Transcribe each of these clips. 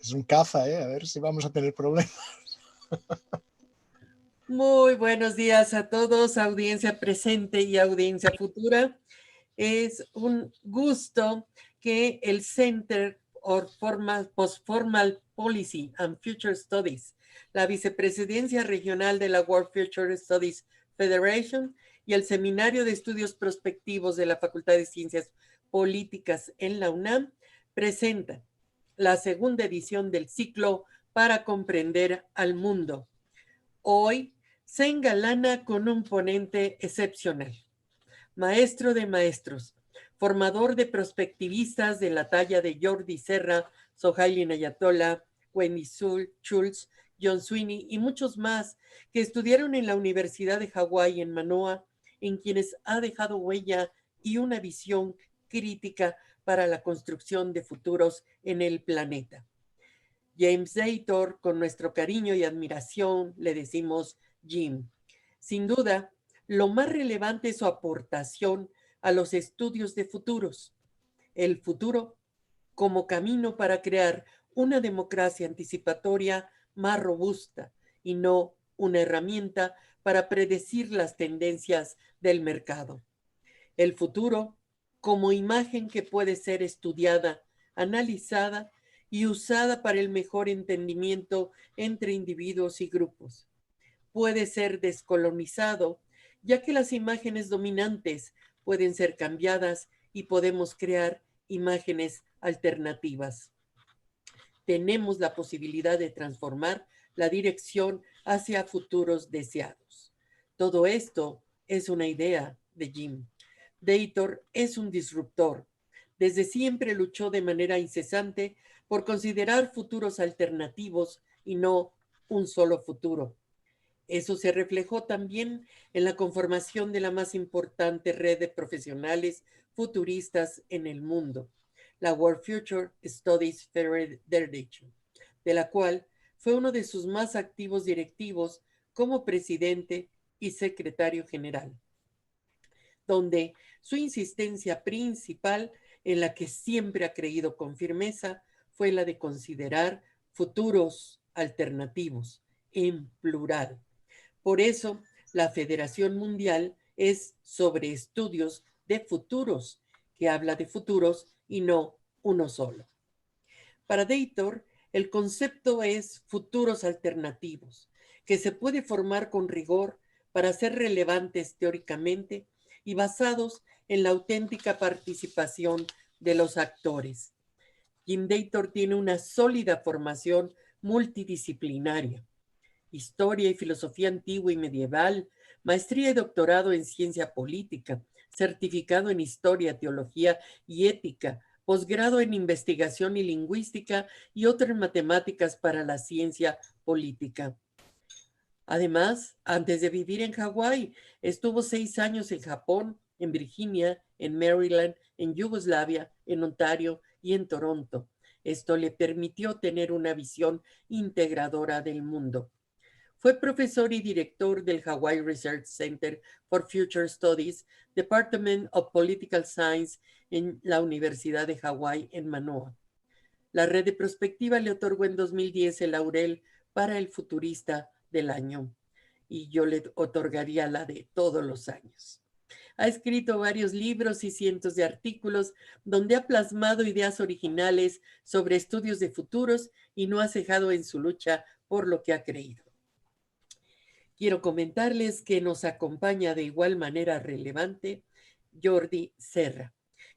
Es un caza, a ver si vamos a tener problemas. Muy buenos días a todos, audiencia presente y audiencia futura. Es un gusto que el Center for Post-Formal Policy and Future Studies, la Vicepresidencia Regional de la World Future Studies Federation y el Seminario de Estudios Prospectivos de la Facultad de Ciencias Políticas en la UNAM presentan la segunda edición del ciclo para comprender al mundo. Hoy se engalana con un ponente excepcional, maestro de maestros, formador de prospectivistas de la talla de Jordi Serra, Sohaili Nayatola, Wendy Schultz, John Sweeney y muchos más que estudiaron en la Universidad de Hawái en Manoa, en quienes ha dejado huella y una visión crítica para la construcción de futuros en el planeta. James Dator, con nuestro cariño y admiración, le decimos Jim. Sin duda, lo más relevante es su aportación a los estudios de futuros. El futuro como camino para crear una democracia anticipatoria más robusta y no una herramienta para predecir las tendencias del mercado. El futuro como imagen que puede ser estudiada, analizada y usada para el mejor entendimiento entre individuos y grupos. Puede ser descolonizado, ya que las imágenes dominantes pueden ser cambiadas y podemos crear imágenes alternativas. Tenemos la posibilidad de transformar la dirección hacia futuros deseados. Todo esto es una idea de Jim. Dator es un disruptor. Desde siempre luchó de manera incesante por considerar futuros alternativos y no un solo futuro. Eso se reflejó también en la conformación de la más importante red de profesionales futuristas en el mundo, la World Future Studies Federation, de la cual fue uno de sus más activos directivos como presidente y secretario general, donde su insistencia principal, en la que siempre ha creído con firmeza, fue la de considerar futuros alternativos en plural. Por eso, la Federación Mundial es sobre estudios de futuros, que habla de futuros y no uno solo. Para Dator, el concepto es futuros alternativos, que se puede formar con rigor para ser relevantes teóricamente y basados en la auténtica participación de los actores. Jim Dator tiene una sólida formación multidisciplinaria: historia y filosofía antigua y medieval, maestría y doctorado en ciencia política, certificado en historia, teología y ética, posgrado en investigación y lingüística y otras matemáticas para la ciencia política. Además, antes de vivir en Hawái, estuvo 6 años en Japón, en Virginia, en Maryland, en Yugoslavia, en Ontario y en Toronto. Esto le permitió tener una visión integradora del mundo. Fue profesor y director del Hawaii Research Center for Future Studies, Department of Political Science en la Universidad de Hawái en Manoa. La red de prospectiva le otorgó en 2010 el laurel para el futurista del año, y yo le otorgaría la de todos los años. Ha escrito varios libros y cientos de artículos donde ha plasmado ideas originales sobre estudios de futuros y no ha cejado en su lucha por lo que ha creído. Quiero comentarles que nos acompaña de igual manera relevante Jordi Serra,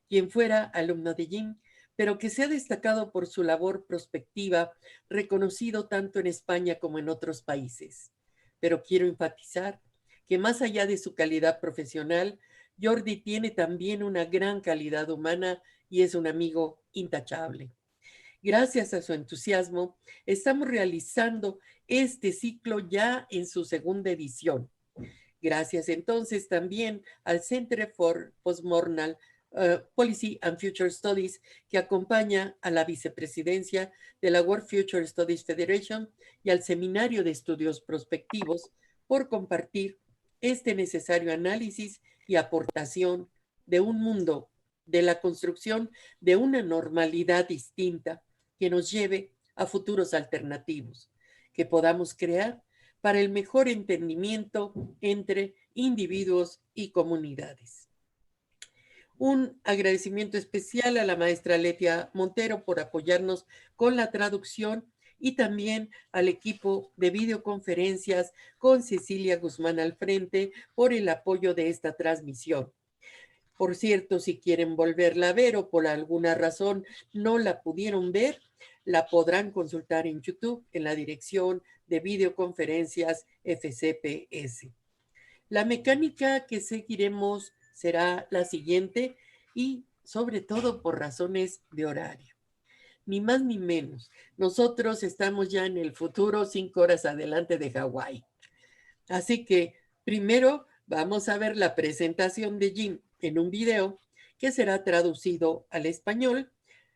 quien fuera alumno de Jim, pero que se ha destacado por su labor prospectiva, reconocido tanto en España como en otros países. Pero quiero enfatizar que más allá de su calidad profesional, Jordi tiene también una gran calidad humana y es un amigo intachable. Gracias a su entusiasmo, estamos realizando este ciclo ya en su segunda edición. Gracias entonces también al Center for Postmortal Policy and Future Studies, que acompaña a la vicepresidencia de la World Future Studies Federation y al Seminario de Estudios Prospectivos, por compartir este necesario análisis y aportación de un mundo, de la construcción de una normalidad distinta que nos lleve a futuros alternativos que podamos crear para el mejor entendimiento entre individuos y comunidades. Un agradecimiento especial a la maestra Letia Montero por apoyarnos con la traducción y también al equipo de videoconferencias con Cecilia Guzmán al frente por el apoyo de esta transmisión. Por cierto, si quieren volverla a ver o por alguna razón no la pudieron ver, la podrán consultar en YouTube en la dirección de videoconferencias FCPS. La mecánica que seguiremos será la siguiente y sobre todo por razones de horario. Ni más ni menos. Nosotros estamos ya en el futuro 5 horas adelante de Hawái. Así que primero vamos a ver la presentación de Jim en un video que será traducido al español,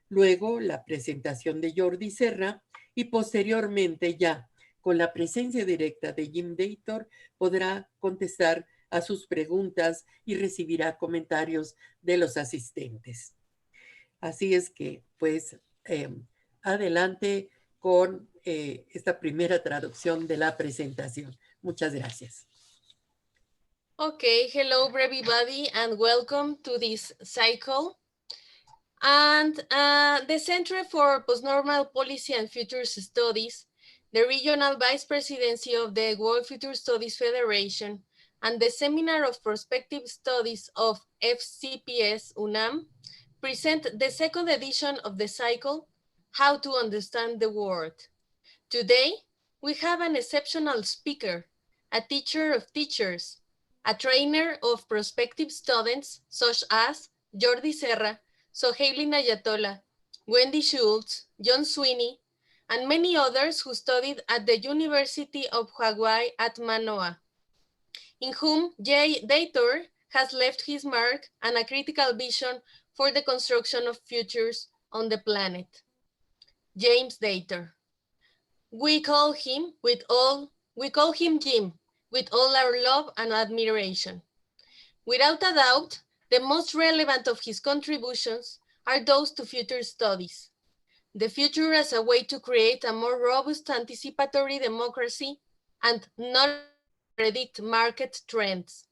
luego la presentación de Jordi Serra y posteriormente ya con la presencia directa de Jim Dator podrá contestar a sus preguntas y recibirá comentarios de los asistentes. Así es que, pues, adelante con esta primera traducción de la presentación. Muchas gracias. Okay, hello everybody and welcome to this cycle. And the Center for Postnormal Policy and Futures Studies, the Regional Vice Presidency of the World Future Studies Federation, and the Seminar of Prospective Studies of FCPS UNAM present the second edition of the cycle, How to Understand the World. Today, we have an exceptional speaker, a teacher of teachers, a trainer of prospective students such as Jordi Serra, Soheili Nayatola, Wendy Schultz, John Sweeney, and many others who studied at the University of Hawaii at Manoa, in whom Jay Dator has left his mark and a critical vision for the construction of futures on the planet. James Dator. We call him Jim, with all our love and admiration. Without a doubt, the most relevant of his contributions are those to future studies. The future as a way to create a more robust anticipatory democracy and not predict market trends.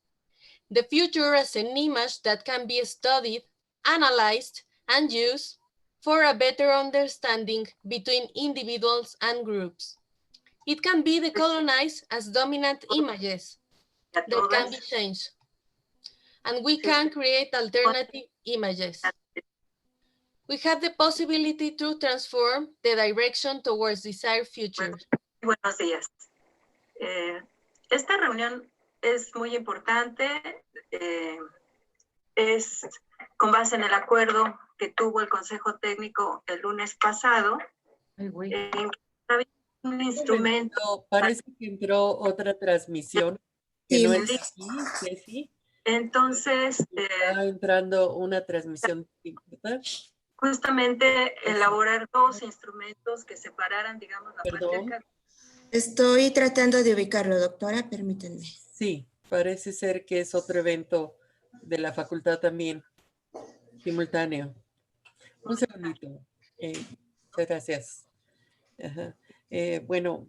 The future as an image that can be studied, analyzed, and used for a better understanding between individuals and groups. It can be decolonized as dominant images that can be changed. And we can create alternative images. We have the possibility to transform the direction towards desired future. Buenos días. Esta reunión es muy importante. Es con base en el acuerdo que tuvo el Consejo Técnico el lunes pasado. En que había un instrumento. Parece que entró otra transmisión que no es aquí, Ceci. Entonces, está entrando una transmisión, ¿verdad? Justamente elaborar dos instrumentos que separaran, digamos, la Perdón. Estoy tratando de ubicarlo, doctora, permítanme. Sí, parece ser que es otro evento de la facultad también, simultáneo. Un segundito. Muchas gracias. Ajá. Bueno,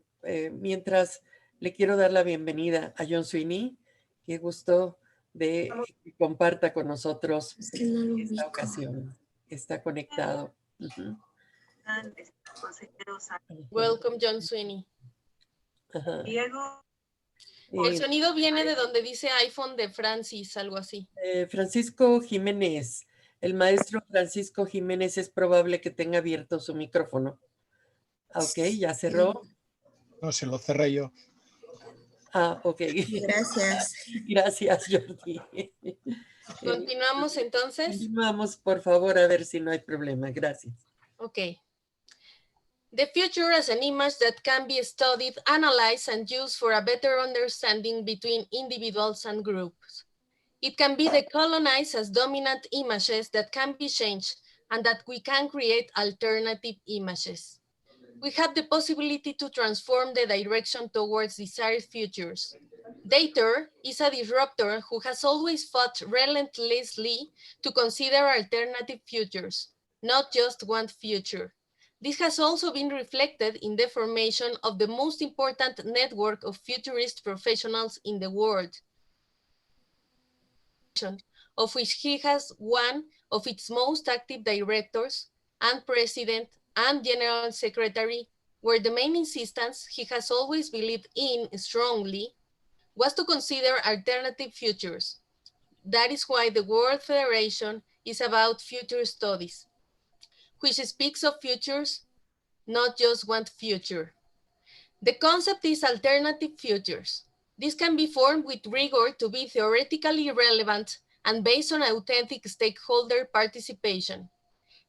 mientras le quiero dar la bienvenida a John Sweeney, qué gusto de que comparta con nosotros esta ocasión. Está conectado. Welcome, John Sweeney. Ajá. Diego. El sonido viene de donde dice iPhone de Francis, algo así. Francisco Jiménez. El maestro Francisco Jiménez es probable que tenga abierto su micrófono. Ok, ¿ya cerró? No, se lo cerré yo. Ah, ok. Gracias. Gracias, Jordi. Continuamos entonces. Continuamos, por favor, a ver si no hay problema. Gracias. Okay. The future as an image that can be studied, analyzed, and used for a better understanding between individuals and groups. It can be decolonized as dominant images that can be changed and that we can create alternative images. We have the possibility to transform the direction towards desired futures. Dator is a disruptor who has always fought relentlessly to consider alternative futures, not just one future. This has also been reflected in the formation of the most important network of futurist professionals in the world, of which he has one of its most active directors and president and general secretary, where the main insistence he has always believed in strongly was to consider alternative futures. That is why the World Federation is about future studies, which speaks of futures, not just one future. The concept is alternative futures. This can be formed with rigor to be theoretically relevant and based on authentic stakeholder participation.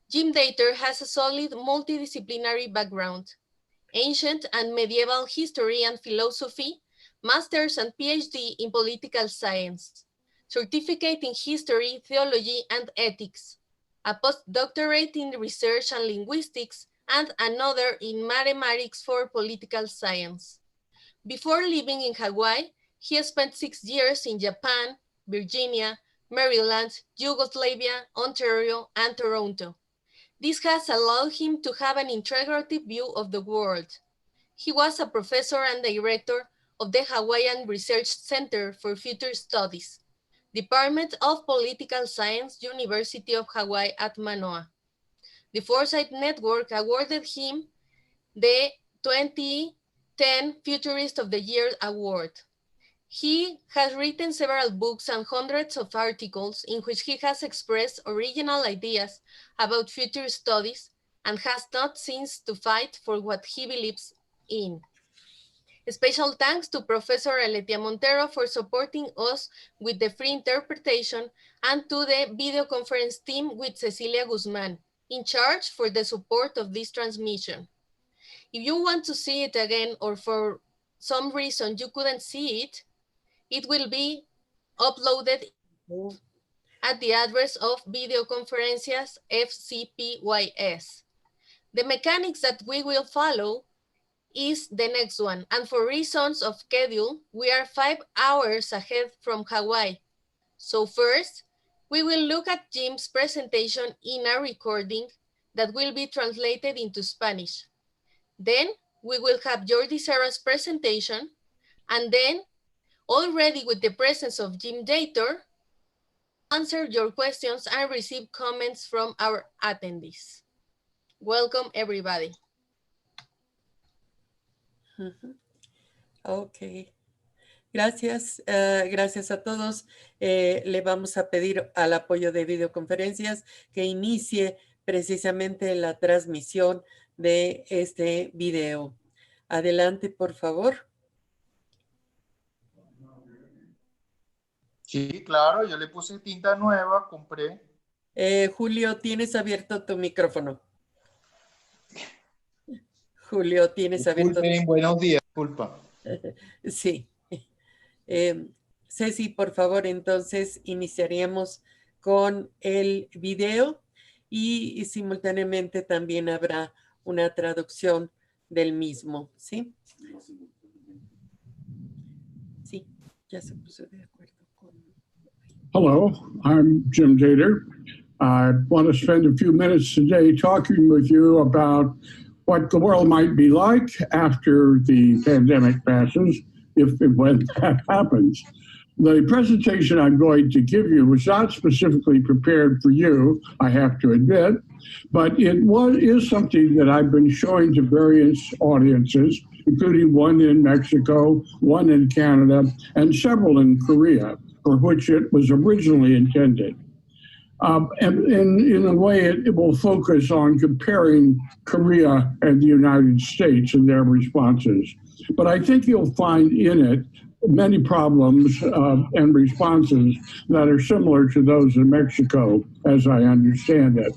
Jim Dater has a solid multidisciplinary background, ancient and medieval history and philosophy, master's and PhD in political science, certificate in history, theology, and ethics, a postdoctorate in research and linguistics, and another in mathematics for political science. Before living in Hawaii, he spent 6 years in Japan, Virginia, Maryland, Yugoslavia, Ontario, and Toronto. This has allowed him to have an integrative view of the world. He was a professor and director of the Hawaiian Research Center for Future Studies, Department of Political Science, University of Hawaii at Manoa. The Foresight Network awarded him the 2010 Futurist of the Year Award. He has written several books and hundreds of articles in which he has expressed original ideas about future studies and has not ceased to fight for what he believes in. Special thanks to Professor Aletia Montero for supporting us with the free interpretation and to the video conference team with Cecilia Guzman, in charge for the support of this transmission. If you want to see it again or for some reason you couldn't see it, it will be uploaded at the address of Videoconferencias FCPYS. The mechanics that we will follow is the next one. And for reasons of schedule, we are 5 hours ahead from Hawaii. So first, we will look at Jim's presentation in a recording that will be translated into Spanish. Then we will have Jordi Serra's presentation, and then already with the presence of Jim Dater, answer your questions and receive comments from our attendees. Welcome, everybody. Ok, gracias, gracias a todos. Le vamos a pedir al apoyo de videoconferencias que inicie precisamente la transmisión de este video. Adelante, por favor. Sí, claro, yo le puse tinta nueva, compré. Julio, ¿tienes abierto tu micrófono? Julio, ¿tienes abierto? Buenos días, disculpa. Sí. Ceci, por favor, entonces iniciaríamos con el video y simultáneamente también habrá una traducción del mismo, ¿sí? Sí, ya se puso de acuerdo con... Hello, I'm Jim Dater. I want to spend a few minutes today talking with you about what the world might be like after the pandemic passes, if and when that happens. The presentation I'm going to give you was not specifically prepared for you, I have to admit, but it is something that I've been showing to various audiences, including one in Mexico, one in Canada, and several in Korea, for which it was originally intended. And in a way, it will focus on comparing Korea and the United States and their responses. But I think you'll find in it many problems and responses that are similar to those in Mexico, as I understand it.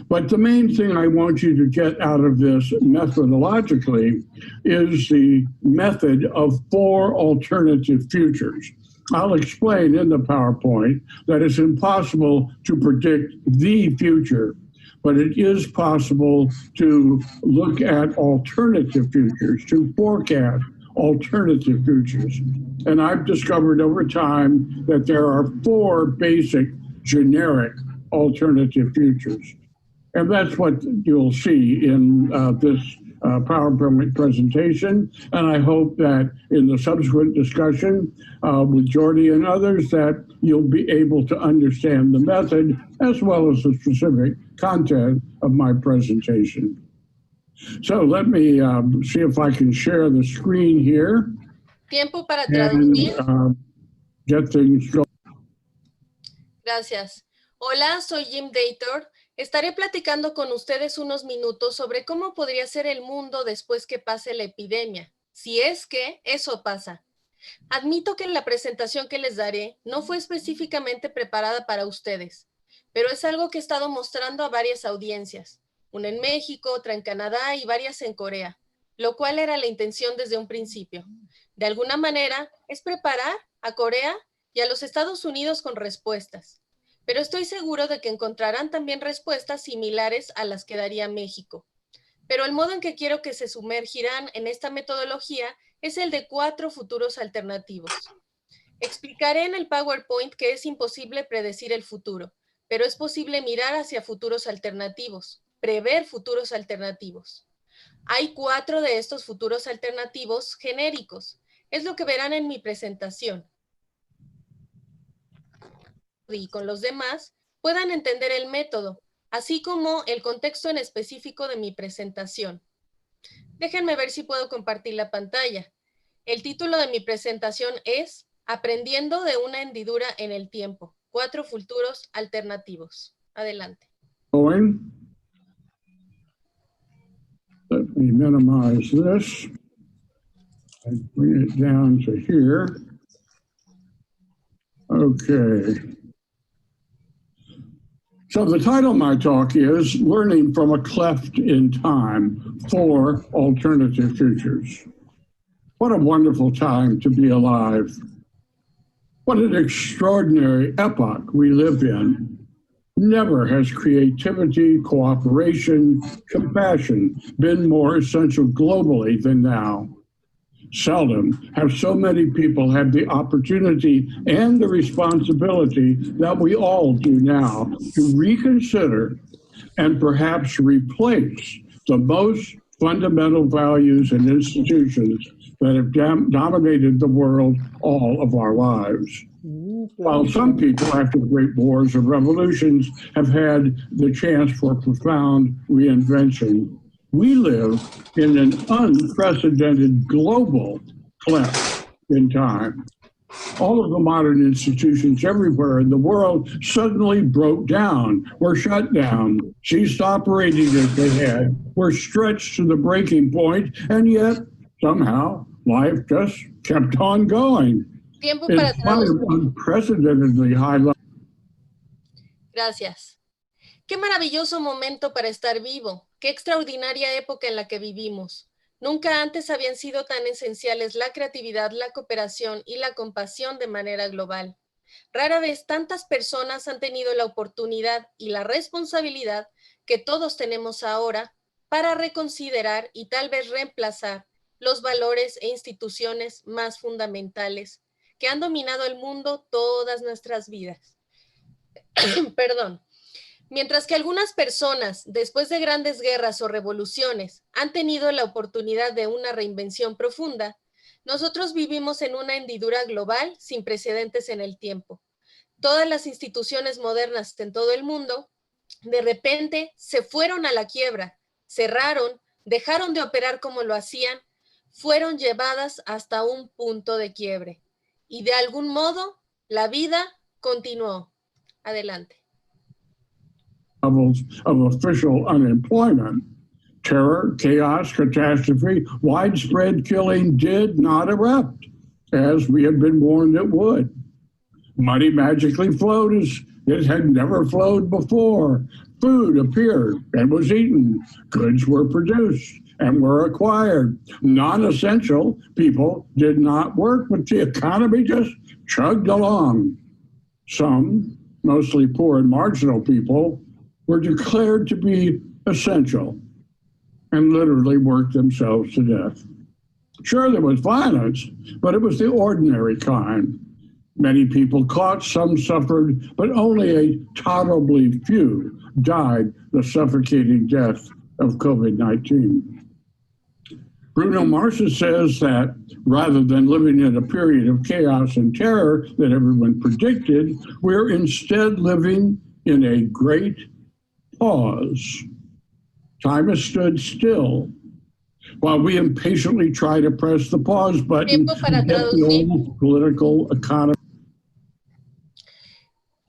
But the main thing I want you to get out of this methodologically is the method of 4 alternative futures. I'll explain in the PowerPoint that it's impossible to predict the future, but it is possible to look at alternative futures, to forecast alternative futures. And I've discovered over time that there are 4 basic generic alternative futures. And that's what you'll see in this PowerPoint presentation. And I hope that in the subsequent discussion with Jordi and others that you'll be able to understand the method as well as the specific content of my presentation. So let me see if I can share the screen here. Tiempo para traducir. And get things going. Gracias. Hola, soy Jim Dator. Estaré platicando con ustedes unos minutos sobre cómo podría ser el mundo después que pase la epidemia, si es que eso pasa. Admito que la presentación que les daré no fue específicamente preparada para ustedes, pero es algo que he estado mostrando a varias audiencias, una en México, otra en Canadá y varias en Corea, lo cual era la intención desde un principio. De alguna manera, es preparar a Corea y a los Estados Unidos con respuestas, pero estoy seguro de que encontrarán también respuestas similares a las que daría México. Pero el modo en que quiero que se sumergirán en esta metodología es el de 4 futuros alternativos. Explicaré en el PowerPoint que es imposible predecir el futuro, pero es posible mirar hacia futuros alternativos, prever futuros alternativos. Hay 4 de estos futuros alternativos genéricos. Es lo que verán en mi presentación. Y con los demás puedan entender el método, así como el contexto en específico de mi presentación. Déjenme ver si puedo compartir la pantalla. El título de mi presentación es Aprendiendo de una hendidura en el tiempo, 4 futuros alternativos. Adelante. Let me minimize this and bring it down to here. Okay. So the title of my talk is Learning from a Cleft in Time, 4 Alternative Futures. What a wonderful time to be alive. What an extraordinary epoch we live in. Never has creativity, cooperation, compassion been more essential globally than now. Seldom have so many people had the opportunity and the responsibility that we all do now to reconsider and perhaps replace the most fundamental values and institutions that have dominated the world all of our lives. While some people, after great wars or revolutions, have had the chance for profound reinvention, we live in an unprecedented global cleft in time. All of the modern institutions everywhere in the world suddenly broke down, were shut down, ceased operating as they had, were stretched to the breaking point, and yet somehow life just kept on going. Tiempo para traducir. Unprecedentedly high level. Gracias. Qué maravilloso momento para estar vivo. Qué extraordinaria época en la que vivimos. Nunca antes habían sido tan esenciales la creatividad, la cooperación y la compasión de manera global. Rara vez tantas personas han tenido la oportunidad y la responsabilidad que todos tenemos ahora para reconsiderar y tal vez reemplazar los valores e instituciones más fundamentales que han dominado el mundo todas nuestras vidas. Perdón. Mientras que algunas personas, después de grandes guerras o revoluciones, han tenido la oportunidad de una reinvención profunda, nosotros vivimos en una hendidura global sin precedentes en el tiempo. Todas las instituciones modernas en todo el mundo, de repente, se fueron a la quiebra, cerraron, dejaron de operar como lo hacían, fueron llevadas hasta un punto de quiebre. Y de algún modo, la vida continuó. Adelante. Levels of official unemployment, terror, chaos, catastrophe, widespread killing did not erupt, as we had been warned it would. Money magically flowed as it had never flowed before. Food appeared and was eaten. Goods were produced and were acquired. Non-essential people did not work, but the economy just chugged along. Some, mostly poor and marginal people, were declared to be essential and literally worked themselves to death. Sure, there was violence, but it was the ordinary kind. Many people caught, some suffered, but only a tolerably few died the suffocating death of COVID-19. Bruno Mars says that rather than living in a period of chaos and terror that everyone predicted, we're instead living in a great pause. Time has stood still while we impatiently try to press the pause button Tiempo para to get the traducir. old political economy.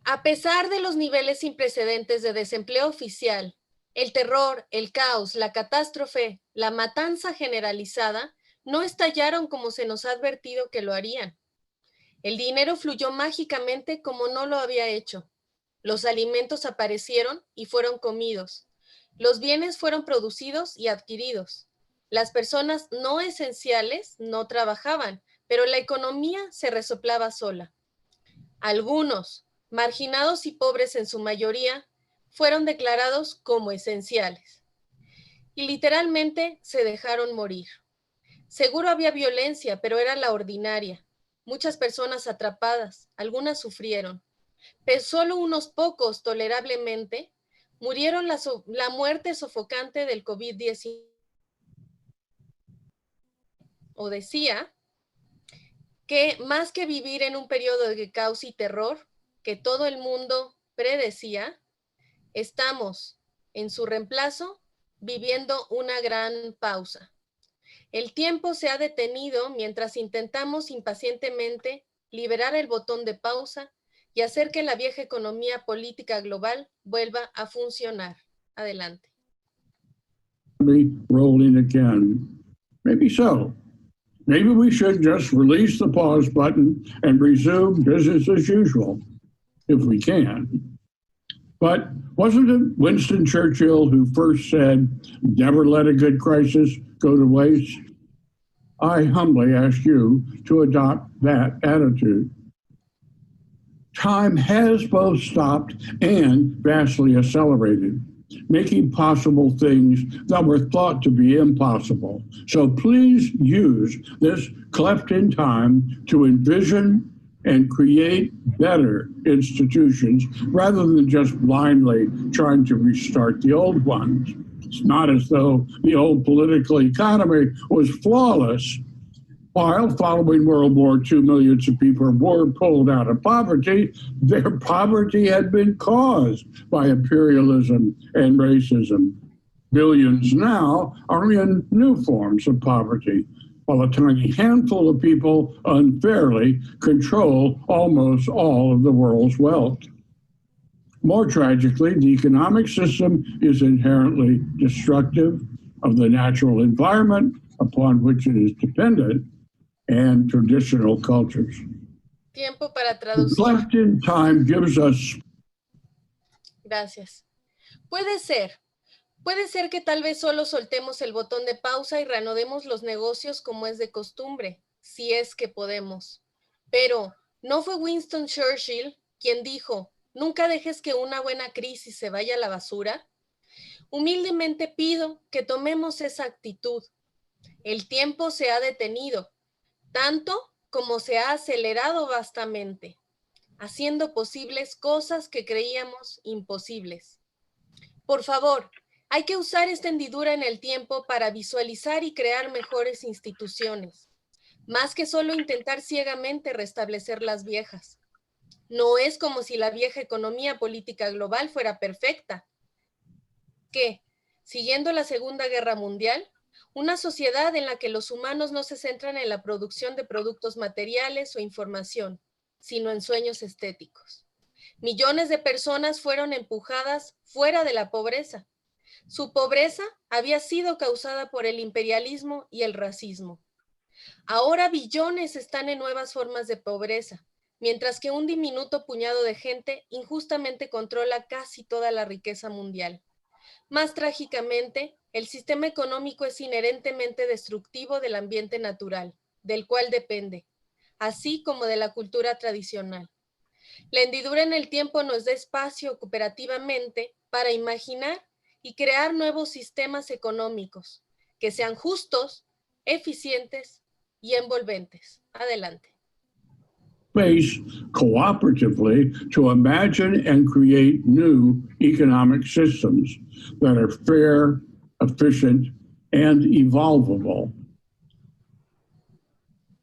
A pesar de los niveles sin precedentes de desempleo oficial, el terror, el caos, la catástrofe, la matanza generalizada no estallaron como se nos ha advertido que lo harían. El dinero fluyó mágicamente como no lo había hecho. Los alimentos aparecieron y fueron comidos. Los bienes fueron producidos y adquiridos. Las personas no esenciales no trabajaban, pero la economía se resoplaba sola. Algunos, marginados y pobres en su mayoría, fueron declarados como esenciales. Y literalmente se dejaron morir. Seguro había violencia, pero era la ordinaria. Muchas personas atrapadas, algunas sufrieron. Pero solo unos pocos, tolerablemente, murieron la muerte sofocante del COVID-19. O decía que más que vivir en un periodo de caos y terror, que todo el mundo predecía, estamos en su reemplazo viviendo una gran pausa. El tiempo se ha detenido mientras intentamos impacientemente liberar el botón de pausa y hacer que la vieja economía política global vuelva a funcionar. Adelante. Rolling again. Maybe so. Maybe we should just release the pause button and resume business as usual, if we can. But wasn't it Winston Churchill who first said, never let a good crisis go to waste? I humbly ask you to adopt that attitude. Time has both stopped and vastly accelerated, making possible things that were thought to be impossible. So please use this cleft in time to envision and create better institutions rather than just blindly trying to restart the old ones. It's not as though the old political economy was flawless. While following World War II, millions of people were pulled out of poverty, their poverty had been caused by imperialism and racism. Billions now are in new forms of poverty, while a tiny handful of people unfairly control almost all of the world's wealth. More tragically, the economic system is inherently destructive of the natural environment upon which it is dependent and traditional cultures. Tiempo para traducir. Left in time gives us. Gracias. Puede ser que tal vez solo soltemos el botón de pausa y reanudemos los negocios como es de costumbre, si es que podemos. Pero, ¿no fue Winston Churchill quien dijo, nunca dejes que una buena crisis se vaya a la basura? Humildemente pido que tomemos esa actitud. El tiempo se ha detenido, tanto como se ha acelerado vastamente, haciendo posibles cosas que creíamos imposibles. Por favor, hay que usar esta hendidura en el tiempo para visualizar y crear mejores instituciones, más que solo intentar ciegamente restablecer las viejas. No es como si la vieja economía política global fuera perfecta. Que, siguiendo la Segunda Guerra Mundial, una sociedad en la que los humanos no se centran en la producción de productos materiales o información, sino en sueños estéticos. Millones de personas fueron empujadas fuera de la pobreza. Su pobreza había sido causada por el imperialismo y el racismo. Ahora billones están en nuevas formas de pobreza, mientras que un diminuto puñado de gente injustamente controla casi toda la riqueza mundial. Más trágicamente, el sistema económico es inherentemente destructivo del ambiente natural, del cual depende, así como de la cultura tradicional. La hendidura en el tiempo nos da espacio cooperativamente para imaginar y crear nuevos sistemas económicos que sean justos, eficientes y envolventes. Adelante. space cooperatively to imagine and create new economic systems that are fair, efficient, and evolvable.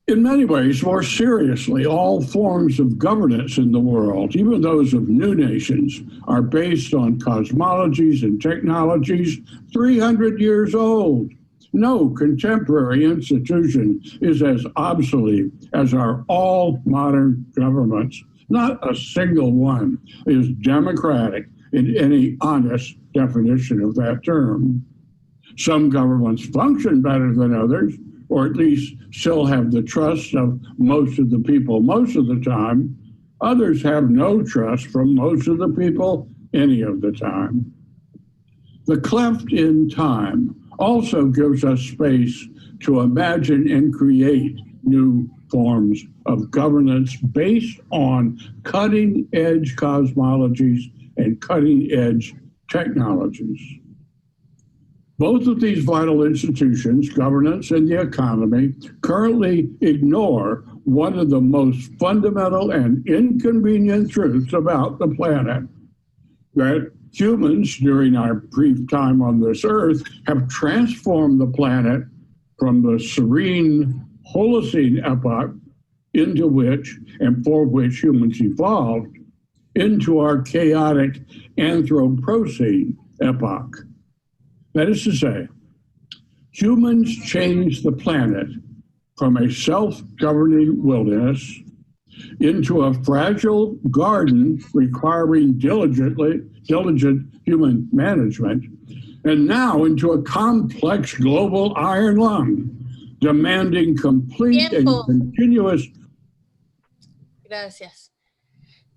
In many ways, more seriously, all forms of governance in the world, even those of new nations, are based on cosmologies and technologies 300 years old. No contemporary institution is as obsolete as our all modern governments. Not a single one is democratic in any honest definition of that term. Some governments function better than others, or at least still have the trust of most of the people most of the time. Others have no trust from most of the people any of the time. The cleft in time also gives us space to imagine and create new forms of governance based on cutting-edge cosmologies and cutting-edge technologies. Both of these vital institutions, governance and the economy, currently ignore one of the most fundamental and inconvenient truths about the planet, that humans, during our brief time on this earth, have transformed the planet from the serene Holocene epoch into which and for which humans evolved, into our chaotic Anthropocene epoch. That is to say, humans changed the planet from a self-governing wilderness into a fragile garden requiring diligent human management, and now into a complex global iron lung, demanding complete and continuous. Gracias.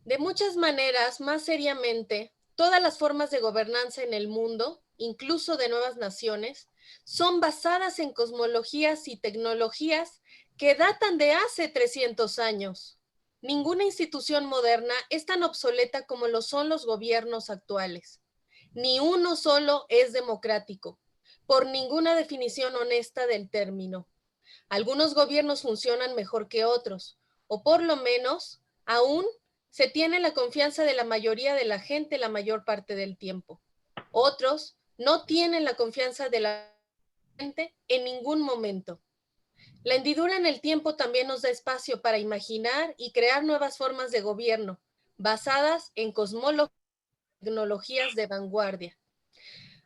De muchas maneras, más seriamente, todas las formas de gobernanza en el mundo, incluso de nuevas naciones, son basadas en cosmologías y tecnologías que datan de hace 300 años. Ninguna institución moderna es tan obsoleta como lo son los gobiernos actuales. Ni uno solo es democrático, por ninguna definición honesta del término. Algunos gobiernos funcionan mejor que otros, o por lo menos, aún se tiene la confianza de la mayoría de la gente la mayor parte del tiempo. Otros no tienen la confianza de la gente en ningún momento. La hendidura en el tiempo también nos da espacio para imaginar y crear nuevas formas de gobierno basadas en cosmologías y tecnologías de vanguardia.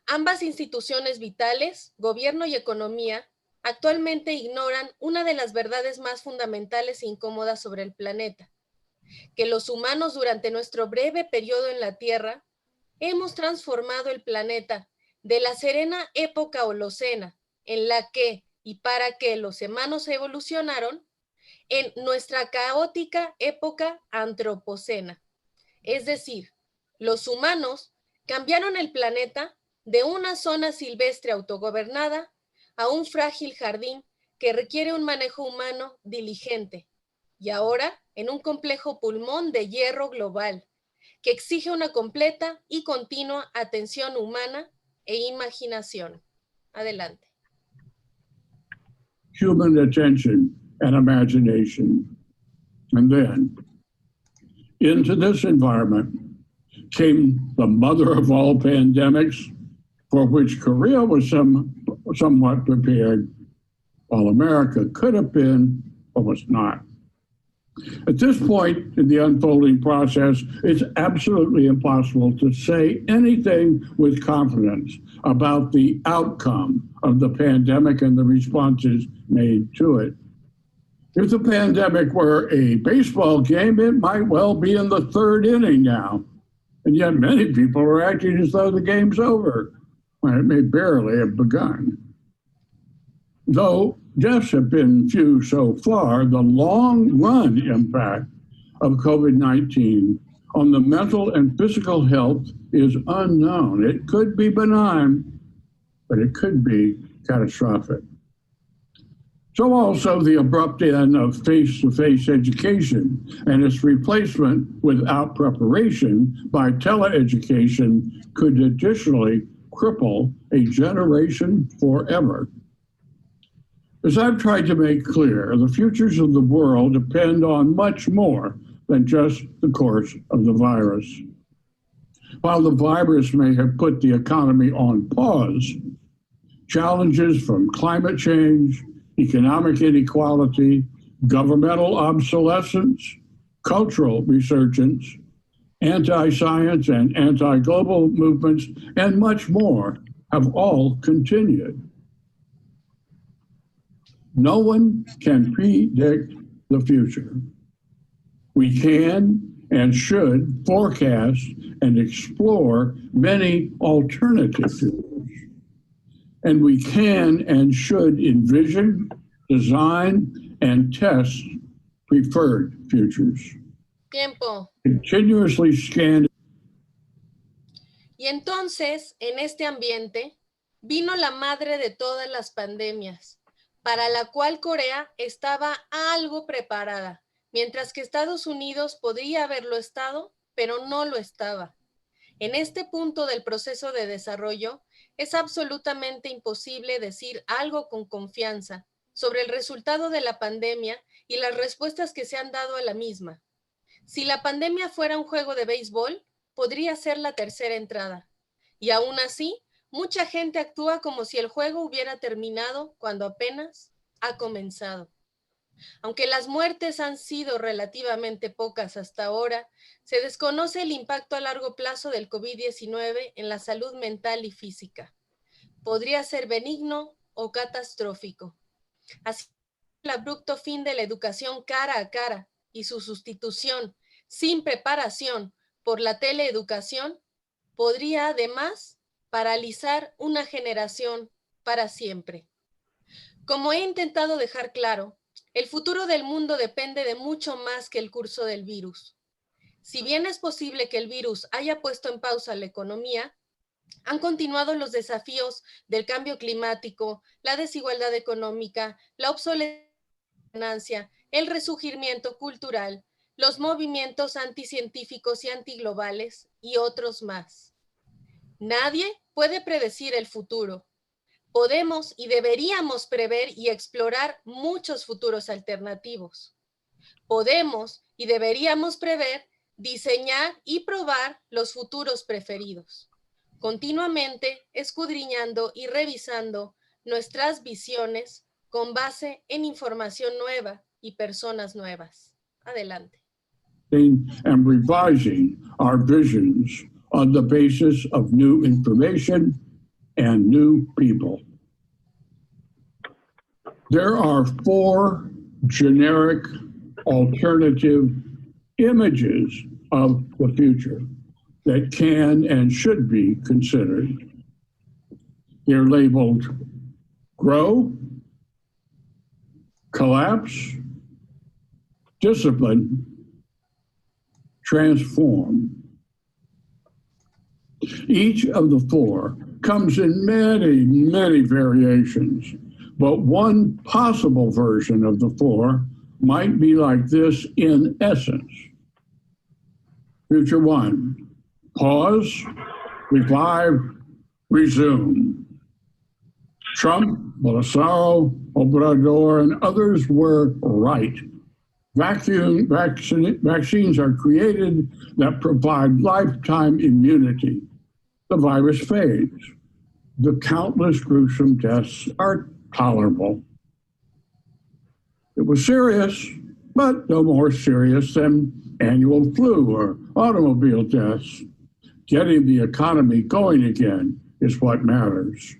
Ambas instituciones vitales, gobierno y economía, actualmente ignoran una de las verdades más fundamentales e incómodas sobre el planeta, que los humanos durante nuestro breve periodo en la Tierra hemos transformado el planeta de la serena época holocena en la que y para que los humanos evolucionaron en nuestra caótica época antropocena. Es decir, los humanos cambiaron el planeta de una zona silvestre autogobernada a un frágil jardín que requiere un manejo humano diligente y ahora en un complejo pulmón de hierro global que exige una completa y continua atención humana e imaginación. Adelante. Human attention and imagination. And then, into this environment came the mother of all pandemics, for which Korea was somewhat prepared, while America could have been, but was not. At this point in the unfolding process, it's absolutely impossible to say anything with confidence about the outcome of the pandemic and the responses made to it. If the pandemic were a baseball game, it might well be in the third inning now. And yet many people are acting as though the game's over, when it may barely have begun. Though deaths have been few so far, the long-run impact of COVID-19 on the mental and physical health is unknown. It could be benign, but it could be catastrophic. So also the abrupt end of face-to-face education and its replacement without preparation by teleeducation could additionally cripple a generation forever. As I've tried to make clear, the futures of the world depend on much more than just the course of the virus. While the virus may have put the economy on pause, challenges from climate change, economic inequality, governmental obsolescence, cultural resurgence, anti-science and anti-global movements, and much more have all continued. No one can predict the future. We can and should forecast and explore many alternative futures. And we can and should envision, design, and test preferred futures. Tiempo. Continuously scan. Y entonces, en este ambiente, vino la madre de todas las pandemias, para la cual Corea estaba algo preparada, mientras que Estados Unidos podría haberlo estado, pero no lo estaba. En este punto del proceso de desarrollo, es absolutamente imposible decir algo con confianza sobre el resultado de la pandemia y las respuestas que se han dado a la misma. Si la pandemia fuera un juego de béisbol, podría ser la tercera entrada. Y aún así, mucha gente actúa como si el juego hubiera terminado cuando apenas ha comenzado. Aunque las muertes han sido relativamente pocas hasta ahora, se desconoce el impacto a largo plazo del COVID-19 en la salud mental y física. Podría ser benigno o catastrófico. Así, el abrupto fin de la educación cara a cara y su sustitución sin preparación por la teleeducación podría además paralizar una generación para siempre. Como he intentado dejar claro, el futuro del mundo depende de mucho más que el curso del virus. Si bien es posible que el virus haya puesto en pausa la economía, han continuado los desafíos del cambio climático, la desigualdad económica, la obsolescencia, el resurgimiento cultural, los movimientos anticientíficos y antiglobales y otros más. Nadie puede predecir el futuro. Podemos y deberíamos prever y explorar muchos futuros alternativos. Podemos y deberíamos prever, diseñar y probar los futuros preferidos, continuamente escudriñando y revisando nuestras visiones con base en información nueva y personas nuevas. Adelante. And revising our visions on the basis of new information and new people. There are 4 generic alternative images of the future that can and should be considered. They're labeled grow, collapse, discipline, transform. Each of the 4 comes in many, many variations, but one possible version of the 4 might be like this in essence. Future 1, pause, revive, resume. Trump, Bolsonaro, Obrador, and others were right. Vaccines are created that provide lifetime immunity. The virus fades. The countless gruesome deaths are tolerable. It was serious, but no more serious than annual flu or automobile deaths. Getting the economy going again is what matters.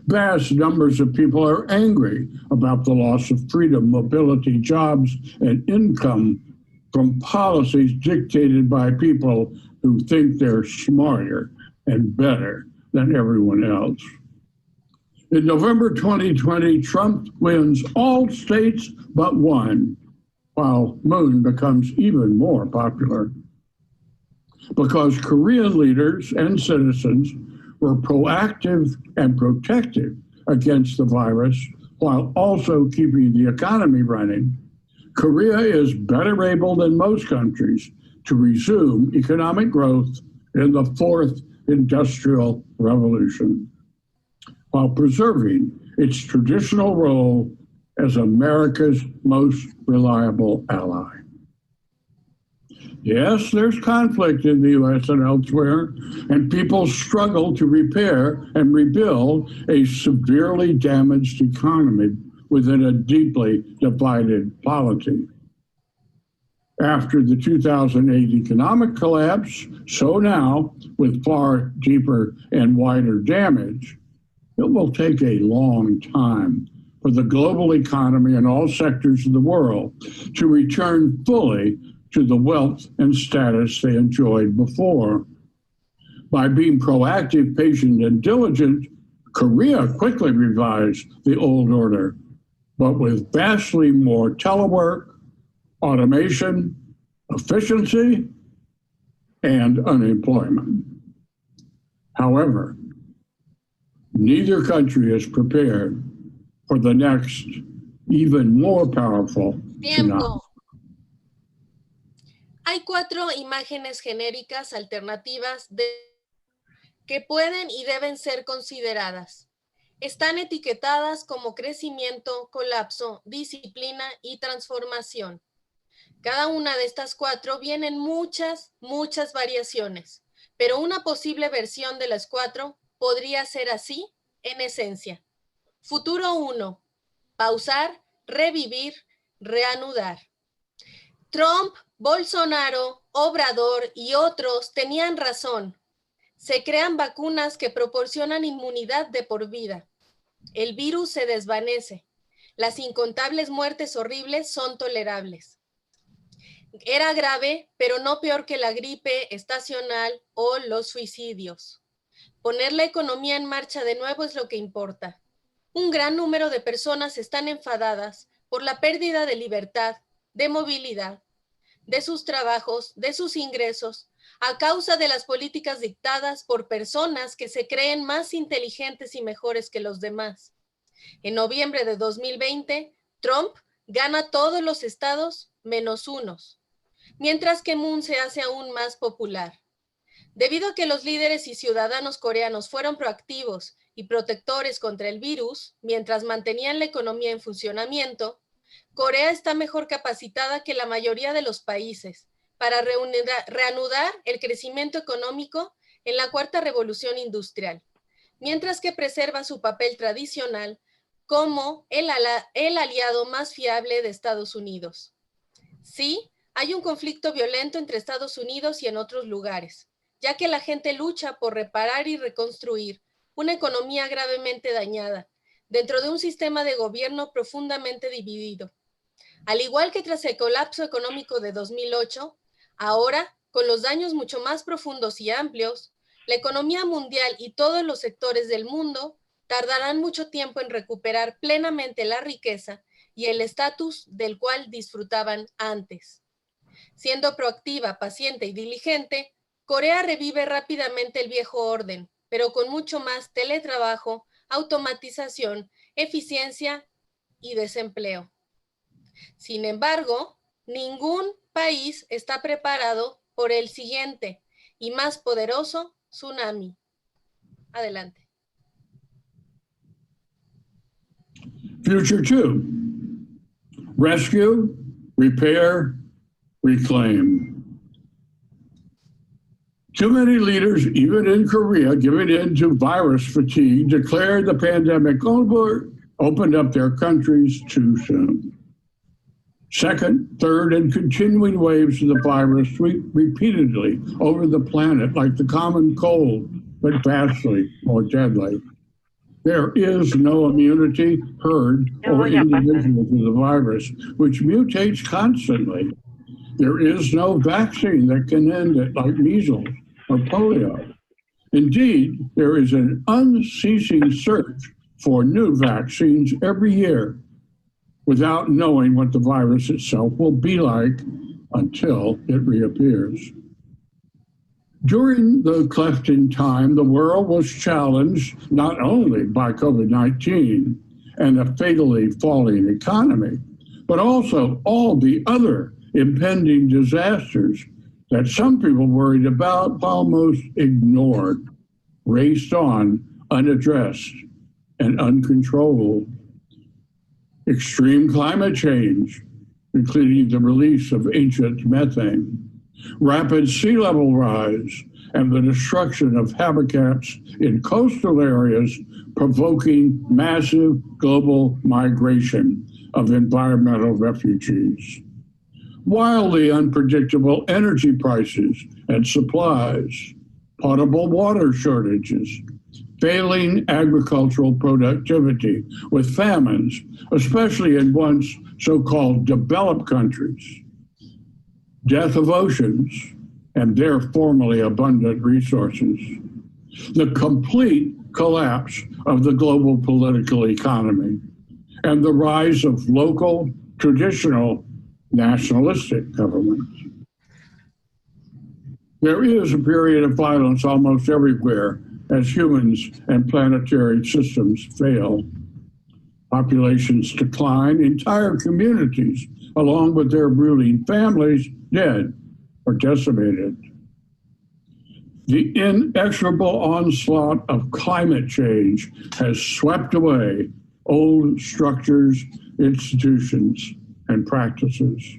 Vast numbers of people are angry about the loss of freedom, mobility, jobs, and income from policies dictated by people who think they're smarter and better than everyone else. In November 2020, Trump wins all states but one, while Moon becomes even more popular. Because Korean leaders and citizens were proactive and protective against the virus while also keeping the economy running, Korea is better able than most countries to resume economic growth in the 4th industrial revolution, while preserving its traditional role as America's most reliable ally. Yes, there's conflict in the U.S. and elsewhere, and people struggle to repair and rebuild a severely damaged economy within a deeply divided polity. After the 2008 economic collapse, so now, with far deeper and wider damage, it will take a long time for the global economy and all sectors of the world to return fully to the wealth and status they enjoyed before. By being proactive, patient, and diligent, Korea quickly revised the old order, but with vastly more telework, automation, efficiency, and unemployment. However, neither country is prepared for the next, even more powerful tsunami. Hay 4 imágenes genéricas alternativas que pueden y deben ser consideradas. Están etiquetadas como crecimiento, colapso, disciplina y transformación. Cada una de estas 4 vienen muchas variaciones, pero una posible versión de las 4 podría ser así en esencia. Futuro 1, pausar, revivir, reanudar. Trump, Bolsonaro, Obrador y otros tenían razón. Se crean vacunas que proporcionan inmunidad de por vida. El virus se desvanece. Las incontables muertes horribles son tolerables. Era grave, pero no peor que la gripe estacional o los suicidios. Poner la economía en marcha de nuevo es lo que importa. Un gran número de personas están enfadadas por la pérdida de libertad, de movilidad, de sus trabajos, de sus ingresos, a causa de las políticas dictadas por personas que se creen más inteligentes y mejores que los demás. En noviembre de 2020, Trump gana todos los estados menos unos, mientras que Moon se hace aún más popular. Debido a que los líderes y ciudadanos coreanos fueron proactivos y protectores contra el virus, mientras mantenían la economía en funcionamiento, Corea está mejor capacitada que la mayoría de los países para reanudar el crecimiento económico en la cuarta revolución industrial, mientras que preserva su papel tradicional como el aliado más fiable de Estados Unidos. Sí, hay un conflicto violento entre Estados Unidos y en otros lugares, ya que la gente lucha por reparar y reconstruir una economía gravemente dañada dentro de un sistema de gobierno profundamente dividido. Al igual que tras el colapso económico de 2008, ahora, con los daños mucho más profundos y amplios, la economía mundial y todos los sectores del mundo tardarán mucho tiempo en recuperar plenamente la riqueza y el estatus del cual disfrutaban antes. Siendo proactiva, paciente y diligente, Corea revive rápidamente el viejo orden, pero con mucho más teletrabajo, automatización, eficiencia y desempleo. Sin embargo, ningún país está preparado por el siguiente y más poderoso tsunami. Adelante. Future 2, rescue, repair, reclaim. Too many leaders, even in Korea, giving in to virus fatigue, declared the pandemic over, opened up their countries too soon. Second, third, and continuing waves of the virus sweep repeatedly over the planet like the common cold, but vastly more deadly. There is no immunity, herd, or individual to the virus, which mutates constantly. There is no vaccine that can end it like measles or polio. Indeed, there is an unceasing search for new vaccines every year without knowing what the virus itself will be like until it reappears. During the Clefton time, the world was challenged not only by COVID-19 and a fatally falling economy, but also all the other impending disasters that some people worried about almost ignored, raced on unaddressed and uncontrolled. extreme climate change, including the release of ancient methane, rapid sea level rise, and the destruction of habitats in coastal areas, provoking massive global migration of environmental refugees. Wildly unpredictable energy prices and supplies, potable water shortages, failing agricultural productivity with famines, especially in once so-called developed countries, death of oceans and their formerly abundant resources, the complete collapse of the global political economy, and the rise of local, traditional, nationalistic governments. There is a period of violence almost everywhere as humans and planetary systems fail. Populations decline, entire communities, along with their brooding families, dead or decimated. The inexorable onslaught of climate change has swept away old structures, institutions, and practices.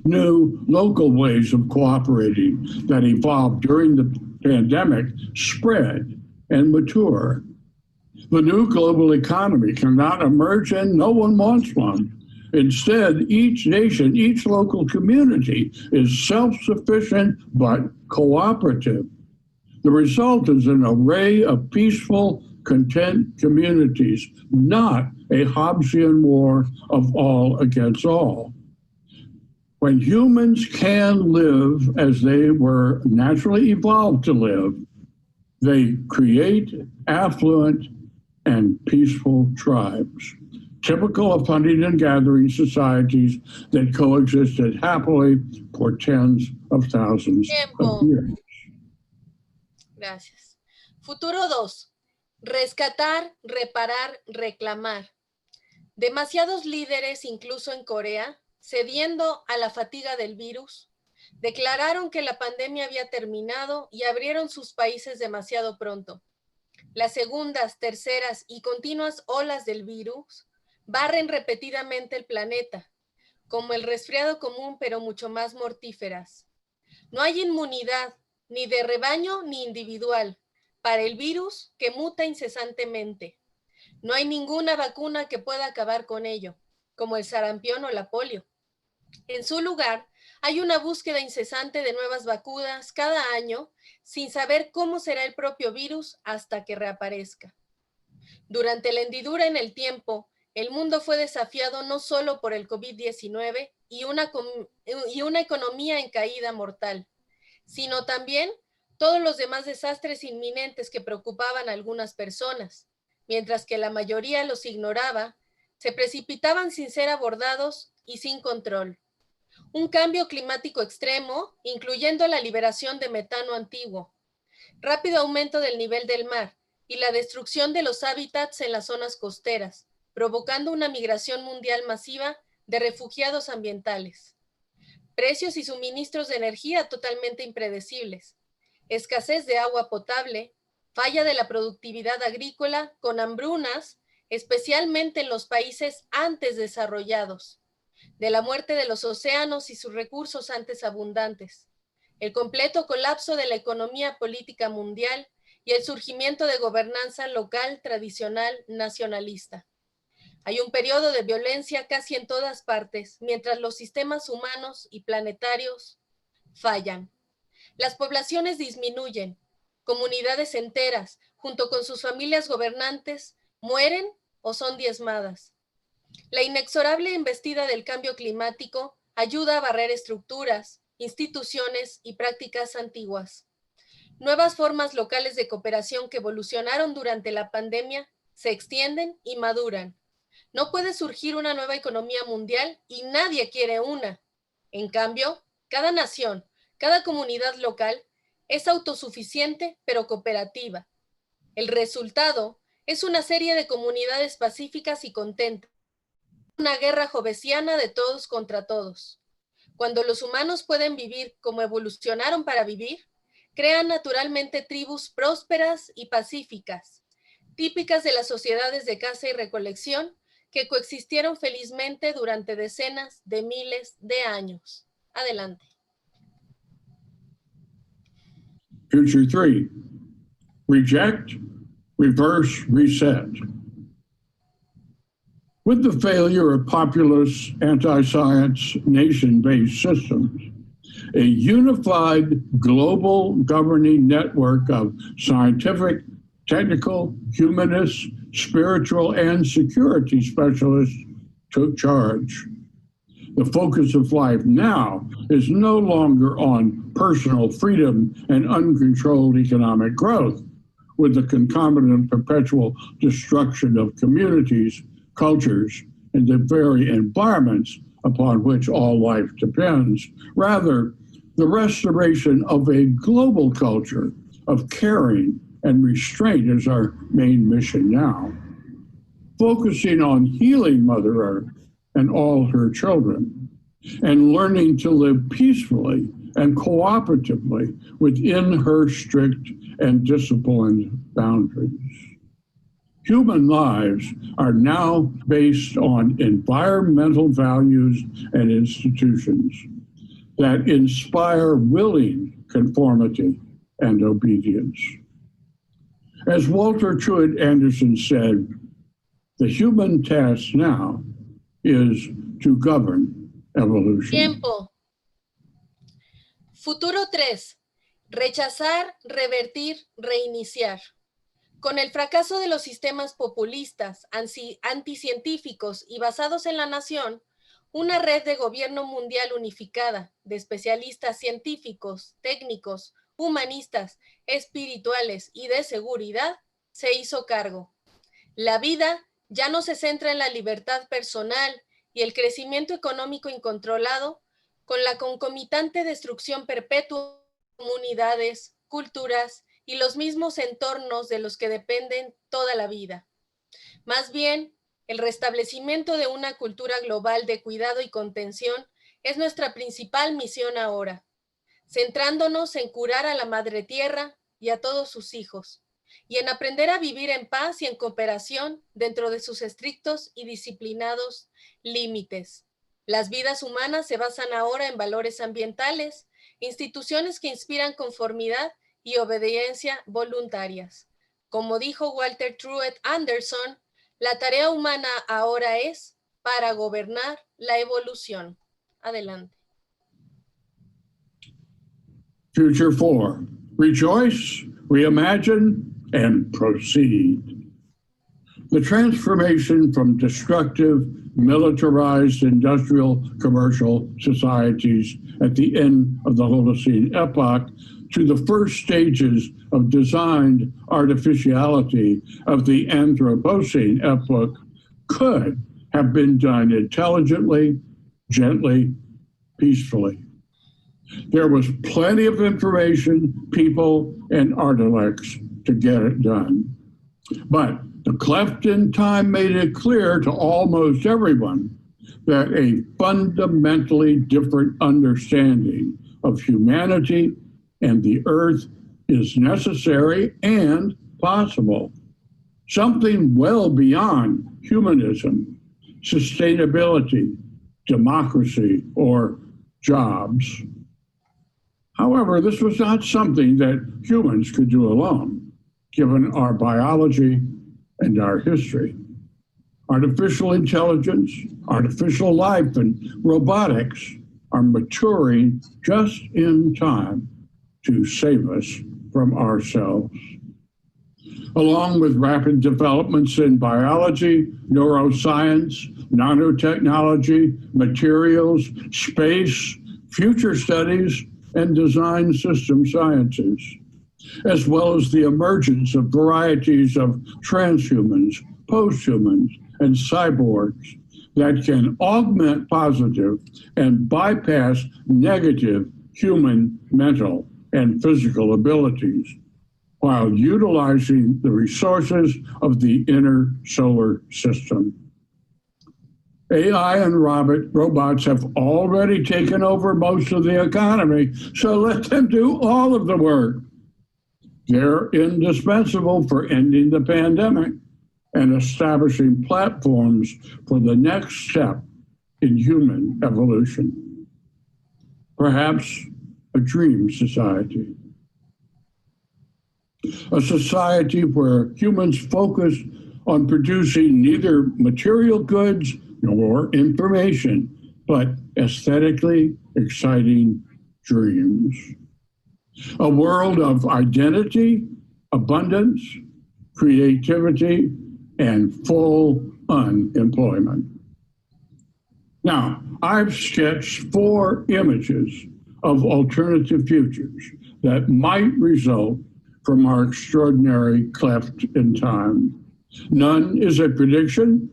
New local ways of cooperating that evolved during the pandemic spread and mature. The new global economy cannot emerge, and no one wants one. Instead, each nation, each local community is self-sufficient but cooperative. The result is an array of peaceful, content communities, not a Hobbesian war of all against all. When humans can live as they were naturally evolved to live, they create affluent and peaceful tribes, typical of hunting and gathering societies that coexisted happily for tens of thousands of years. Gracias. Futuro 2. Rescatar, reparar, reclamar. Demasiados líderes, incluso en Corea, cediendo a la fatiga del virus, declararon que la pandemia había terminado y abrieron sus países demasiado pronto. Las segundas, terceras y continuas olas del virus barren repetidamente el planeta, como el resfriado común, pero mucho más mortíferas. No hay inmunidad, ni de rebaño ni individual, para el virus que muta incesantemente. No hay ninguna vacuna que pueda acabar con ello, como el sarampión o la polio. En su lugar, hay una búsqueda incesante de nuevas vacunas cada año, sin saber cómo será el propio virus hasta que reaparezca. Durante la hendidura en el tiempo, el mundo fue desafiado no solo por el COVID-19 y una economía en caída mortal, sino también todos los demás desastres inminentes que preocupaban a algunas personas, mientras que la mayoría los ignoraba, se precipitaban sin ser abordados y sin control. Un cambio climático extremo, incluyendo la liberación de metano antiguo, rápido aumento del nivel del mar y la destrucción de los hábitats en las zonas costeras, provocando una migración mundial masiva de refugiados ambientales. Precios y suministros de energía totalmente impredecibles, escasez de agua potable, falla de la productividad agrícola con hambrunas, especialmente en los países antes desarrollados, de la muerte de los océanos y sus recursos antes abundantes, el completo colapso de la economía política mundial y el surgimiento de gobernanza local tradicional nacionalista. Hay un periodo de violencia casi en todas partes, mientras los sistemas humanos y planetarios fallan. Las poblaciones disminuyen, comunidades enteras, junto con sus familias gobernantes, mueren o son diezmadas. La inexorable embestida del cambio climático ayuda a barrer estructuras, instituciones y prácticas antiguas. Nuevas formas locales de cooperación que evolucionaron durante la pandemia se extienden y maduran. No puede surgir una nueva economía mundial y nadie quiere una. En cambio, cada nación, cada comunidad local es autosuficiente pero cooperativa. El resultado es una serie de comunidades pacíficas y contentas. Una guerra jovesiana de todos contra todos. Cuando los humanos pueden vivir como evolucionaron para vivir, crean naturalmente tribus prósperas y pacíficas, típicas de las sociedades de caza y recolección que coexistieron felizmente durante decenas de miles de años. Adelante. Future 3, reject, reverse, reset. With the failure of populist, anti-science, nation-based systems, a unified global governing network of scientific, technical, humanist, spiritual, and security specialists took charge. The focus of life now is no longer on personal freedom and uncontrolled economic growth, with the concomitant perpetual destruction of communities, cultures, and the very environments upon which all life depends. Rather, the restoration of a global culture of caring and restraint is our main mission now, focusing on healing Mother Earth and all her children, and learning to live peacefully and cooperatively within her strict and disciplined boundaries. Human lives are now based on environmental values and institutions that inspire willing conformity and obedience. As Walter Truett Anderson said, the human task now is to govern evolution. Tiempo. Futuro 3. Rechazar, revertir, reiniciar. Con el fracaso de los sistemas populistas, anticientíficos y basados en la nación, una red de gobierno mundial unificada de especialistas científicos, técnicos, humanistas, espirituales y de seguridad se hizo cargo. La vida ya no se centra en la libertad personal y el crecimiento económico incontrolado, con la concomitante destrucción perpetua de comunidades, culturas y los mismos entornos de los que dependen toda la vida. Más bien, el restablecimiento de una cultura global de cuidado y contención es nuestra principal misión ahora, centrándonos en curar a la Madre Tierra y a todos sus hijos, y en aprender a vivir en paz y en cooperación dentro de sus estrictos y disciplinados límites. Las vidas humanas se basan ahora en valores ambientales, instituciones que inspiran conformidad y obediencia voluntarias. Como dijo Walter Truett Anderson, la tarea humana ahora es para gobernar la evolución. Adelante. Future 4, rejoice, reimagine, and proceed. The transformation from destructive, militarized, industrial, commercial societies at the end of the Holocene epoch to the first stages of designed artificiality of the Anthropocene epoch could have been done intelligently, gently, peacefully. There was plenty of information, people, and artifacts to get it done. But the cleft in time made it clear to almost everyone that a fundamentally different understanding of humanity and the earth is necessary and possible. Something well beyond humanism, sustainability, democracy, or jobs. However, this was not something that humans could do alone, given our biology and our history. Artificial intelligence, artificial life, and robotics are maturing just in time to save us from ourselves. Along with rapid developments in biology, neuroscience, nanotechnology, materials, space, future studies, and design system sciences, as well as the emergence of varieties of transhumans, posthumans, and cyborgs that can augment positive and bypass negative human mental and physical abilities, while utilizing the resources of the inner solar system. AI and robots have already taken over most of the economy, so let them do all of the work. They're indispensable for ending the pandemic, and establishing platforms for the next step in human evolution. Perhaps a dream society. A society where humans focus on producing neither material goods nor information, but aesthetically exciting dreams. A world of identity, abundance, creativity, and full unemployment. Now, I've sketched 4 images of alternative futures that might result from our extraordinary cleft in time. None is a prediction.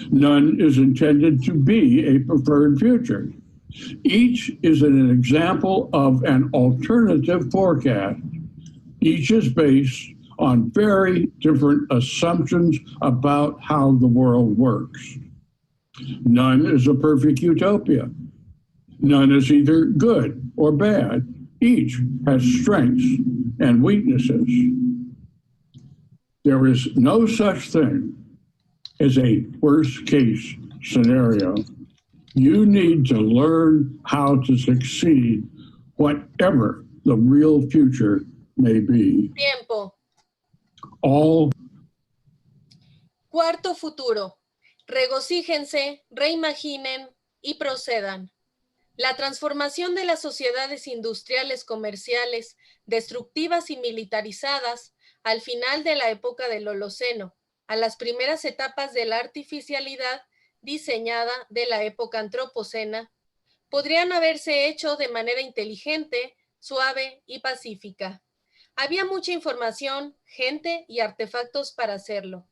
None is intended to be a preferred future. Each is an example of an alternative forecast. Each is based on very different assumptions about how the world works. None is a perfect utopia. None is either good or bad. Each has strengths and weaknesses. There is no such thing as a worst-case scenario. You need to learn how to succeed, whatever the real future may be. Tiempo. All. Cuarto futuro. Regocíjense, reimaginen y procedan. La transformación de las sociedades industriales comerciales, destructivas y militarizadas al final de la época del Holoceno, a las primeras etapas de la artificialidad diseñada de la época antropocena, podrían haberse hecho de manera inteligente, suave y pacífica. Había mucha información, gente y artefactos para hacerlo.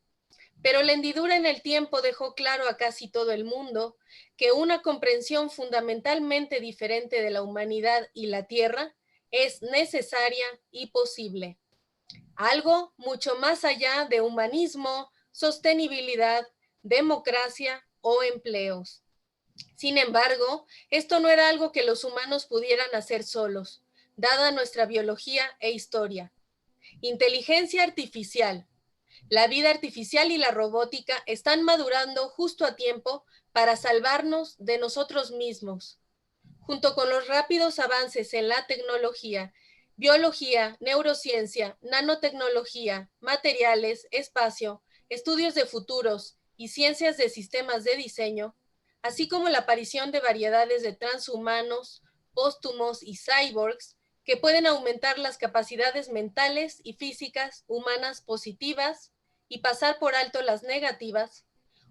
Pero la hendidura en el tiempo dejó claro a casi todo el mundo que una comprensión fundamentalmente diferente de la humanidad y la Tierra es necesaria y posible. Algo mucho más allá de humanismo, sostenibilidad, democracia o empleos. Sin embargo, esto no era algo que los humanos pudieran hacer solos, dada nuestra biología e historia. Inteligencia artificial. La vida artificial y la robótica están madurando justo a tiempo para salvarnos de nosotros mismos. Junto con los rápidos avances en la tecnología, biología, neurociencia, nanotecnología, materiales, espacio, estudios de futuros y ciencias de sistemas de diseño, así como la aparición de variedades de transhumanos, póstumos y cyborgs que pueden aumentar las capacidades mentales y físicas humanas positivas y pasar por alto las negativas,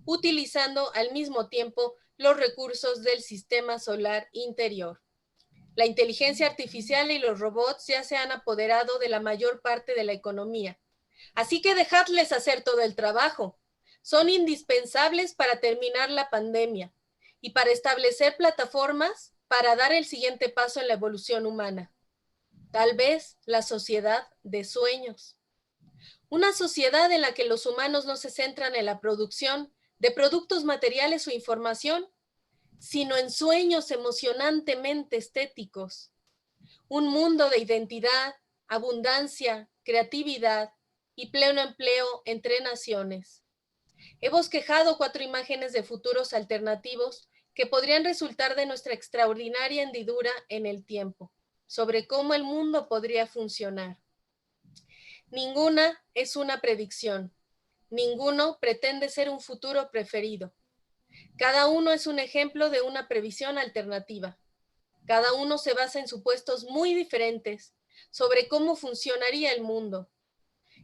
utilizando al mismo tiempo los recursos del sistema solar interior. La inteligencia artificial y los robots ya se han apoderado de la mayor parte de la economía. Así que dejadles hacer todo el trabajo. Son indispensables para terminar la pandemia y para establecer plataformas para dar el siguiente paso en la evolución humana. Tal vez la sociedad de sueños. Una sociedad en la que los humanos no se centran en la producción de productos materiales o información, sino en sueños emocionantemente estéticos. Un mundo de identidad, abundancia, creatividad y pleno empleo entre naciones. He bosquejado 4 imágenes de futuros alternativos que podrían resultar de nuestra extraordinaria hendidura en el tiempo, sobre cómo el mundo podría funcionar. Ninguna es una predicción. Ninguno pretende ser un futuro preferido. Cada uno es un ejemplo de una previsión alternativa. Cada uno se basa en supuestos muy diferentes sobre cómo funcionaría el mundo.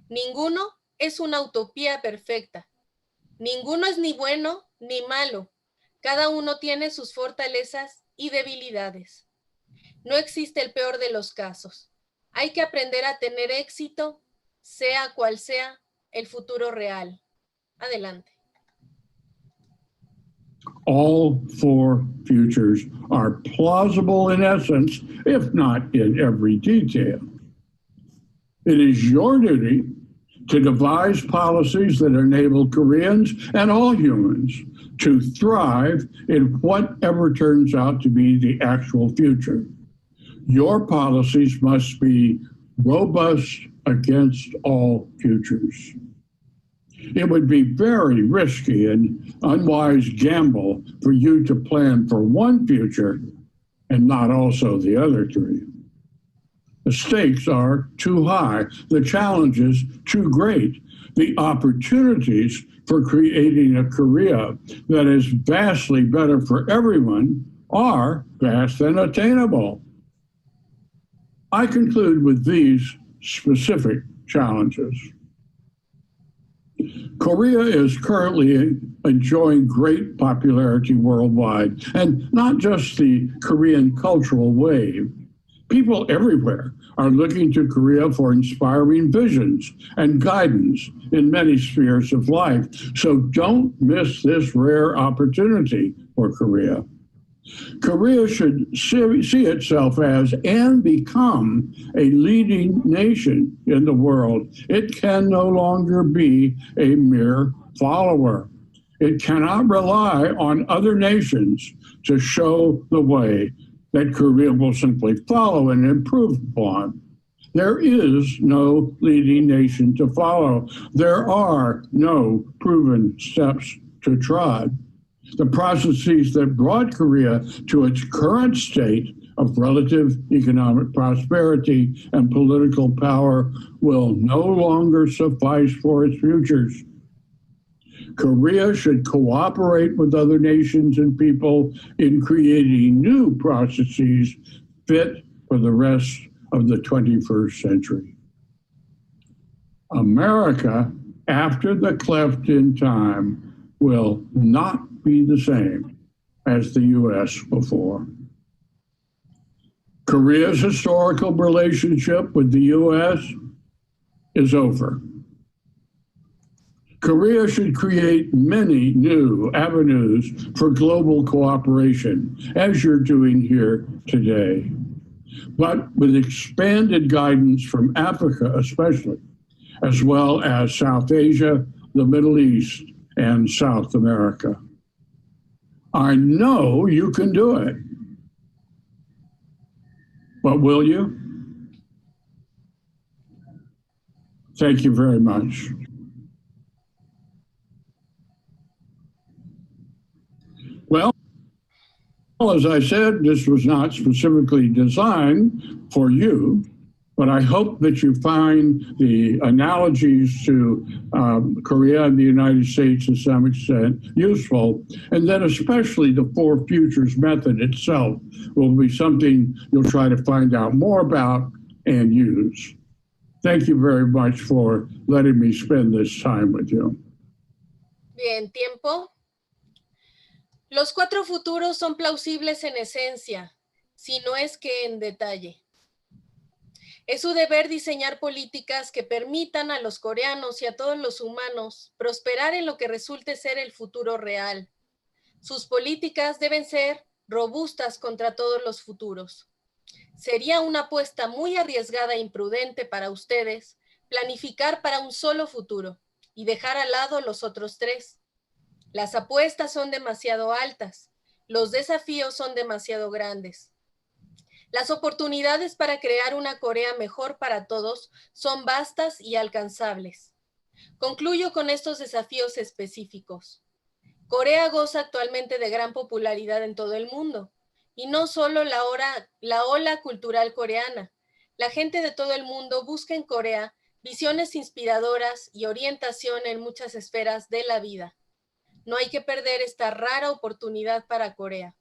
Ninguno es una utopía perfecta. Ninguno es ni bueno ni malo. Cada uno tiene sus fortalezas y debilidades. No existe el peor de los casos. Hay que aprender a tener éxito, sea cual sea el futuro real. Adelante. All 4 futures are plausible in essence, if not in every detail. It is your duty to devise policies that enable Koreans and all humans to thrive in whatever turns out to be the actual future. Your policies must be robust against all futures. It would be very risky and unwise gamble for you to plan for one future and not also the other three. The stakes are too high, the challenges too great, the opportunities for creating a Korea that is vastly better for everyone are vast and attainable. I conclude with these specific challenges. Korea is currently enjoying great popularity worldwide, and not just the Korean cultural wave. People everywhere are looking to Korea for inspiring visions and guidance in many spheres of life. So don't miss this rare opportunity for Korea. Korea should see itself as and become a leading nation in the world. It can no longer be a mere follower. It cannot rely on other nations to show the way that Korea will simply follow and improve upon. There is no leading nation to follow. There are no proven steps to trod. The processes that brought Korea to its current state of relative economic prosperity and political power will no longer suffice for its futures. Korea should cooperate with other nations and people in creating new processes fit for the rest of the 21st century. America, after the cleft in time, will not be the same as the U.S. before. Korea's historical relationship with the U.S. is over. Korea should create many new avenues for global cooperation, as you're doing here today, but with expanded guidance from Africa especially, as well as South Asia, the Middle East, and South America. I know you can do it, but will you? Thank you very much. Well, as I said, this was not specifically designed for you, but I hope that you find the analogies to Korea and the United States to some extent useful, and then especially the Four Futures method itself will be something you'll try to find out more about and use. Thank you very much for letting me spend this time with you. Bien, tiempo. Los cuatro futuros son plausibles en esencia, si no es que en detalle. Es su deber diseñar políticas que permitan a los coreanos y a todos los humanos prosperar en lo que resulte ser el futuro real. Sus políticas deben ser robustas contra todos los futuros. Sería una apuesta muy arriesgada e imprudente para ustedes planificar para un solo futuro y dejar al lado los otros tres. Las apuestas son demasiado altas, los desafíos son demasiado grandes. Las oportunidades para crear una Corea mejor para todos son vastas y alcanzables. Concluyo con estos desafíos específicos. Corea goza actualmente de gran popularidad en todo el mundo, y no solo la ola cultural coreana. La gente de todo el mundo busca en Corea visiones inspiradoras y orientación en muchas esferas de la vida. No hay que perder esta rara oportunidad para Corea.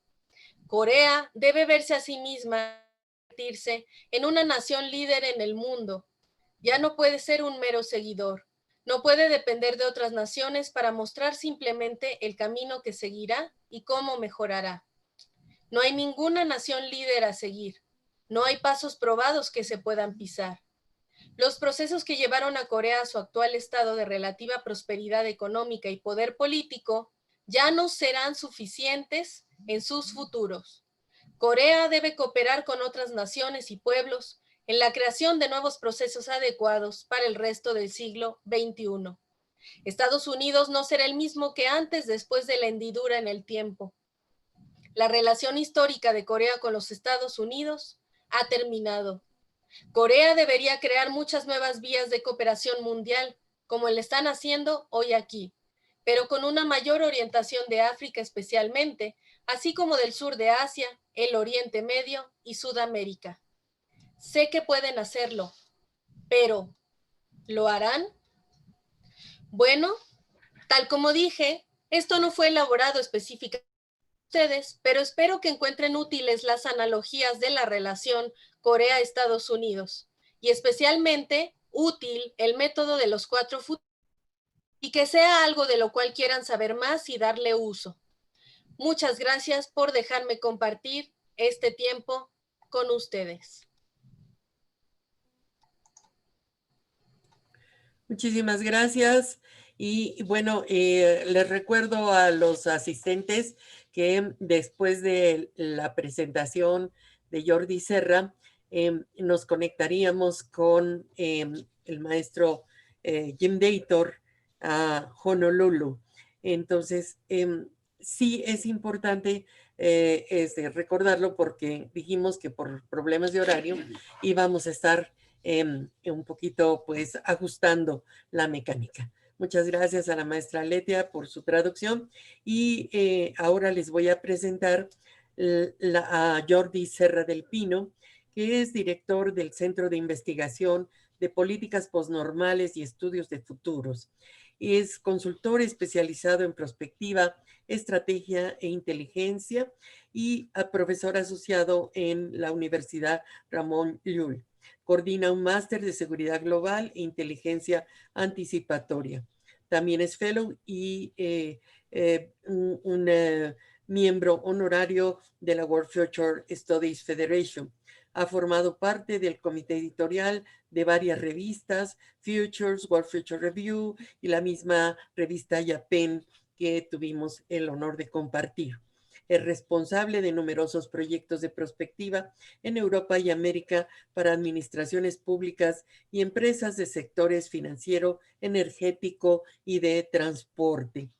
Corea debe verse a sí misma convertirse en una nación líder en el mundo. Ya no puede ser un mero seguidor. No puede depender de otras naciones para mostrar simplemente el camino que seguirá y cómo mejorará. No hay ninguna nación líder a seguir. No hay pasos probados que se puedan pisar. Los procesos que llevaron a Corea a su actual estado de relativa prosperidad económica y poder político ya no serán suficientes en sus futuros. Corea debe cooperar con otras naciones y pueblos en la creación de nuevos procesos adecuados para el resto del siglo XXI. Estados Unidos no será el mismo que antes después de la hendidura en el tiempo. La relación histórica de Corea con los Estados Unidos ha terminado. Corea debería crear muchas nuevas vías de cooperación mundial como lo están haciendo hoy aquí, pero con una mayor orientación de África especialmente, así como del sur de Asia, el Oriente Medio y Sudamérica. Sé que pueden hacerlo, pero ¿lo harán? Bueno, tal como dije, esto no fue elaborado específicamente para ustedes, pero espero que encuentren útiles las analogías de la relación Corea-Estados Unidos, y especialmente útil el método de los 4 futuros, y que sea algo de lo cual quieran saber más y darle uso. Muchas gracias por dejarme compartir este tiempo con ustedes. Muchísimas gracias. Y bueno, les recuerdo a los asistentes que después de la presentación de Jordi Serra, nos conectaríamos con el maestro Jim Dator a Honolulu. Entonces, sí es importante recordarlo porque dijimos que por problemas de horario íbamos a estar un poquito pues ajustando la mecánica. Muchas gracias a la maestra Letia por su traducción y ahora les voy a presentar a Jordi Serra del Pino, que es director del Centro de Investigación de Políticas Postnormales y Estudios de Futuros. Es consultor especializado en prospectiva, estrategia e inteligencia y profesor asociado en la Universidad Ramón Llull. Coordina un máster de seguridad global e inteligencia anticipatoria. También es fellow y un miembro honorario de la World Future Studies Federation. Ha formado parte del comité editorial de varias revistas, Futures, World Future Review y la misma revista Yapen que tuvimos el honor de compartir. Es responsable de numerosos proyectos de prospectiva en Europa y América para administraciones públicas y empresas de sectores financiero, energético y de transporte.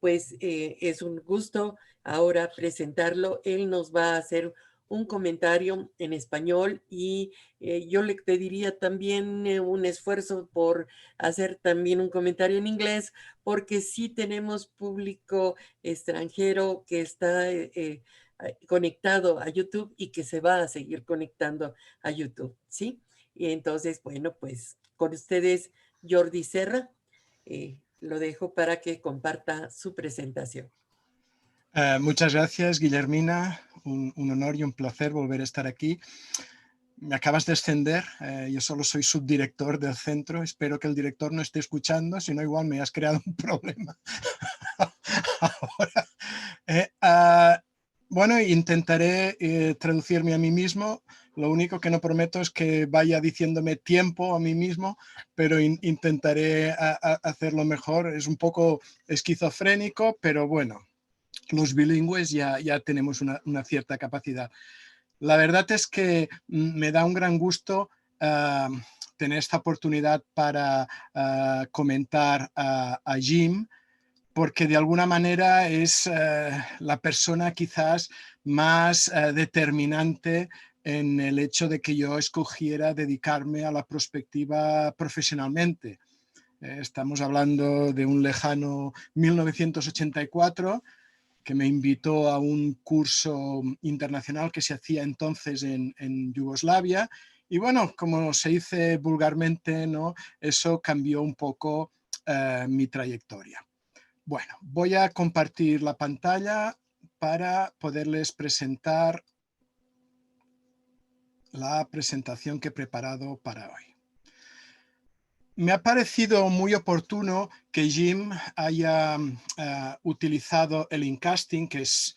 Pues es un gusto ahora presentarlo. Él nos va a hacer un comentario en español y yo le pediría también un esfuerzo por hacer también un comentario en inglés, porque sí tenemos público extranjero que está conectado a YouTube y que se va a seguir conectando a YouTube, ¿sí? Y entonces, bueno, pues con ustedes Jordi Serra, lo dejo para que comparta su presentación. Muchas gracias, Guillermina. Un honor y un placer volver a estar aquí. Me acabas de ascender, yo solo soy subdirector del centro. Espero que el director no esté escuchando, si no igual me has creado un problema. Ahora, bueno, intentaré traducirme a mí mismo. Lo único que no prometo es que vaya diciéndome tiempo a mí mismo, pero intentaré hacerlo mejor. Es un poco esquizofrénico, pero bueno, los bilingües ya tenemos una cierta capacidad. La verdad es que me da un gran gusto tener esta oportunidad para comentar a Jim, porque de alguna manera es la persona quizás más determinante en el hecho de que yo escogiera dedicarme a la prospectiva profesionalmente. Estamos hablando de un lejano 1984, que me invitó a un curso internacional que se hacía entonces en Yugoslavia. Y bueno, como se dice vulgarmente, ¿no? Eso cambió un poco mi trayectoria. Bueno, voy a compartir la pantalla para poderles presentar la presentación que he preparado para hoy. Me ha parecido muy oportuno que Jim haya utilizado el incasting, que es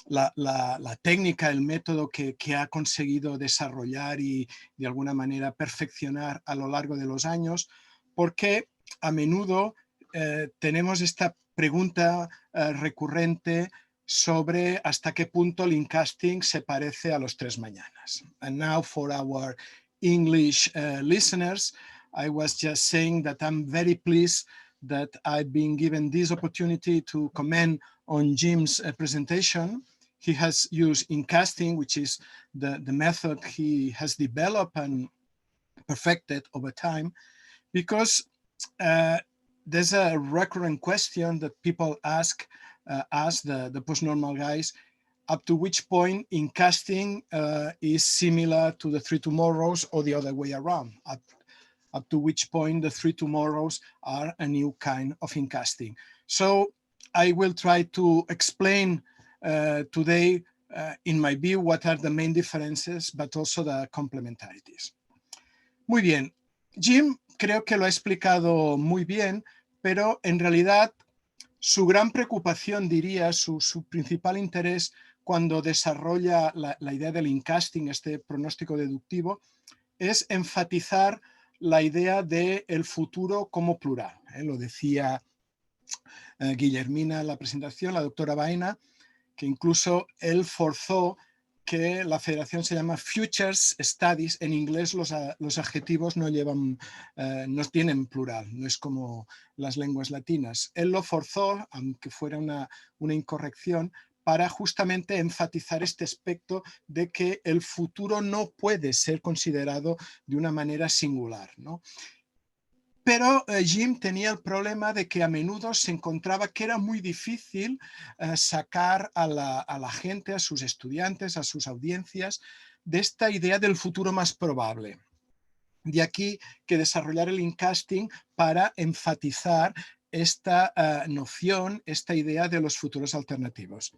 la técnica, el método que ha conseguido desarrollar y de alguna manera perfeccionar a lo largo de los años, porque a menudo tenemos esta pregunta recurrente sobre hasta qué punto el incasting se parece a los tres mañanas. And now for our English listeners, I was just saying that I'm very pleased that I've been given this opportunity to comment on Jim's presentation. He has used incasting, which is the method he has developed and perfected over time, because there's a recurrent question that people ask us, the post-normal guys, up to which point in casting is similar to the Three Tomorrows or the other way around. Up to which point the Three Tomorrows are a new kind of incasting. So I will try to explain today, in my view, what are the main differences, but also the complementarities. Muy bien, Jim creo que lo ha explicado muy bien, pero en realidad su gran preocupación, diría, su principal interés cuando desarrolla la idea del incasting, este pronóstico deductivo, es enfatizar la idea del futuro como plural. Lo decía Guillermina en la presentación, la doctora Baena, que incluso él forzó que la federación se llama Futures Studies. En inglés los adjetivos no tienen plural, no es como las lenguas latinas. Él lo forzó, aunque fuera una incorrección, para justamente enfatizar este aspecto de que el futuro no puede ser considerado de una manera singular, ¿no? Pero Jim tenía el problema de que a menudo se encontraba que era muy difícil sacar a la gente, a sus estudiantes, a sus audiencias, de esta idea del futuro más probable. De aquí que desarrollar el incasting para enfatizar esta noción, esta idea de los futuros alternativos.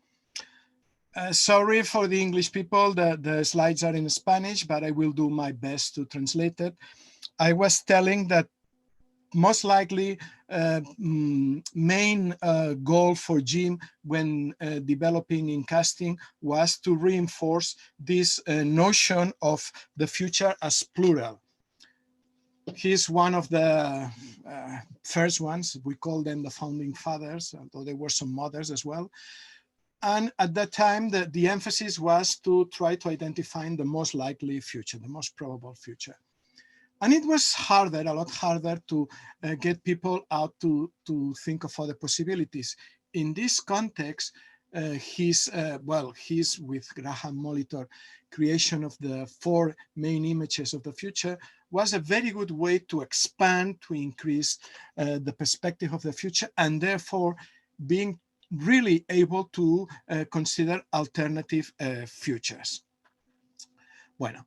Sorry for the English people, the slides are in Spanish, but I will do my best to translate it. I was telling that most likely main goal for Jim when developing incasting was to reinforce this notion of the future as plural. He's one of the first ones. We call them the founding fathers, although there were some mothers as well. And at that time, the emphasis was to try to identify the most likely future, the most probable future. And it was harder, a lot harder to get people out to think of other possibilities. In this context, his with Graham Molitor creation of the 4 main images of the future was a very good way to expand, to increase the perspective of the future, and therefore being really able to consider alternative futures. Bueno.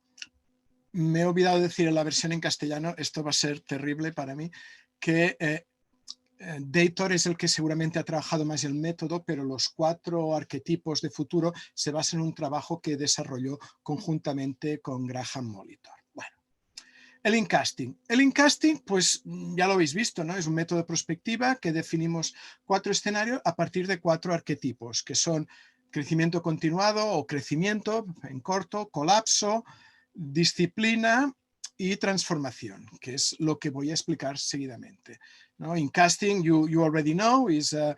Me he olvidado decir en la versión en castellano, esto va a ser terrible para mí, que Dator es el que seguramente ha trabajado más el método, pero los 4 arquetipos de futuro se basan en un trabajo que desarrolló conjuntamente con Graham Molitor. Bueno, el incasting. El incasting, pues ya lo habéis visto, ¿no? Es un método de prospectiva que definimos 4 escenarios a partir de 4 arquetipos, que son crecimiento continuado o crecimiento en corto, colapso, disciplina y transformación, que es lo que voy a explicar seguidamente. ¿No? Incasting, you already know, is a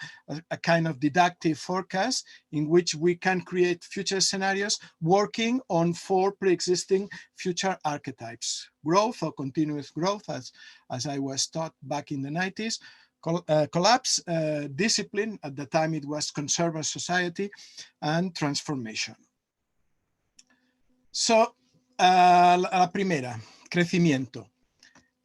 kind of deductive forecast in which we can create future scenarios working on 4 pre-existing future archetypes. Growth or continuous growth, as I was taught back in the 90s. Collapse, discipline, at the time it was conservative society, and transformation. So, la primera, crecimiento.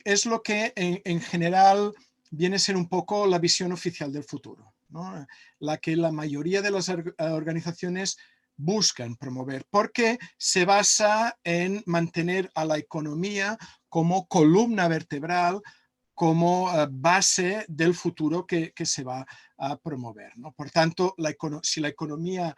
Es lo que en general viene a ser un poco la visión oficial del futuro, ¿no? La que la mayoría de las organizaciones buscan promover, porque se basa en mantener a la economía como columna vertebral, como base del futuro que se va a promover, ¿no? Por tanto, si la economía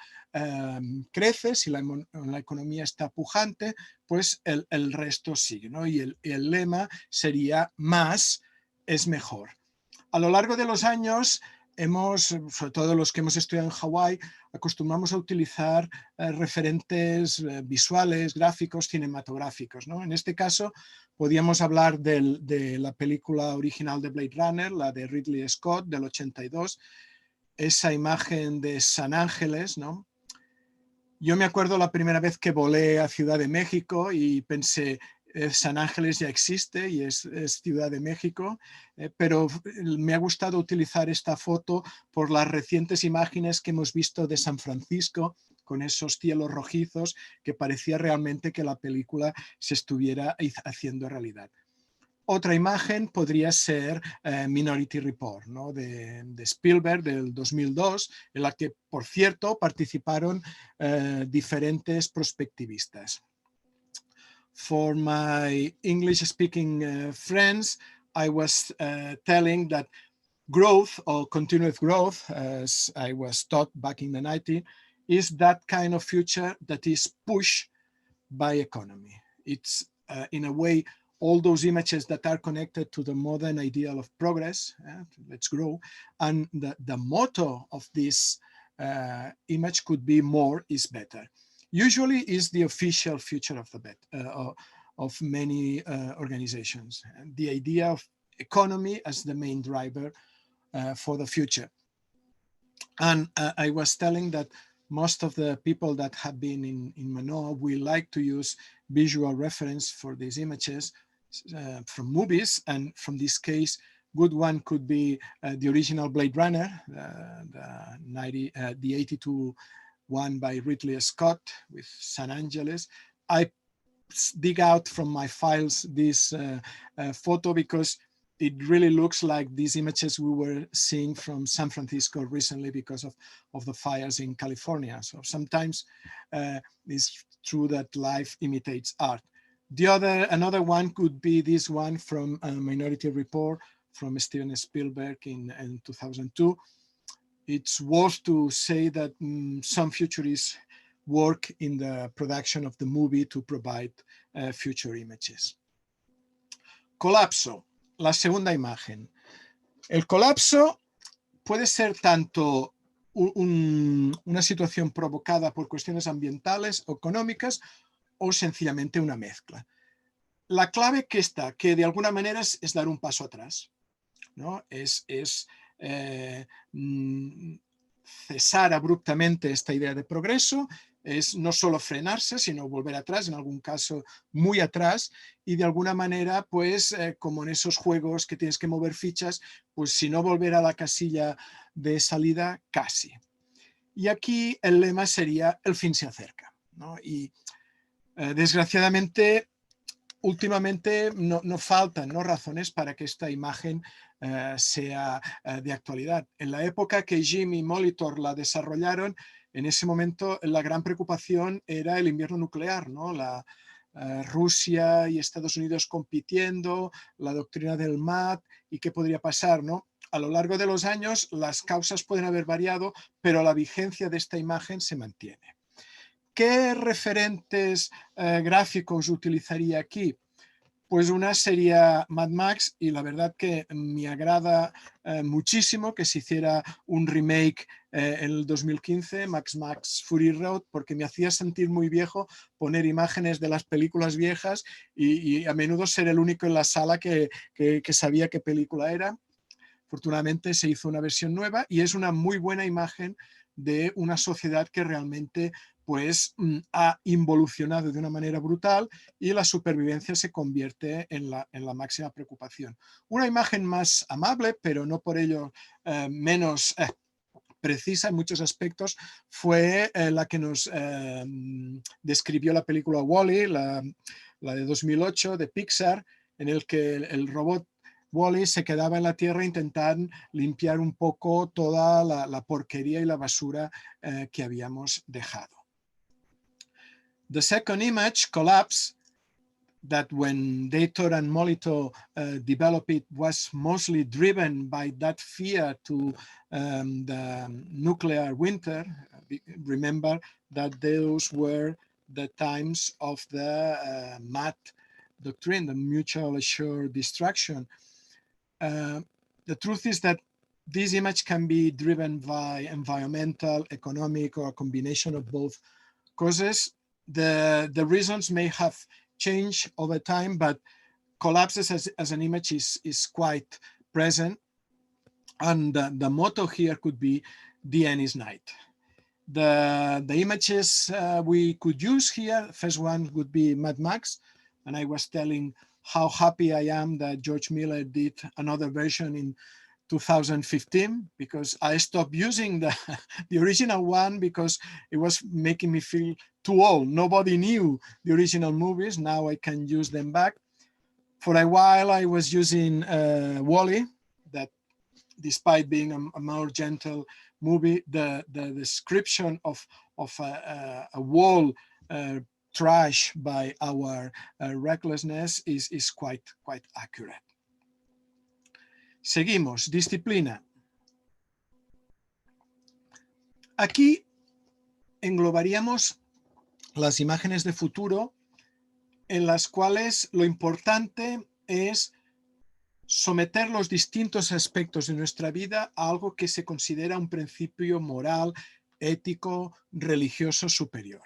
crece, si la economía está pujante, pues el resto sigue, ¿no? Y el lema sería más es mejor. A lo largo de los años sobre todo los que hemos estudiado en Hawái, acostumbramos a utilizar referentes visuales, gráficos, cinematográficos, ¿no? En este caso, podríamos hablar de la película original de Blade Runner, la de Ridley Scott, del 82, esa imagen de San Ángeles, ¿no? Yo me acuerdo la primera vez que volé a Ciudad de México y pensé, San Ángeles ya existe y es Ciudad de México, pero me ha gustado utilizar esta foto por las recientes imágenes que hemos visto de San Francisco con esos cielos rojizos que parecía realmente que la película se estuviera haciendo realidad. Otra imagen podría ser Minority Report, ¿no? de Spielberg del 2002, en la que, por cierto, participaron diferentes prospectivistas. For my English-speaking friends, I was telling that growth or continuous growth, as I was taught back in the 90s, is that kind of future that is pushed by economy. It's in a way all those images that are connected to the modern ideal of progress, let's grow, and the motto of this image could be more is better. Usually is the official future of the of many organizations. And the idea of economy as the main driver for the future. And I was telling that most of the people that have been in Manoa will like to use visual reference for these images from movies. And from this case, good one could be the original Blade Runner, the 82 one by Ridley Scott with San Angeles. I dig out from my files this photo because it really looks like these images we were seeing from San Francisco recently because of the fires in California. So sometimes it's true that life imitates art. Another one could be this one from Minority Report from Steven Spielberg in 2002. It's worth to say that some futurists work in the production of the movie to provide future images. Colapso, la segunda imagen. El colapso puede ser tanto una situación provocada por cuestiones ambientales o económicas o sencillamente una mezcla. La clave que está, que de alguna manera es dar un paso atrás, ¿no? Es cesar abruptamente esta idea de progreso, es no solo frenarse, sino volver atrás, en algún caso muy atrás, y de alguna manera, pues, como en esos juegos que tienes que mover fichas, pues si no volver a la casilla de salida, casi. Y aquí el lema sería el fin se acerca, ¿no? Y desgraciadamente, últimamente no faltan, ¿no?, razones para que esta imagen sea de actualidad. En la época que Jim y Molitor la desarrollaron, en ese momento la gran preocupación era el invierno nuclear, ¿no? Rusia y Estados Unidos compitiendo, la doctrina del MAD y qué podría pasar, ¿no? A lo largo de los años las causas pueden haber variado, pero la vigencia de esta imagen se mantiene. ¿Qué referentes gráficos utilizaría aquí? Pues una sería Mad Max, y la verdad que me agrada muchísimo que se hiciera un remake en el 2015, Max Fury Road, porque me hacía sentir muy viejo poner imágenes de las películas viejas y a menudo ser el único en la sala que sabía qué película era. Afortunadamente se hizo una versión nueva y es una muy buena imagen de una sociedad que realmente pues ha involucionado de una manera brutal y la supervivencia se convierte en la máxima preocupación. Una imagen más amable, pero no por ello menos precisa en muchos aspectos, fue la que nos describió la película Wall-E, la de 2008 de Pixar, en el que el robot Wall-E se quedaba en la tierra intentando limpiar un poco toda la porquería y la basura que habíamos dejado. The second image, Collapse, that when Dator and Molitor developed it was mostly driven by that fear to the nuclear winter. Remember that those were the times of the MAT doctrine, the mutual assured destruction. The truth is that this image can be driven by environmental, economic, or a combination of both causes. The reasons may have changed over time, but collapses as an image is quite present. And the motto here could be, the end is night. The images we could use here, first one would be Mad Max. And I was telling how happy I am that George Miller did another version in 2015, because I stopped using the original one because it was making me feel too old. Nobody knew the original movies. Now I can use them back. For a while, I was using Wall-E, that despite being a more gentle movie, the description of a wall trash by our recklessness is quite accurate. Seguimos, disciplina. Aquí englobaríamos las imágenes de futuro en las cuales lo importante es someter los distintos aspectos de nuestra vida a algo que se considera un principio moral, ético, religioso superior.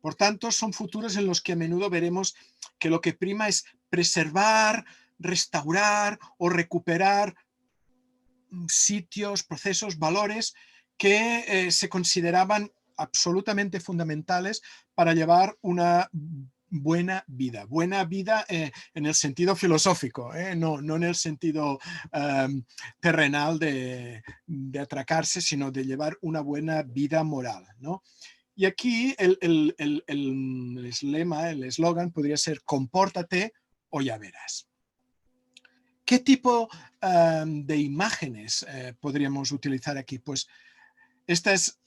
Por tanto, son futuros en los que a menudo veremos que lo que prima es preservar, restaurar o recuperar sitios, procesos, valores que se consideraban absolutamente fundamentales para llevar una buena vida en el sentido filosófico, no en el sentido terrenal de atracarse, sino de llevar una buena vida moral, ¿no? Y aquí el lema, el eslogan podría ser compórtate o ya verás. ¿Qué tipo de imágenes podríamos utilizar aquí? Pues esta es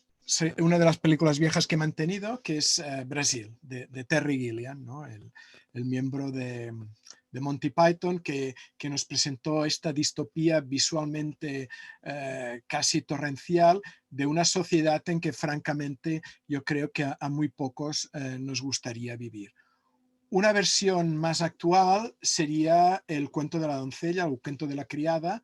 una de las películas viejas que he mantenido, que es Brasil, de Terry Gilliam, ¿no? el miembro de Monty Python, que nos presentó esta distopía visualmente casi torrencial de una sociedad en que francamente yo creo que a muy pocos nos gustaría vivir. Una versión más actual sería El cuento de la doncella o El cuento de la criada,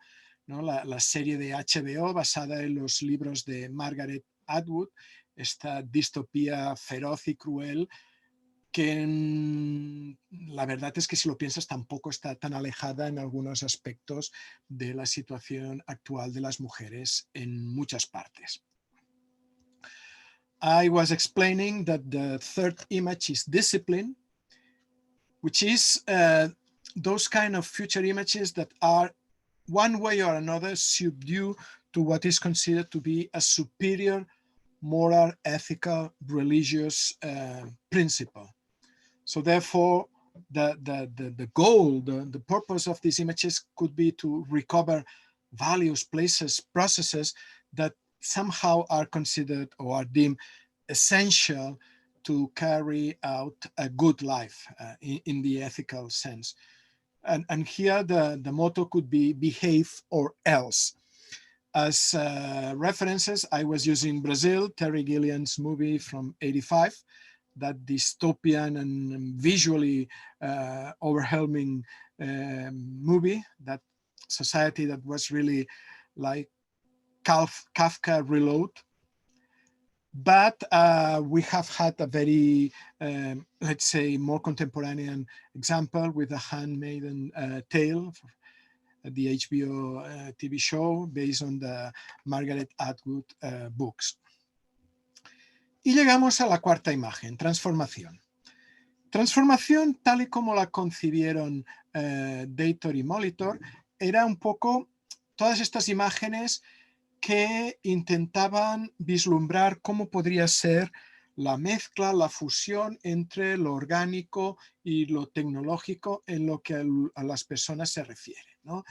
¿no? La serie de HBO basada en los libros de Margaret Atwood, esta distopía feroz y cruel que la verdad es que si lo piensas tampoco está tan alejada en algunos aspectos de la situación actual de las mujeres en muchas partes. I was explaining that the third image is discipline, which is those kind of future images that are one way or another subdue to what is considered to be a superior moral, ethical, religious principle. So therefore, the goal, the purpose of these images could be to recover values, places, processes that somehow are considered or are deemed essential to carry out a good life in the ethical sense. And here the motto could be behave or else. As references, I was using Brazil, Terry Gilliam's movie from '85, that dystopian and visually overwhelming movie, that society that was really like Kafka Reload. But we have had a very, let's say, more contemporary example with The Handmaid's Tale, the HBO TV show based on the Margaret Atwood books. Y llegamos a la cuarta imagen, transformación. Transformación, tal y como la concibieron Deitor y Molitor, era un poco todas estas imágenes que intentaban vislumbrar cómo podría ser la mezcla, la fusión entre lo orgánico y lo tecnológico en lo que a las personas se refiere, ¿no?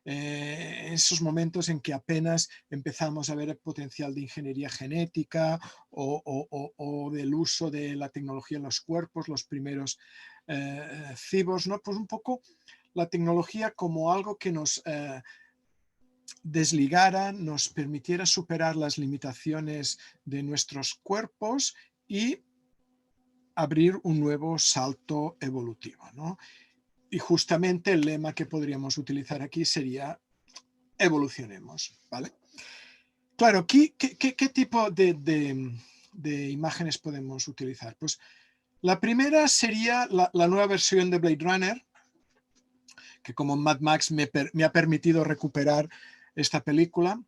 Esos momentos en que apenas empezamos a ver el potencial de ingeniería genética o del uso de la tecnología en los cuerpos, los primeros cyborgs, ¿no? Pues un poco la tecnología como algo que nos desligara, nos permitiera superar las limitaciones de nuestros cuerpos y abrir un nuevo salto evolutivo, ¿no? Y justamente el lema que podríamos utilizar aquí sería evolucionemos, ¿vale? Claro, ¿qué tipo de imágenes podemos utilizar? Pues la primera sería la nueva versión de Blade Runner, que como Mad Max me ha permitido recuperar esta película.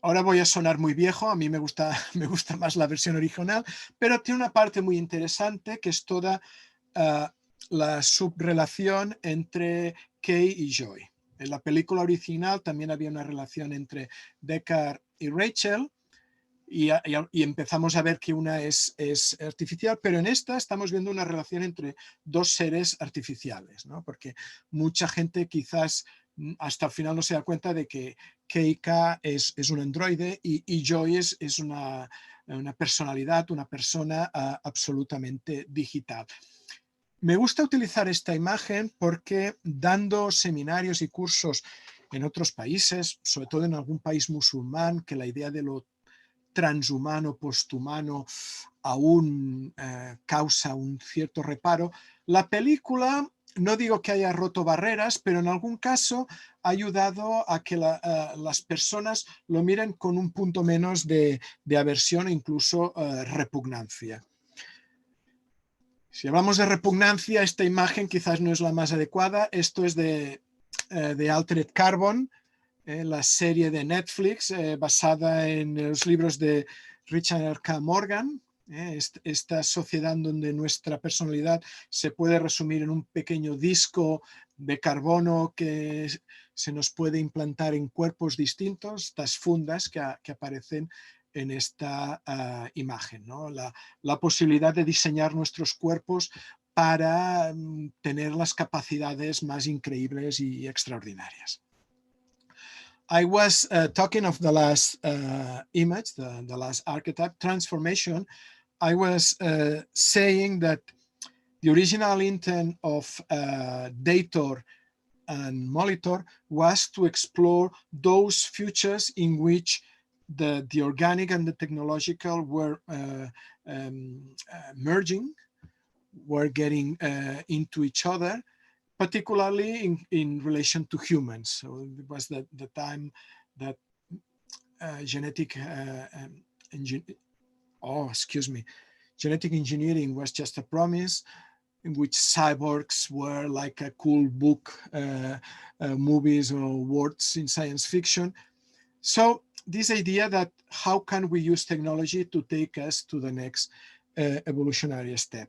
Ahora voy a sonar muy viejo, a mí me gusta más la versión original, pero tiene una parte muy interesante que es toda la subrelación entre Kay y Joy. En la película original también había una relación entre Deckard y Rachel, y empezamos a ver que una es artificial, pero en esta estamos viendo una relación entre dos seres artificiales, ¿no? Porque mucha gente quizás hasta el final no se da cuenta de que Keika es un androide y Joy es una personalidad, una persona absolutamente digital. Me gusta utilizar esta imagen porque dando seminarios y cursos en otros países, sobre todo en algún país musulmán, que la idea de lo transhumano, posthumano, aún causa un cierto reparo, la película, no digo que haya roto barreras, pero en algún caso ha ayudado a que las personas lo miren con un punto menos de aversión e incluso repugnancia. Si hablamos de repugnancia, esta imagen quizás no es la más adecuada. Esto es de Altered Carbon, la serie de Netflix basada en los libros de Richard K. Morgan. Esta sociedad donde nuestra personalidad se puede resumir en un pequeño disco de carbono que se nos puede implantar en cuerpos distintos, estas fundas que aparecen en esta imagen, ¿no? La posibilidad de diseñar nuestros cuerpos para tener las capacidades más increíbles y extraordinarias. I was talking of the last image, the last archetype, transformation. I was saying that the original intent of Dator and Molitor was to explore those futures in which the organic and the technological were merging, were getting into each other, particularly in relation to humans. So it was the time that genetic engineering was just a promise, in which cyborgs were like a cool book, movies or words in science fiction. So this idea that how can we use technology to take us to the next evolutionary step.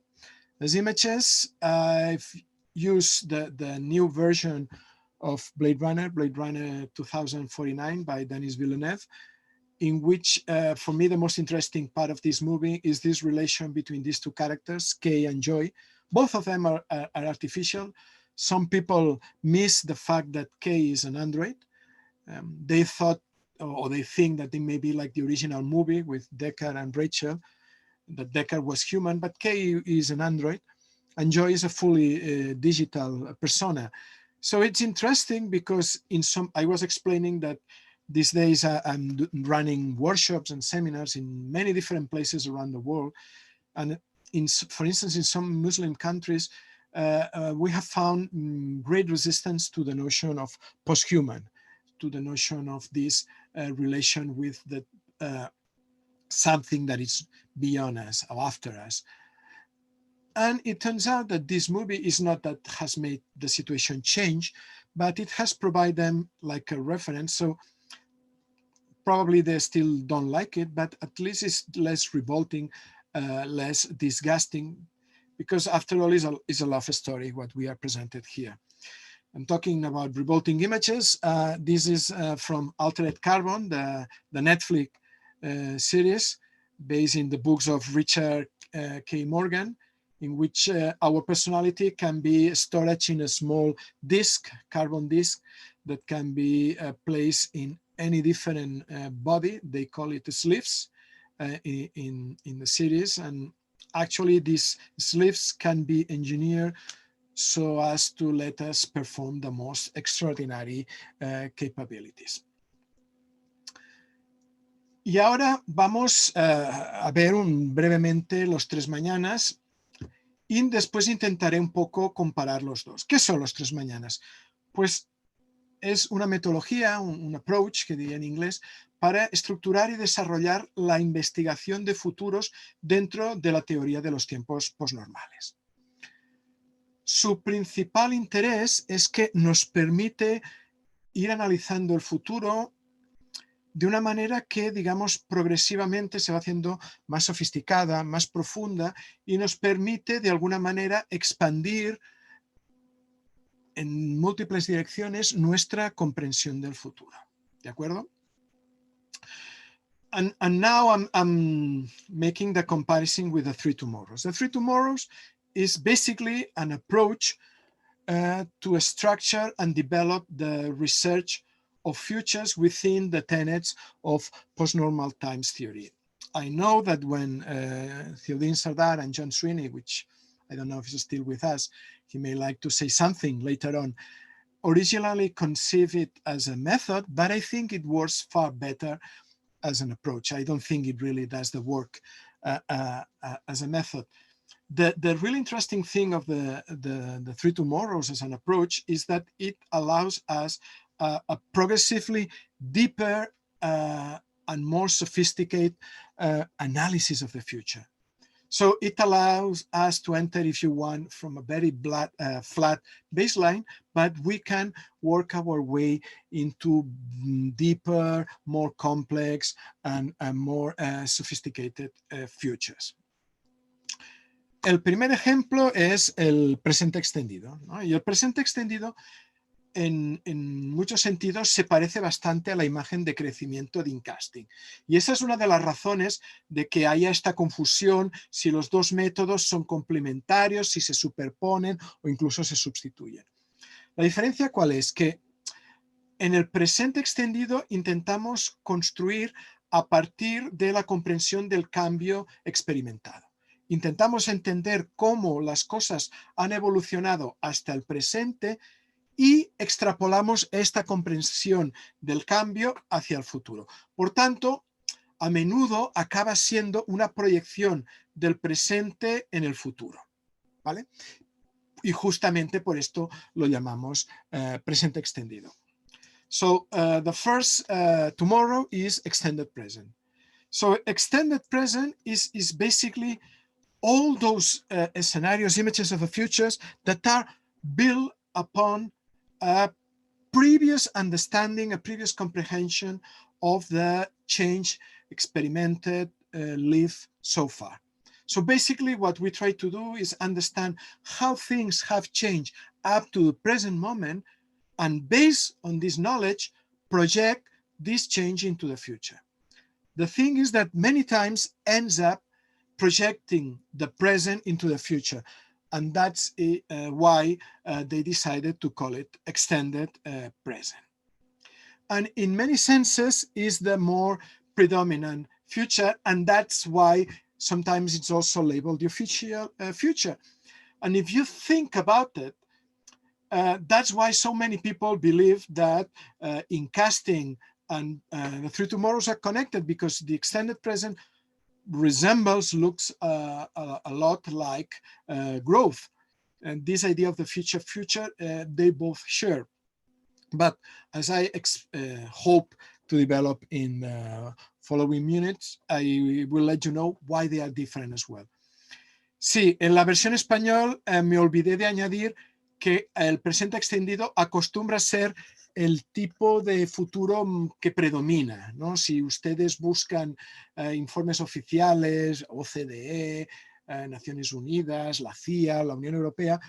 As images, I've used the new version of Blade Runner 2049 by Denis Villeneuve, in which for me the most interesting part of this movie is this relation between these two characters, Kay and Joy. Both of them are artificial. Some people miss the fact that Kay is an android. They thought, or they think that they may be like the original movie with Deckard and Rachel, that Deckard was human, but Kay is an android, and Joy is a fully digital persona. So it's interesting because I was explaining that these days I'm running workshops and seminars in many different places around the world. And for instance, in some Muslim countries, we have found great resistance to the notion of post-human, to the notion of this relation with the something that is beyond us or after us. And it turns out that this movie is not that has made the situation change, but it has provided them like a reference. So probably they still don't like it, but at least it's less revolting, less disgusting, because after all, it's a love story, what we are presented here. I'm talking about revolting images. This is from Altered Carbon, the Netflix series, based in the books of Richard K. Morgan, in which our personality can be stored in a small disk, carbon disk, that can be placed in any different body. They call it sleeves in the series. And actually these sleeves can be engineered so as to let us perform the most extraordinary capabilities. Y ahora vamos a ver brevemente los tres mañanas y después intentaré un poco comparar los dos. ¿Qué son los tres mañanas? Pues es una metodología, un approach, que diría en inglés, para estructurar y desarrollar la investigación de futuros dentro de la teoría de los tiempos posnormales. Su principal interés es que nos permite ir analizando el futuro de una manera que, digamos, progresivamente se va haciendo más sofisticada, más profunda, y nos permite, de alguna manera, expandir en múltiples direcciones nuestra comprensión del futuro. ¿De acuerdo? And now I'm making the comparison with the Three Tomorrows. The Three Tomorrows is basically an approach to structure and develop the research of futures within the tenets of post-normal times theory. I know that when Theodin Sardar and John Sweeney, which I don't know if he's still with us, he may like to say something later on, originally conceived it as a method, but I think it works far better as an approach. I don't think it really does the work as a method. The really interesting thing of the Three Tomorrows as an approach is that it allows us a progressively deeper and more sophisticated analysis of the future. So it allows us to enter, if you want, from a very flat baseline, but we can work our way into deeper, more complex, and more sophisticated futures. El primer ejemplo es el presente extendido, ¿no? Y el presente extendido en muchos sentidos se parece bastante a la imagen de crecimiento de Incasting. Y esa es una de las razones de que haya esta confusión si los dos métodos son complementarios, si se superponen o incluso se sustituyen. La diferencia ¿cuál es? Que en el presente extendido intentamos construir a partir de la comprensión del cambio experimentado. Intentamos entender cómo las cosas han evolucionado hasta el presente y extrapolamos esta comprensión del cambio hacia el futuro. Por tanto, a menudo acaba siendo una proyección del presente en el futuro, ¿vale? Y justamente por esto lo llamamos presente extendido. So the first tomorrow is extended present. So extended present is basically all those scenarios, images of the futures that are built upon a previous understanding, a previous comprehension of the change experimented, lived so far. So basically what we try to do is understand how things have changed up to the present moment, and based on this knowledge, project this change into the future. The thing is that many times ends up projecting the present into the future. And that's why they decided to call it extended present. And in many senses is the more predominant future, and that's why sometimes it's also labeled the official future. And if you think about it, that's why so many people believe that Incasting and the Three Tomorrows are connected, because the extended present looks a lot like growth. And this idea of the future, they both share. But as I hope to develop in following minutes, I will let you know why they are different as well. Sí, en la versión español me olvidé de añadir que el presente extendido acostumbra ser el tipo de futuro que predomina, ¿no? Si ustedes buscan informes oficiales, OCDE, Naciones Unidas, la CIA, la Unión Europea,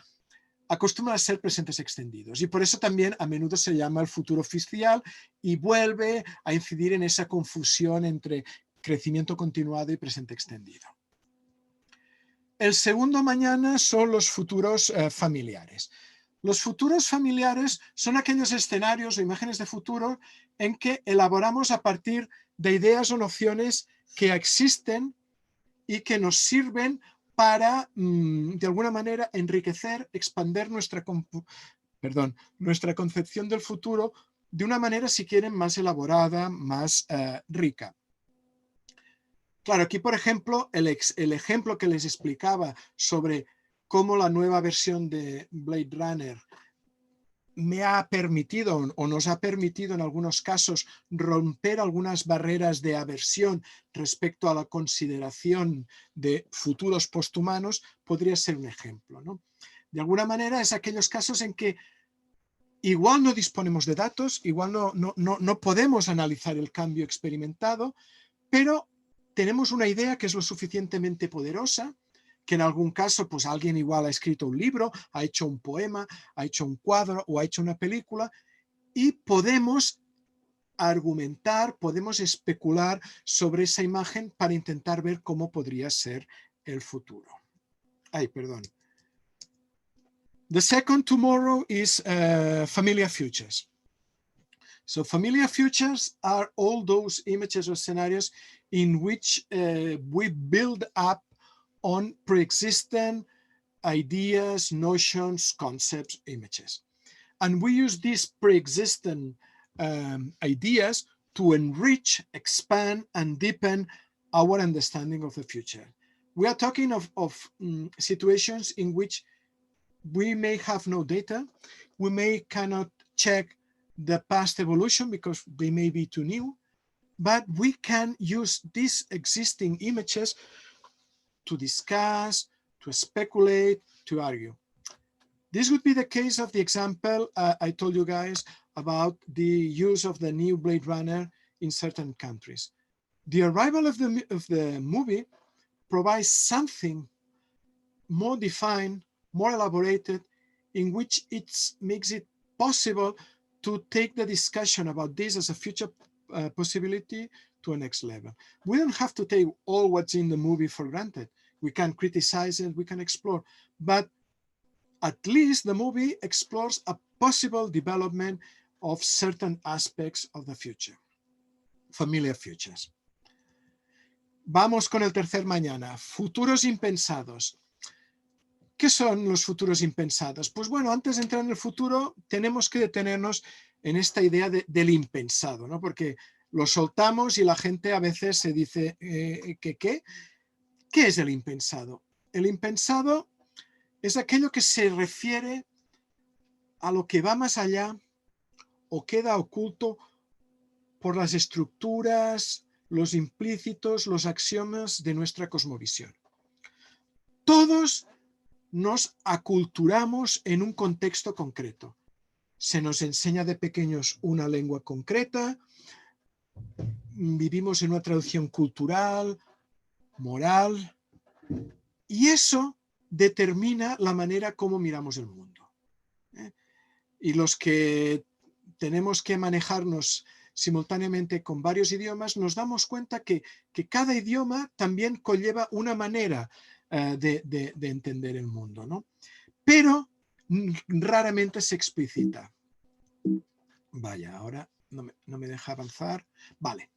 acostumbran a ser presentes extendidos. Y por eso también a menudo se llama el futuro oficial y vuelve a incidir en esa confusión entre crecimiento continuado y presente extendido. El segundo mañana son los futuros familiares. Los futuros familiares son aquellos escenarios o imágenes de futuro en que elaboramos a partir de ideas o nociones que existen y que nos sirven para, de alguna manera, enriquecer, expandir nuestra concepción del futuro de una manera, si quieren, más elaborada, más rica. Claro, aquí, por ejemplo, el ejemplo que les explicaba sobre cómo la nueva versión de Blade Runner me ha permitido o nos ha permitido en algunos casos romper algunas barreras de aversión respecto a la consideración de futuros posthumanos, podría ser un ejemplo, ¿no? De alguna manera es aquellos casos en que igual no disponemos de datos, igual no podemos analizar el cambio experimentado, pero tenemos una idea que es lo suficientemente poderosa, que en algún caso pues alguien igual ha escrito un libro, ha hecho un poema, ha hecho un cuadro o ha hecho una película, y podemos argumentar, podemos especular sobre esa imagen para intentar ver cómo podría ser el futuro. Ay, perdón. The second tomorrow is familiar futures. So familiar futures are all those images or scenarios in which we build up on pre-existing ideas, notions, concepts, images. And we use these pre-existing ideas to enrich, expand, and deepen our understanding of the future. We are talking of situations in which we may have no data, we cannot check the past evolution because they may be too new, but we can use these existing images to discuss, to speculate, to argue. This would be the case of the example I told you guys about the use of the new Blade Runner in certain countries. The arrival of the movie provides something more defined, more elaborated, in which it makes it possible to take the discussion about this as a future possibility to a next level. We don't have to take all what's in the movie for granted. We can criticize it, we can explore, but at least the movie explores a possible development of certain aspects of the future, familiar futures. Vamos con el tercer mañana, futuros impensados. ¿Qué son los futuros impensados? Pues bueno, antes de entrar en el futuro, tenemos que detenernos en esta idea del impensado, ¿no? Porque lo soltamos y la gente a veces se dice, ¿qué es el impensado? El impensado es aquello que se refiere a lo que va más allá o queda oculto por las estructuras, los implícitos, los axiomas de nuestra cosmovisión. Todos nos aculturamos en un contexto concreto. Se nos enseña de pequeños una lengua concreta, vivimos en una tradición cultural, moral, y eso determina la manera como miramos el mundo. Y los que tenemos que manejarnos simultáneamente con varios idiomas, nos damos cuenta que cada idioma también conlleva una manera de entender el mundo, ¿no? Pero raramente se explicita. Vaya, ahora no me deja avanzar. Vale.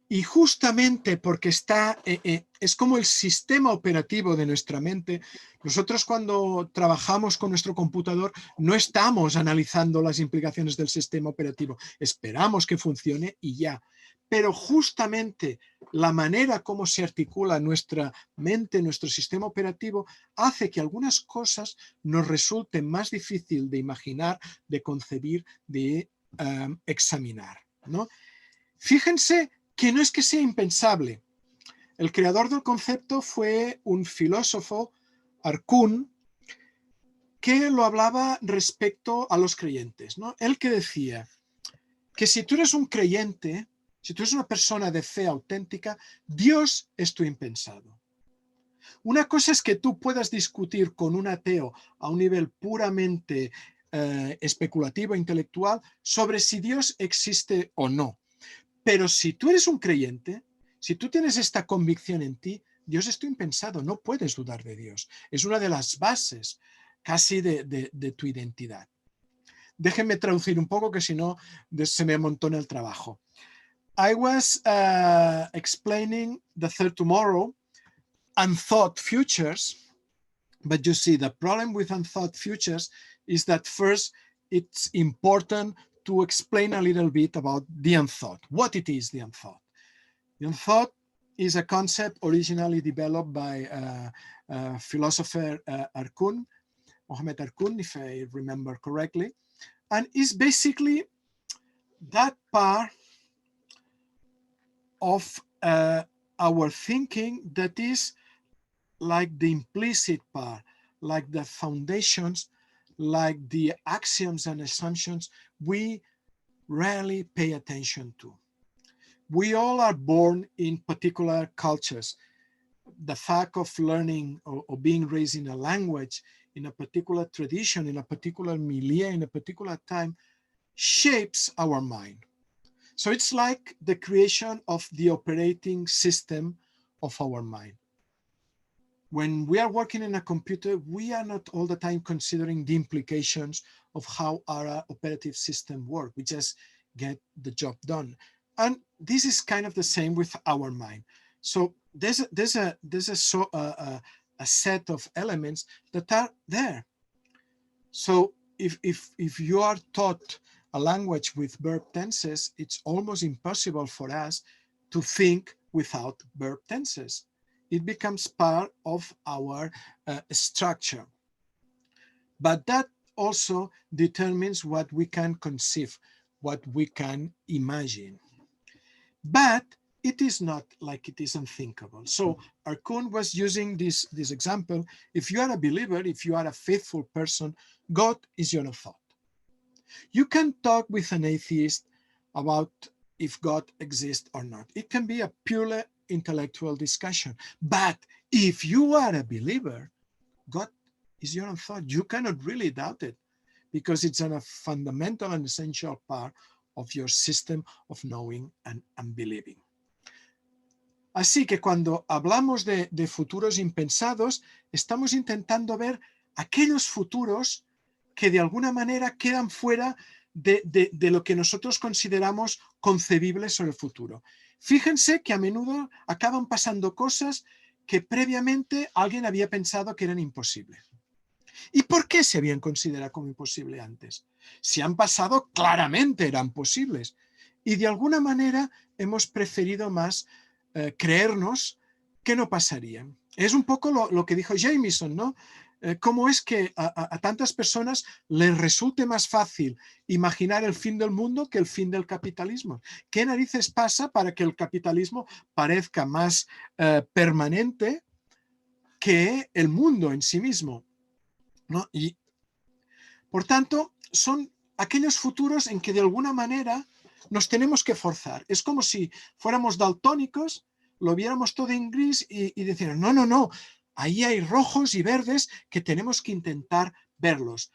Y justamente porque es como el sistema operativo de nuestra mente, nosotros cuando trabajamos con nuestro computador no estamos analizando las implicaciones del sistema operativo, esperamos que funcione y ya. Pero justamente la manera como se articula nuestra mente, nuestro sistema operativo, hace que algunas cosas nos resulten más difícil de imaginar, de concebir, de examinar, ¿no? Fíjense que no es que sea impensable. El creador del concepto fue un filósofo, Arcún, que lo hablaba respecto a los creyentes, ¿no? Él que decía que si tú eres un creyente, si tú eres una persona de fe auténtica, Dios es tu impensado. Una cosa es que tú puedas discutir con un ateo a un nivel puramente especulativo, intelectual, sobre si Dios existe o no. Pero si tú eres un creyente, si tú tienes esta convicción en ti, Dios es tu impensado, no puedes dudar de Dios. Es una de las bases casi de tu identidad. Déjenme traducir un poco que si no se me amontona el trabajo. I was explaining the third tomorrow, unthought futures, but you see the problem with unthought futures is that first it's important to explain a little bit about the unthought, what it is, the unthought. The unthought is a concept originally developed by philosopher Arcún, Mohamed Arcún, if I remember correctly, and is basically that part of our thinking that is like the implicit part, like the foundations, like the axioms and assumptions we rarely pay attention to. We all are born in particular cultures. The fact of learning or being raised in a language, in a particular tradition, in a particular milieu, in a particular time, shapes our mind. So it's like the creation of the operating system of our mind. When we are working in a computer, we are not all the time considering the implications of how our operative system works. We just get the job done. And this is kind of the same with our mind. So there's a set of elements that are there. So if you are taught a language with verb tenses, it's almost impossible for us to think without verb tenses. It becomes part of our structure. But that also determines what we can conceive, what we can imagine. But it is not like it is unthinkable. So Arcun was using this example. If you are a believer, if you are a faithful person, God is your thought. You can talk with an atheist about if God exists or not. It can be a purely intellectual discussion. But if you are a believer, God is your own thought. You cannot really doubt it because it's a fundamental and essential part of your system of knowing and believing. Así que cuando hablamos de futuros impensados, estamos intentando ver aquellos futuros que de alguna manera quedan fuera de lo que nosotros consideramos concebibles sobre el futuro. Fíjense que a menudo acaban pasando cosas que previamente alguien había pensado que eran imposibles. ¿Y por qué se habían considerado como imposibles antes? Si han pasado, claramente eran posibles. Y de alguna manera hemos preferido más creernos que no pasarían. Es un poco lo que dijo Jameson, ¿no? ¿Cómo es que a tantas personas les resulte más fácil imaginar el fin del mundo que el fin del capitalismo? ¿Qué narices pasa para que el capitalismo parezca más permanente que el mundo en sí mismo? ¿No? Y, por tanto, son aquellos futuros en que de alguna manera nos tenemos que forzar. Es como si fuéramos daltónicos, lo viéramos todo en gris y decir, no, ahí hay rojos y verdes que tenemos que intentar verlos.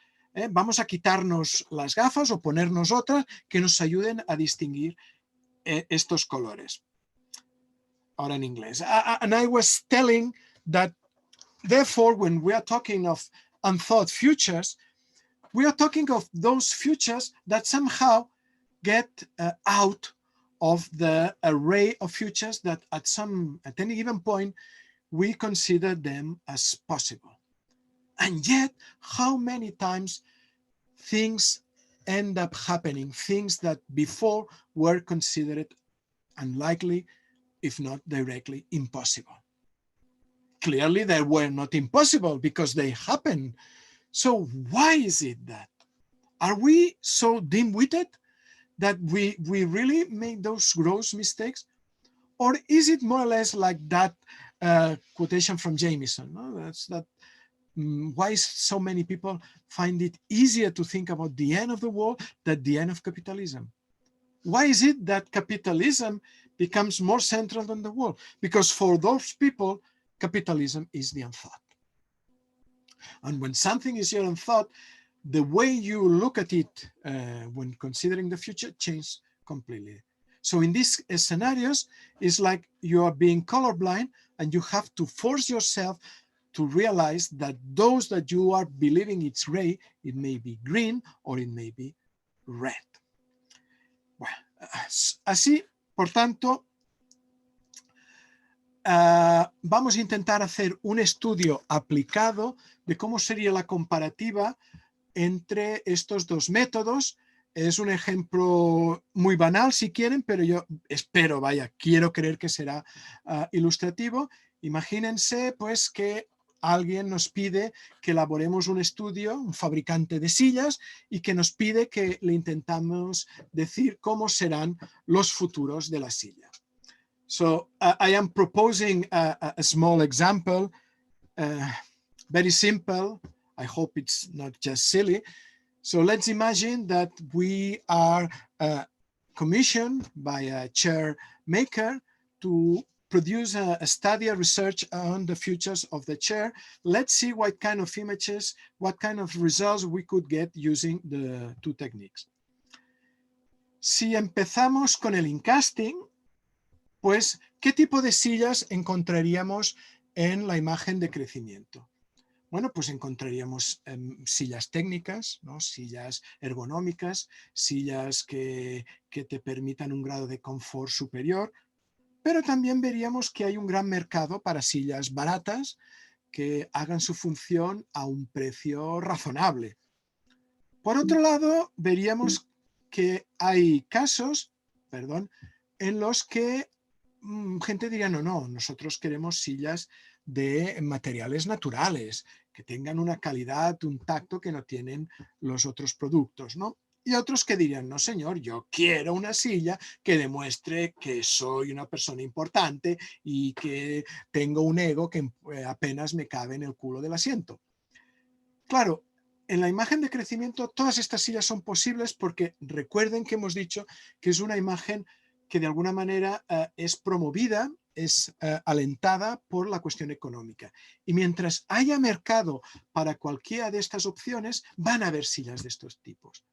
Vamos a quitarnos las gafas o ponernos otras que nos ayuden a distinguir estos colores. Ahora en inglés. And I was telling that, therefore, when we are talking of unthought futures, we are talking of those futures that somehow get out of the array of futures that at any given point we consider them as possible. And yet, how many times things end up happening, things that before were considered unlikely, if not directly impossible. Clearly, they were not impossible because they happened. So why is it that? Are we so dim-witted that we really make those gross mistakes? Or is it more or less like that quotation from Jameson? No? That's that. Why so many people find it easier to think about the end of the world than the end of capitalism? Why is it that capitalism becomes more central than the world? Because for those people, capitalism is the unthought. And when something is your unthought, the way you look at it when considering the future changes completely. So in these scenarios, it's like you are being colorblind and you have to force yourself to realize that those that you are believing it's gray, it may be green or it may be red. Bueno, así, por tanto, vamos a intentar hacer un estudio aplicado de cómo sería la comparativa entre estos dos métodos. Es un ejemplo muy banal si quieren, pero yo espero, quiero creer que será ilustrativo. Imagínense pues que alguien nos pide que elaboremos un estudio, un fabricante de sillas, y que nos pide que le intentamos decir cómo serán los futuros de la silla. So I am proposing a small example, very simple. I hope it's not just silly. So let's imagine that we are commissioned by a chair maker to produce a study, a research on the futures of the chair. Let's see what kind of images, what kind of results we could get using the two techniques. Si empezamos con el incasting, pues, ¿qué tipo de sillas encontraríamos en la imagen de crecimiento? Bueno, pues encontraríamos sillas técnicas, ¿no? Sillas ergonómicas, sillas que te permitan un grado de confort superior, pero también veríamos que hay un gran mercado para sillas baratas que hagan su función a un precio razonable. Por otro lado, veríamos que hay casos, en los que gente diría, no, nosotros queremos sillas de materiales naturales, que tengan una calidad, un tacto que no tienen los otros productos, ¿no? Y otros que dirían, no señor, yo quiero una silla que demuestre que soy una persona importante y que tengo un ego que apenas me cabe en el culo del asiento. Claro, en la imagen de crecimiento todas estas sillas son posibles porque recuerden que hemos dicho que es una imagen que de alguna manera es promovida, es alentada por la cuestión económica. Y mientras haya mercado para cualquiera de estas opciones, van a haber sillas de estos tipos.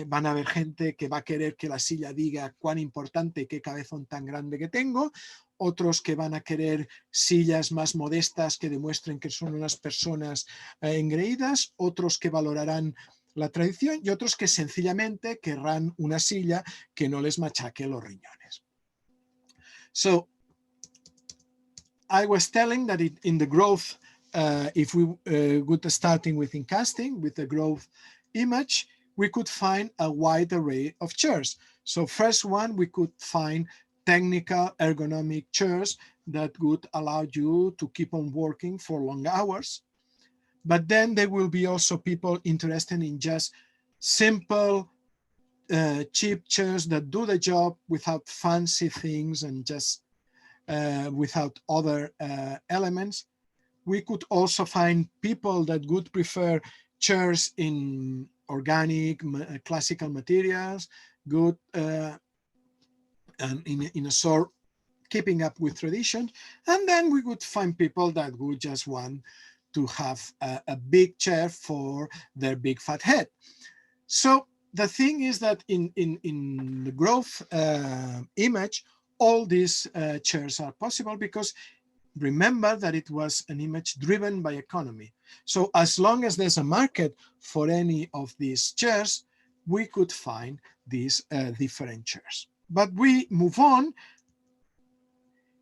Van a haber gente que va a querer que la silla diga cuán importante y qué cabezón tan grande que tengo, otros que van a querer sillas más modestas que demuestren que son unas personas engreídas, otros que valorarán la tradición y otros que sencillamente querrán una silla que no les machaque los riñones. So, I was telling that in the growth, if we would starting with incasting, with the growth image, we could find a wide array of chairs. So first one, we could find technical ergonomic chairs that would allow you to keep on working for long hours. But then there will be also people interested in just simple, cheap chairs that do the job without fancy things and just without other elements. We could also find people that would prefer chairs in organic, classical materials, good and in a sort keeping up with tradition. And then we would find people that would just want to have a big chair for their big fat head. So the thing is that in the growth image, all these chairs are possible because remember that it was an image driven by economy. So as long as there's a market for any of these chairs, we could find these different chairs. But we move on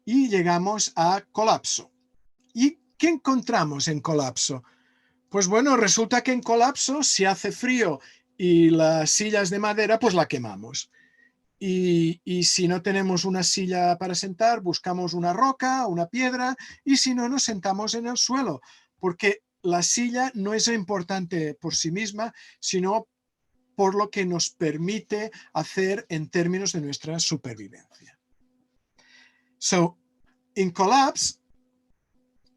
y llegamos a colapso. ¿Y qué encontramos en colapso? Pues bueno, resulta que en colapso, si hace frío y las sillas de madera, pues la quemamos. Y si no tenemos una silla para sentar, buscamos una roca, una piedra, y si no, nos sentamos en el suelo, porque la silla no es importante por sí misma, sino por lo que nos permite hacer en términos de nuestra supervivencia. So, in collapse,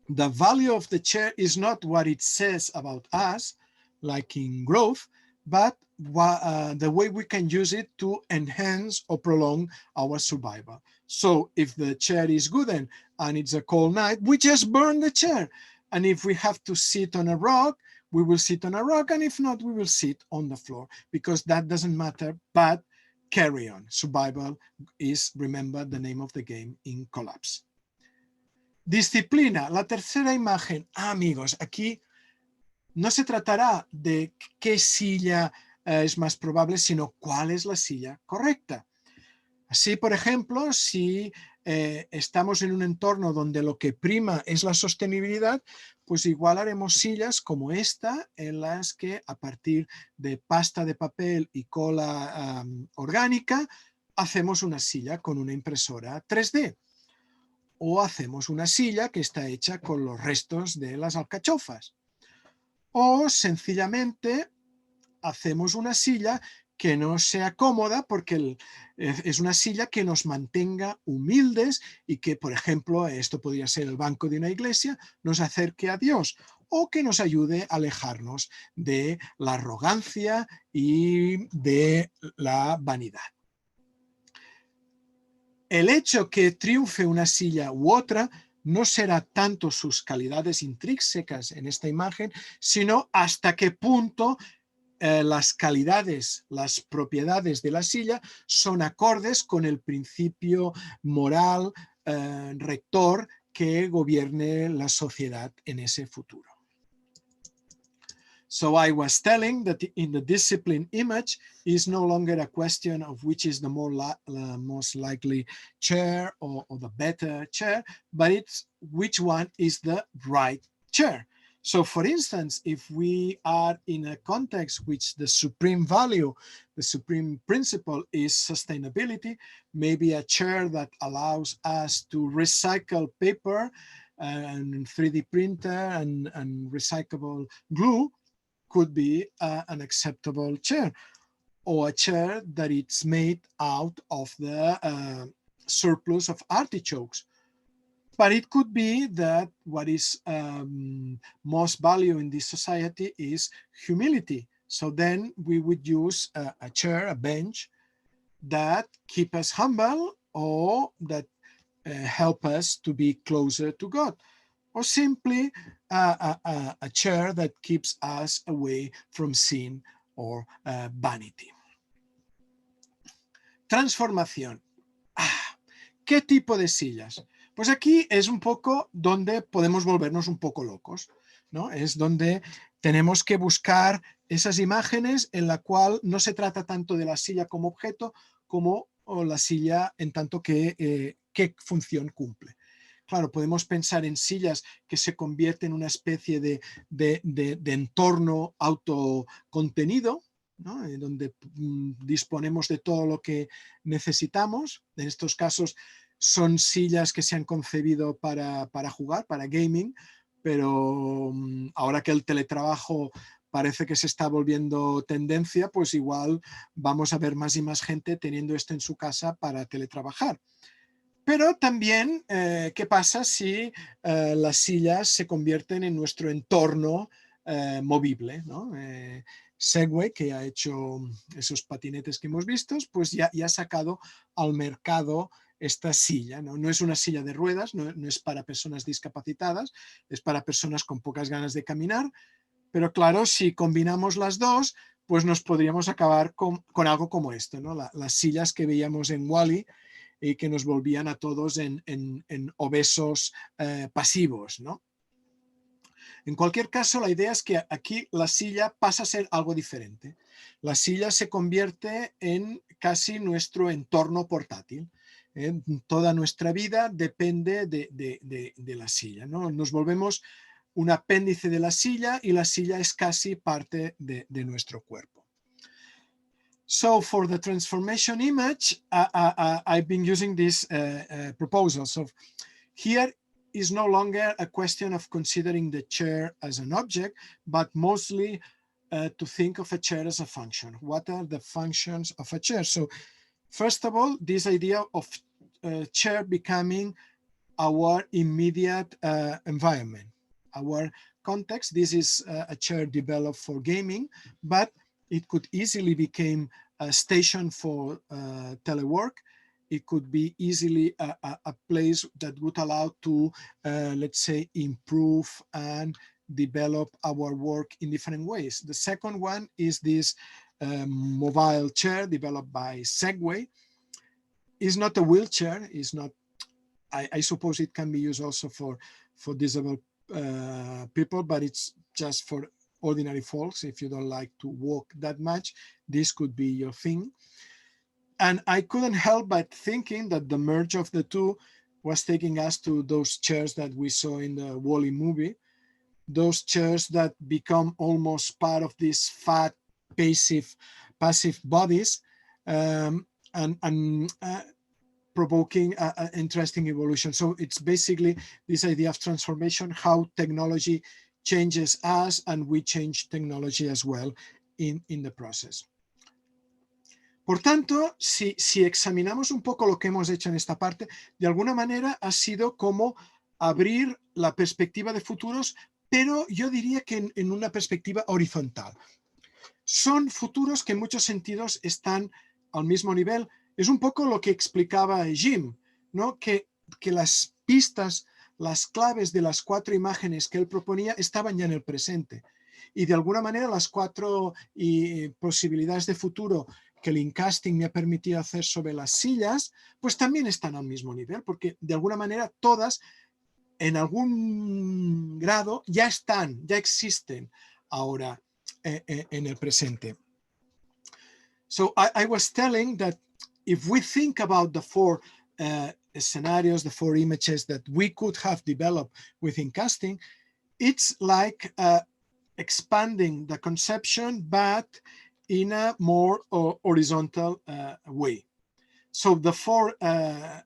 the value of the chair is not what it says about us, like in growth, but the way we can use it to enhance or prolong our survival. So if the chair is good and it's a cold night, we just burn the chair. And if we have to sit on a rock, we will sit on a rock. And if not, we will sit on the floor because that doesn't matter, but carry on. Survival is, remember, the name of the game in collapse. Disciplina, la tercera imagen. Amigos, aquí no se tratará de qué silla es más probable, sino cuál es la silla correcta. Así, por ejemplo, si estamos en un entorno donde lo que prima es la sostenibilidad, pues igual haremos sillas como esta, en las que a partir de pasta de papel y cola orgánica, hacemos una silla con una impresora 3D. O hacemos una silla que está hecha con los restos de las alcachofas. O sencillamente hacemos una silla que no sea cómoda porque es una silla que nos mantenga humildes y que, por ejemplo, esto podría ser el banco de una iglesia, nos acerque a Dios o que nos ayude a alejarnos de la arrogancia y de la vanidad. El hecho que triunfe una silla u otra no será tanto sus calidades intrínsecas en esta imagen, sino hasta qué punto las calidades, las propiedades de la silla son acordes con el principio moral rector que gobierne la sociedad en ese futuro. So I was telling that in the discipline image is no longer a question of which is the most likely chair or the better chair, but it's which one is the right chair. So for instance, if we are in a context which the supreme value, the supreme principle is sustainability, maybe a chair that allows us to recycle paper and 3D printer and recyclable glue could be an acceptable chair, or a chair that it's made out of the surplus of artichokes. But it could be that what is most value in this society is humility. So then we would use a chair, a bench, that keep us humble or that help us to be closer to God. Or simply a chair that keeps us away from sin or vanity. Transformación. ¿Qué tipo de sillas? Pues aquí es un poco donde podemos volvernos un poco locos, ¿no? Es donde tenemos que buscar esas imágenes en la cual no se trata tanto de la silla como objeto como la silla en tanto que qué función cumple. Claro, podemos pensar en sillas que se convierten en una especie de entorno autocontenido, ¿no? Donde disponemos de todo lo que necesitamos. En estos casos son sillas que se han concebido para jugar, para gaming, pero ahora que el teletrabajo parece que se está volviendo tendencia, pues igual vamos a ver más y más gente teniendo esto en su casa para teletrabajar. Pero también, ¿qué pasa si las sillas se convierten en nuestro entorno movible, ¿no? Segway, que ha hecho esos patinetes que hemos visto, pues ya ha sacado al mercado esta silla, ¿no? No es una silla de ruedas, no es para personas discapacitadas, es para personas con pocas ganas de caminar, pero claro, si combinamos las dos, pues nos podríamos acabar con algo como esto, ¿no? Las sillas que veíamos en Wall-E y que nos volvían a todos en obesos pasivos, ¿no? En cualquier caso, la idea es que aquí la silla pasa a ser algo diferente. La silla se convierte en casi nuestro entorno portátil. Toda nuestra vida depende de la silla, ¿no? Nos volvemos un apéndice de la silla y la silla es casi parte de nuestro cuerpo. So for the transformation image, I've been using this proposal. So here is no longer a question of considering the chair as an object, but mostly to think of a chair as a function. What are the functions of a chair? So first of all, this idea of chair becoming our immediate environment, our context. This is a chair developed for gaming, but it could easily become a station for telework. It could be easily a place that would allow to, let's say, improve and develop our work in different ways. The second one is this mobile chair developed by Segway. It's not a wheelchair. It's not. I suppose it can be used also for disabled people, but it's just for ordinary folks. If you don't like to walk that much, this could be your thing. And I couldn't help but thinking that the merge of the two was taking us to those chairs that we saw in the Wall-E movie, those chairs that become almost part of these fat, passive bodies, and provoking an interesting evolution. So it's basically this idea of transformation, how technology changes us and we change technology as well in the process. Por tanto, si examinamos un poco lo que hemos hecho en esta parte, de alguna manera ha sido como abrir la perspectiva de futuros, pero yo diría que en una perspectiva horizontal. Son futuros que en muchos sentidos están al mismo nivel. Es un poco lo que explicaba Jim, ¿no? Que las pistas, las claves de las 4 imágenes que él proponía estaban ya en el presente. Y de alguna manera las 4 posibilidades de futuro que el Incasting me ha permitido hacer sobre las sillas, pues también están al mismo nivel, porque de alguna manera todas en algún grado ya existen ahora en el presente. So I was telling that if we think about the 4 scenarios, the 4 images that we could have developed within casting, it's like expanding the conception, but in a more horizontal way. So the 4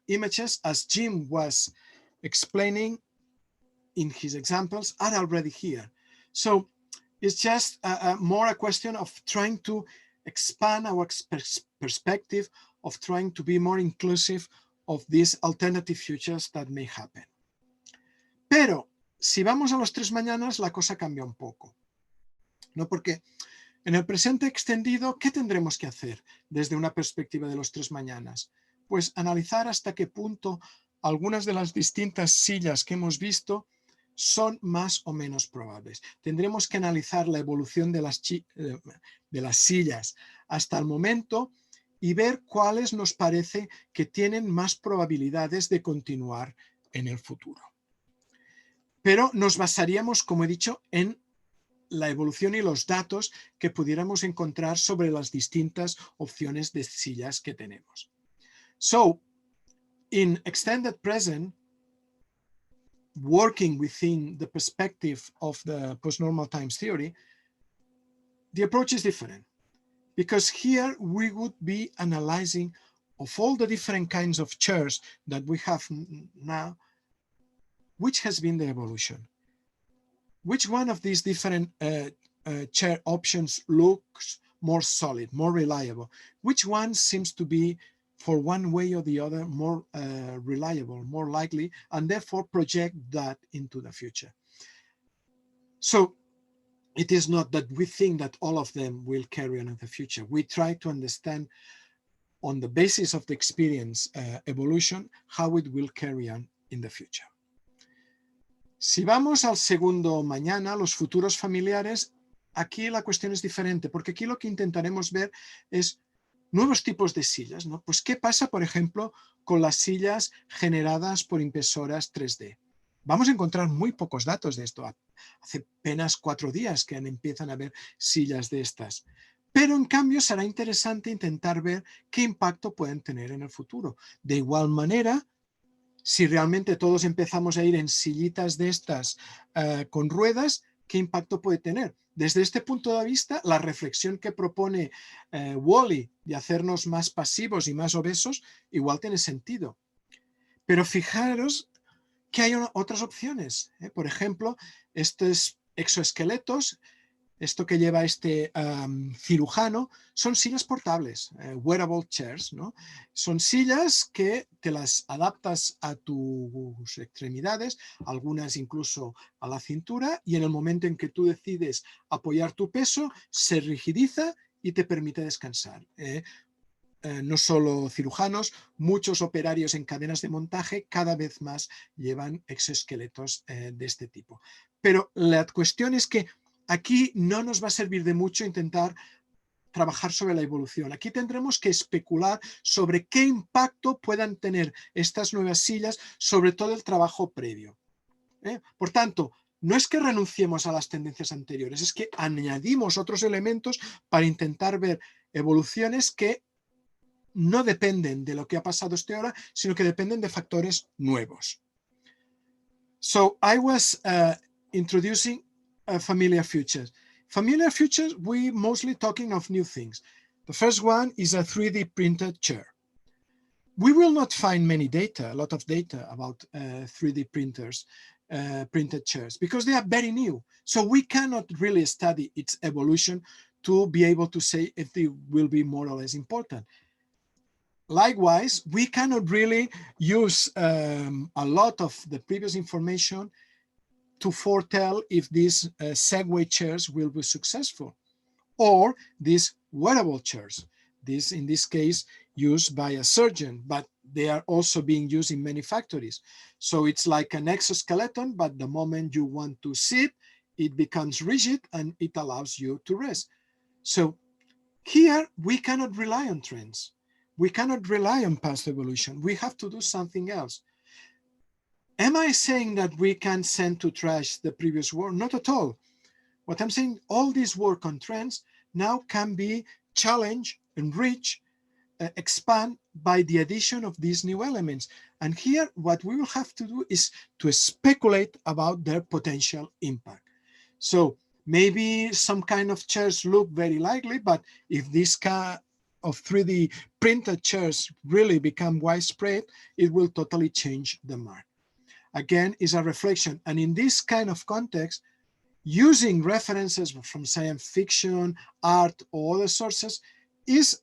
images, as Jim was explaining in his examples, are already here. So it's just more a question of trying to expand our perspective, of trying to be more inclusive of these alternative futures that may happen. Pero si vamos a los 3 mañanas, la cosa cambia un poco, ¿no? Porque en el presente extendido, ¿qué tendremos que hacer desde una perspectiva de los 3 mañanas? Pues analizar hasta qué punto algunas de las distintas sillas que hemos visto son más o menos probables. Tendremos que analizar la evolución de las sillas hasta el momento y ver cuáles nos parece que tienen más probabilidades de continuar en el futuro. Pero nos basaríamos, como he dicho, en la evolución y los datos que pudiéramos encontrar sobre las distintas opciones de sillas que tenemos. So, in extended present, working within the perspective of the post-normal times theory, the approach is different, because here we would be analyzing of all the different kinds of chairs that we have now, which has been the evolution. Which one of these different chair options looks more solid, more reliable? Which one seems to be, for one way or the other, more reliable, more likely, and therefore project that into the future? So it is not that we think that all of them will carry on in the future. We try to understand on the basis of the experience evolution, how it will carry on in the future. Si vamos al segundo mañana, los futuros familiares, aquí la cuestión es diferente, porque aquí lo que intentaremos ver es nuevos tipos de sillas, ¿no? Pues, ¿qué pasa, por ejemplo, con las sillas generadas por impresoras 3D? Vamos a encontrar muy pocos datos de esto. Hace apenas 4 días que empiezan a haber sillas de estas. Pero, en cambio, será interesante intentar ver qué impacto pueden tener en el futuro. De igual manera, si realmente todos empezamos a ir en sillitas de estas con ruedas, ¿qué impacto puede tener? Desde este punto de vista, la reflexión que propone Wall-E de hacernos más pasivos y más obesos, igual tiene sentido. Pero fijaros que hay otras opciones. Por ejemplo, estos exoesqueletos, esto que lleva este cirujano, son sillas portables, wearable chairs, ¿no? Son sillas que te las adaptas a tus extremidades, algunas incluso a la cintura, y en el momento en que tú decides apoyar tu peso, se rigidiza y te permite descansar. No solo cirujanos, muchos operarios en cadenas de montaje cada vez más llevan exoesqueletos de este tipo. Pero la cuestión es que aquí no nos va a servir de mucho intentar trabajar sobre la evolución. Aquí tendremos que especular sobre qué impacto puedan tener estas nuevas sillas sobre todo el trabajo previo. Por tanto, no es que renunciemos a las tendencias anteriores, es que añadimos otros elementos para intentar ver evoluciones que no dependen de lo que ha pasado hasta ahora, sino que dependen de factores nuevos. So I was introducing familiar futures. Familiar futures, we mostly talking of new things. The first one is a 3D printed chair. We will not find many data, a lot of data about 3D printers, printed chairs, because they are very new. So we cannot really study its evolution to be able to say if they will be more or less important. Likewise, we cannot really use a lot of the previous information to foretell if these Segway chairs will be successful, or these wearable chairs, this in this case used by a surgeon, but they are also being used in many factories. So it's like an exoskeleton, but the moment you want to sit, it becomes rigid and it allows you to rest. So here we cannot rely on trends. We cannot rely on past evolution. We have to do something else. Am I saying that we can send to trash the previous work? Not at all. What I'm saying, all this work on trends now can be challenged, enriched, expand by the addition of these new elements. And here, what we will have to do is to speculate about their potential impact. So maybe some kind of chairs look very likely, but if this kind of 3D printed chairs really become widespread, it will totally change the market. Again, is a reflection. And in this kind of context, using references from science fiction, art, or other sources is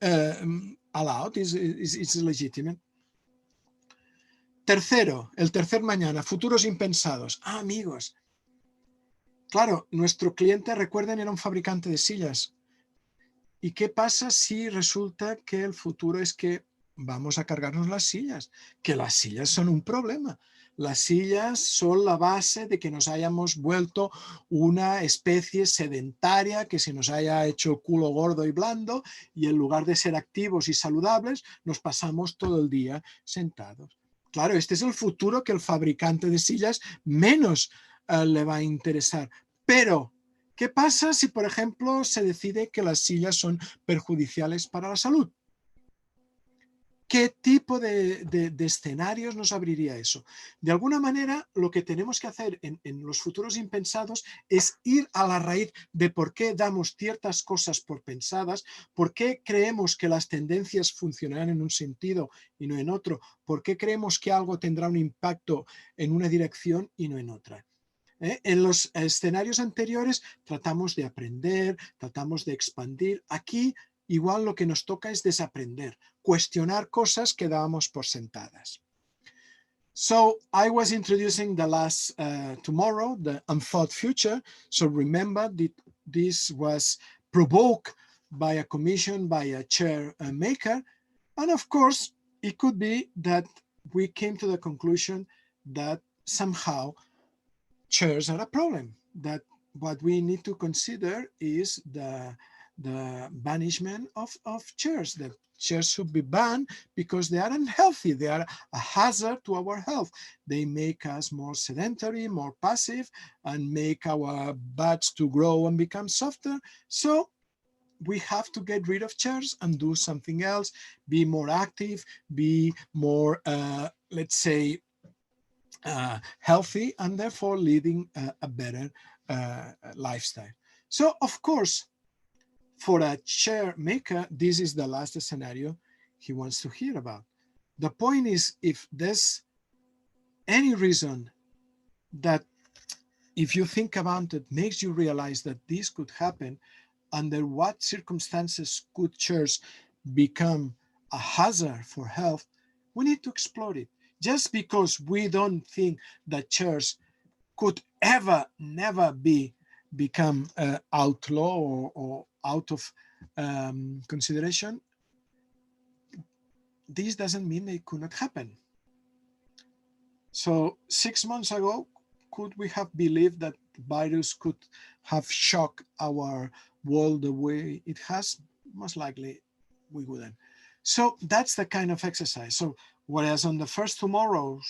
allowed, is legitimate. Tercero, el tercer mañana, futuros impensados. Ah, amigos. Claro, nuestro cliente, recuerden, era un fabricante de sillas. ¿Y qué pasa si resulta que el futuro es que vamos a cargarnos las sillas? Que las sillas son un problema. Las sillas son la base de que nos hayamos vuelto una especie sedentaria, que se nos haya hecho el culo gordo y blando, y en lugar de ser activos y saludables, nos pasamos todo el día sentados. Claro, este es el futuro que el fabricante de sillas menos le va a interesar. Pero, ¿qué pasa si, por ejemplo, se decide que las sillas son perjudiciales para la salud? ¿Qué tipo de escenarios nos abriría eso? De alguna manera, lo que tenemos que hacer en los futuros impensados es ir a la raíz de por qué damos ciertas cosas por pensadas, por qué creemos que las tendencias funcionarán en un sentido y no en otro, por qué creemos que algo tendrá un impacto en una dirección y no en otra. En los escenarios anteriores tratamos de aprender, tratamos de expandir. Aquí igual lo que nos toca es desaprender, cuestionar cosas que dábamos por sentadas. So I was introducing the last tomorrow, the unthought future. So remember that this was provoked by a commission by a chair maker. And of course, it could be that we came to the conclusion that somehow chairs are a problem, that what we need to consider is the banishment of chairs, that chairs should be banned because they are unhealthy, they are a hazard to our health. They make us more sedentary, more passive, and make our butts to grow and become softer. So we have to get rid of chairs and do something else, be more active, be more, let's say, healthy, and therefore leading a better lifestyle. So, of course, for a chair maker, this is the last scenario he wants to hear about. The point is, if there's any reason that, if you think about it, makes you realize that this could happen, under what circumstances could chairs become a hazard for health, we need to explore it. Just because we don't think that chairs could never become outlaw or out of consideration, this doesn't mean they could not happen. So 6 months ago, could we have believed that the virus could have shocked our world the way it has? Most likely we wouldn't. So that's the kind of exercise. So whereas on the first tomorrow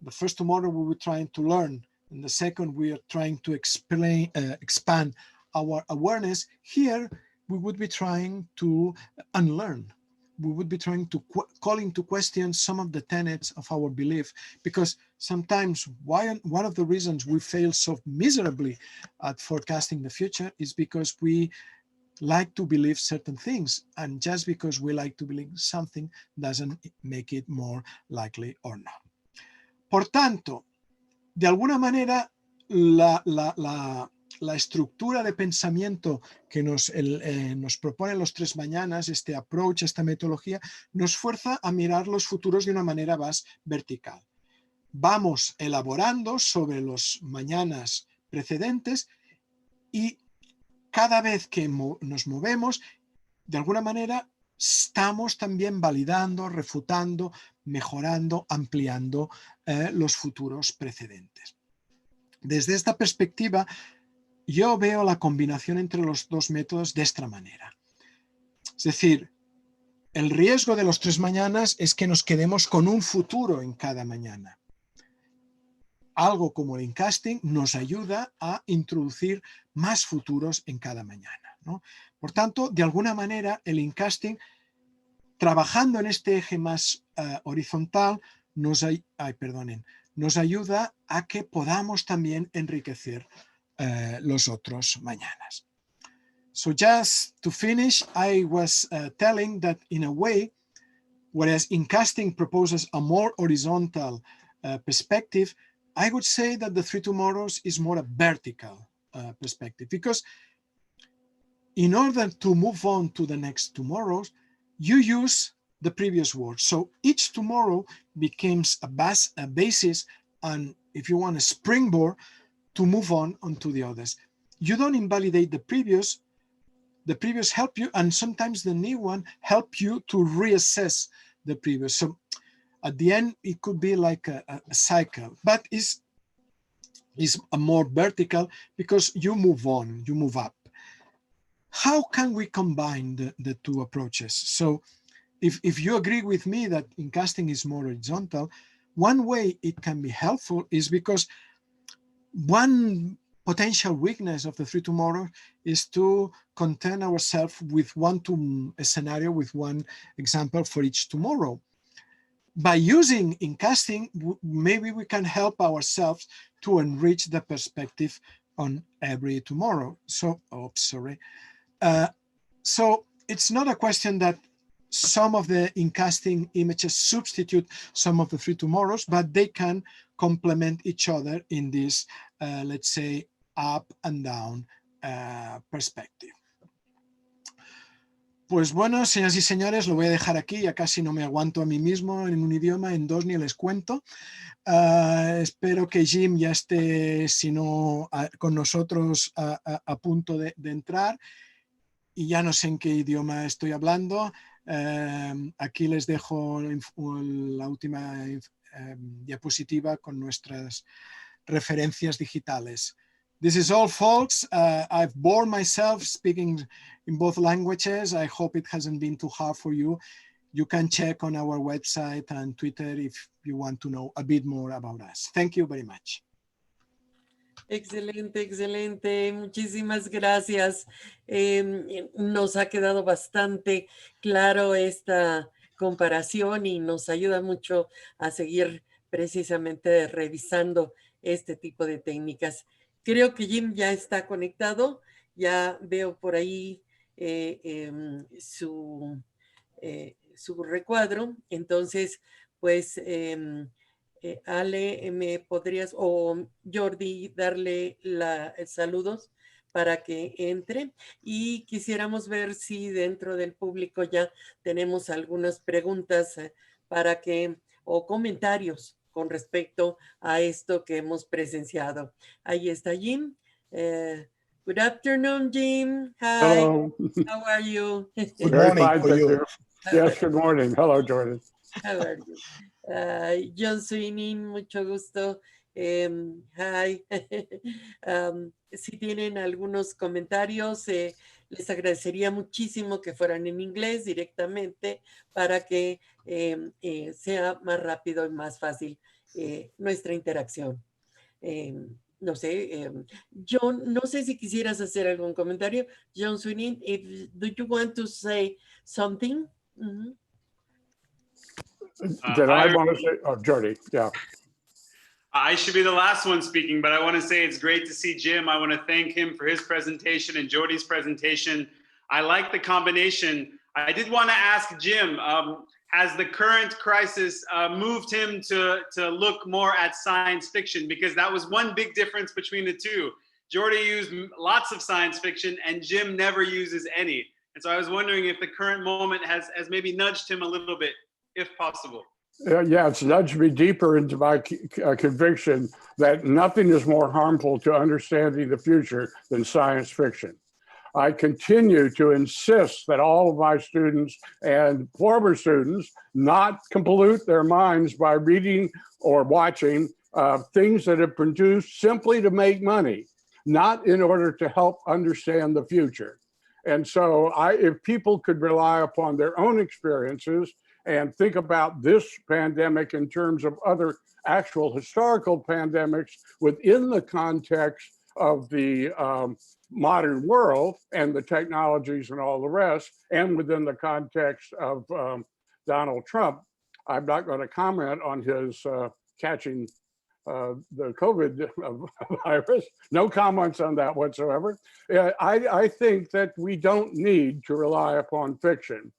we were trying to learn, and the second we are trying to expand our awareness, here we would be trying to unlearn. We would be trying to call into question some of the tenets of our belief, because sometimes one of the reasons we fail so miserably at forecasting the future is because we like to believe certain things, and just because we like to believe something doesn't make it more likely or not. Por tanto, de alguna manera, la estructura de pensamiento que nos proponen los 3 mañanas, este approach, esta metodología, nos fuerza a mirar los futuros de una manera más vertical. Vamos elaborando sobre los mañanas precedentes y cada vez que nos movemos, de alguna manera, estamos también validando, refutando, mejorando, ampliando los futuros precedentes. Desde esta perspectiva, yo veo la combinación entre los dos métodos de esta manera. Es decir, el riesgo de los 3 mañanas es que nos quedemos con un futuro en cada mañana. Algo como el incasting nos ayuda a introducir más futuros en cada mañana, ¿no? Por tanto, de alguna manera, el incasting, trabajando en este eje más horizontal, nos ayuda a que podamos también enriquecer los otros mañanas. So just to finish, I was telling that in a way, whereas incasting proposes a more horizontal perspective, I would say that the 3 tomorrows is more a vertical perspective, because in order to move on to the next tomorrows, you use the previous words. So each tomorrow becomes a basis and, if you want, a springboard to move on onto the others. You don't invalidate the previous help you, and sometimes the new one help you to reassess the previous. So at the end, it could be like a cycle, but is a more vertical because you move on, you move up. How can we combine the two approaches? So if you agree with me that incasting is more horizontal, one way it can be helpful is because one potential weakness of the 3 tomorrows is to content ourselves with one scenario, with one example for each tomorrow. By using incasting, maybe we can help ourselves to enrich the perspective on every tomorrow. So, so it's not a question that some of the incasting images substitute some of the 3 tomorrows, but they can complement each other in this, let's say, up and down perspective. Pues bueno, señoras y señores, lo voy a dejar aquí, ya casi no me aguanto a mí mismo en un idioma, en 2 ni les cuento. Espero que Jim ya esté, si no, con nosotros a punto de entrar, y ya no sé en qué idioma estoy hablando. Aquí les dejo la última diapositiva con nuestras referencias digitales. This is all, folks. I've bored myself speaking in both languages. I hope it hasn't been too hard for you. You can check on our website and Twitter if you want to know a bit more about us. Thank you very much. Excelente, excelente. Muchísimas gracias. Nos ha quedado bastante claro esta comparación y nos ayuda mucho a seguir precisamente revisando este tipo de técnicas. Creo que Jim ya está conectado. Ya veo por ahí su recuadro. Entonces, pues... Ale, ¿me podrías, o Jordi, darle saludos para que entre? Y quisiéramos ver si dentro del público ya tenemos algunas preguntas para que, o comentarios con respecto a esto que hemos presenciado. Ahí está Jim. Good afternoon, Jim. Hi. Hello. How are you? Good Very morning fine, for thank you. Yes, good morning. Hello, Jordan. How are you? John Sweeney, mucho gusto. Hi. Si tienen algunos comentarios, les agradecería muchísimo que fueran en inglés directamente para que sea más rápido y más fácil nuestra interacción. No sé, John, no sé si quisieras hacer algún comentario. John Sweeney, do you want to say something? Mm-hmm. Did I want to say, oh, Jordy, yeah. I should be the last one speaking, but I want to say it's great to see Jim. I want to thank him for his presentation and Jordy's presentation. I like the combination. I did want to ask Jim, has the current crisis moved him to look more at science fiction? Because that was one big difference between the two. Jordy used lots of science fiction and Jim never uses any. And so I was wondering if the current moment has maybe nudged him a little bit, if possible. Yeah, it's nudged me deeper into my conviction that nothing is more harmful to understanding the future than science fiction. I continue to insist that all of my students and former students not pollute their minds by reading or watching things that are produced simply to make money. not in order to help understand the future. And so if people could rely upon their own experiences and think about this pandemic in terms of other actual historical pandemics within the context of the modern world and the technologies and all the rest, and within the context of Donald Trump, I'm not going to comment on his catching the COVID virus. No comments on that whatsoever. I think that we don't need to rely upon fiction.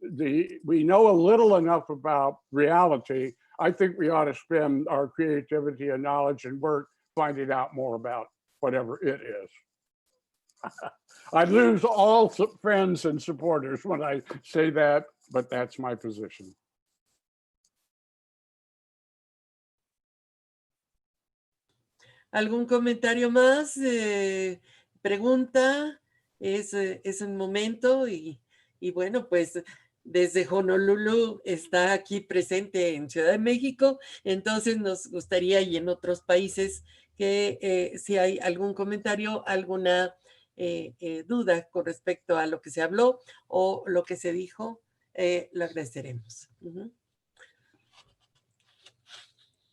We know a little enough about reality. I think we ought to spend our creativity and knowledge and work finding out more about whatever it is. I lose all friends and supporters when I say that, but that's my position. ¿Algún comentario más? Pregunta, es un momento y bueno, pues desde Honolulu está aquí presente en Ciudad de México, entonces nos gustaría y en otros países que si hay algún comentario, alguna duda con respecto a lo que se habló o lo que se dijo, lo agradeceremos.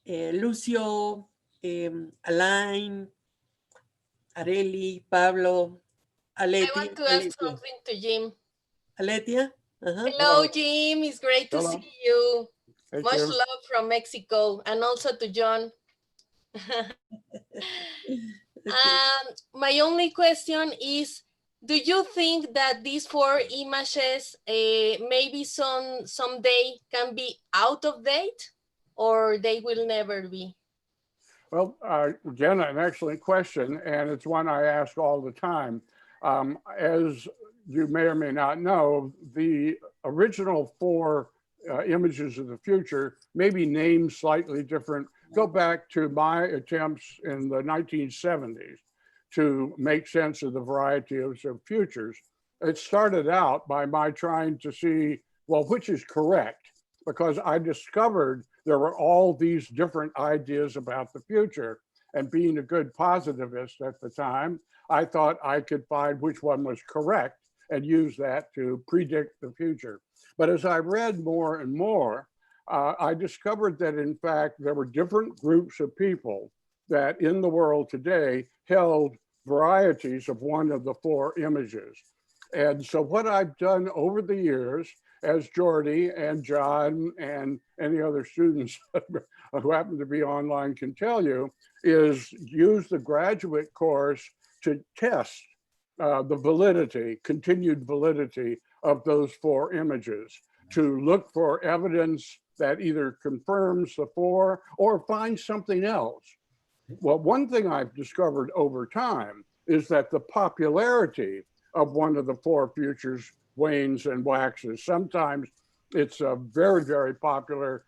Lucio, Alain, Areli, Pablo, Aletia. I want to ask something to Jim. Aletia? Hello, Jim. It's great to see you. Thank Much you. love from Mexico, and also to John. My only question is, do you think that these 4 images maybe someday can be out of date, or they will never be? Well, again, an excellent question, and it's one I ask all the time. As you may or may not know, the original 4 images of the future, maybe named slightly different, go back to my attempts in the 1970s to make sense of the variety of futures. It started out by my trying to see, well, which is correct? Because I discovered there were all these different ideas about the future. And being a good positivist at the time, I thought I could find which one was correct and use that to predict the future. But as I read more and more, I discovered that in fact, there were different groups of people that in the world today held varieties of one of the 4 images. And so what I've done over the years, as Jordy and John and any other students who happen to be online can tell you, is use the graduate course to test the validity, continued validity of those 4 images, to look for evidence that either confirms the 4 or finds something else. Well, one thing I've discovered over time is that the popularity of one of the 4 futures wanes and waxes. Sometimes it's very, very popular.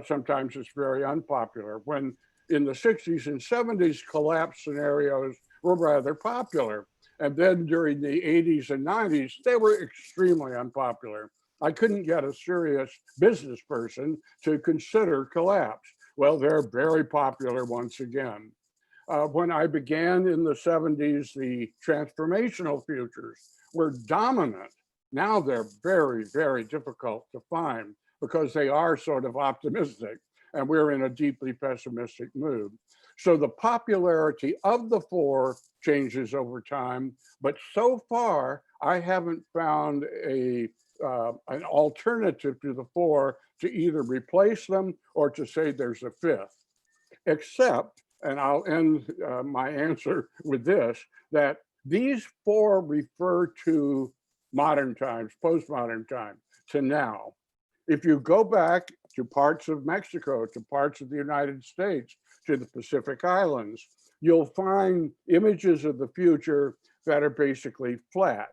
Sometimes it's very unpopular. When in the 60s and 70s, collapse scenarios were rather popular. And then during the 80s and 90s, they were extremely unpopular. I couldn't get a serious business person to consider collapse. Well, they're very popular once again. When I began in the 70s, the transformational futures were dominant. Now they're very, very difficult to find because they are sort of optimistic and we're in a deeply pessimistic mood. So the popularity of the 4 changes over time, but so far I haven't found an alternative to the 4 to either replace them or to say there's a 5th, except, and I'll end my answer with this, that these 4 refer to modern times, postmodern time, to now. If you go back to parts of Mexico, to parts of the United States, to the Pacific Islands, you'll find images of the future that are basically flat,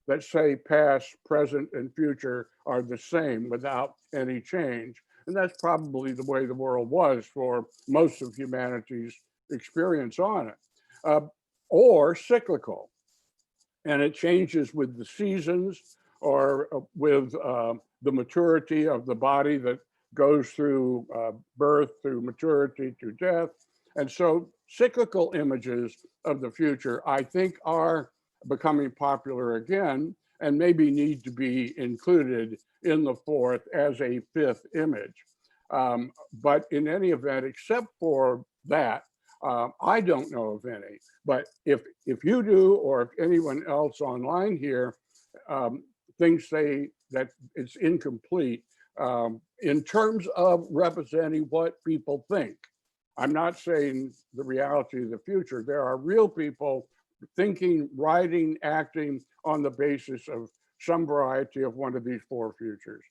that say past, present, and future are the same without any change. And that's probably the way the world was for most of humanity's experience on it. Or cyclical, and it changes with the seasons or with the maturity of the body that goes through birth, through maturity, to death. And so cyclical images of the future, I think, are becoming popular again and maybe need to be included in the fourth as a fifth image. But in any event, except for that, I don't know of any. But if you do, or if anyone else online here thinks that it's incomplete in terms of representing what people think. I'm not saying the reality of the future. There are real people thinking, writing, acting on the basis of some variety of one of these four futures.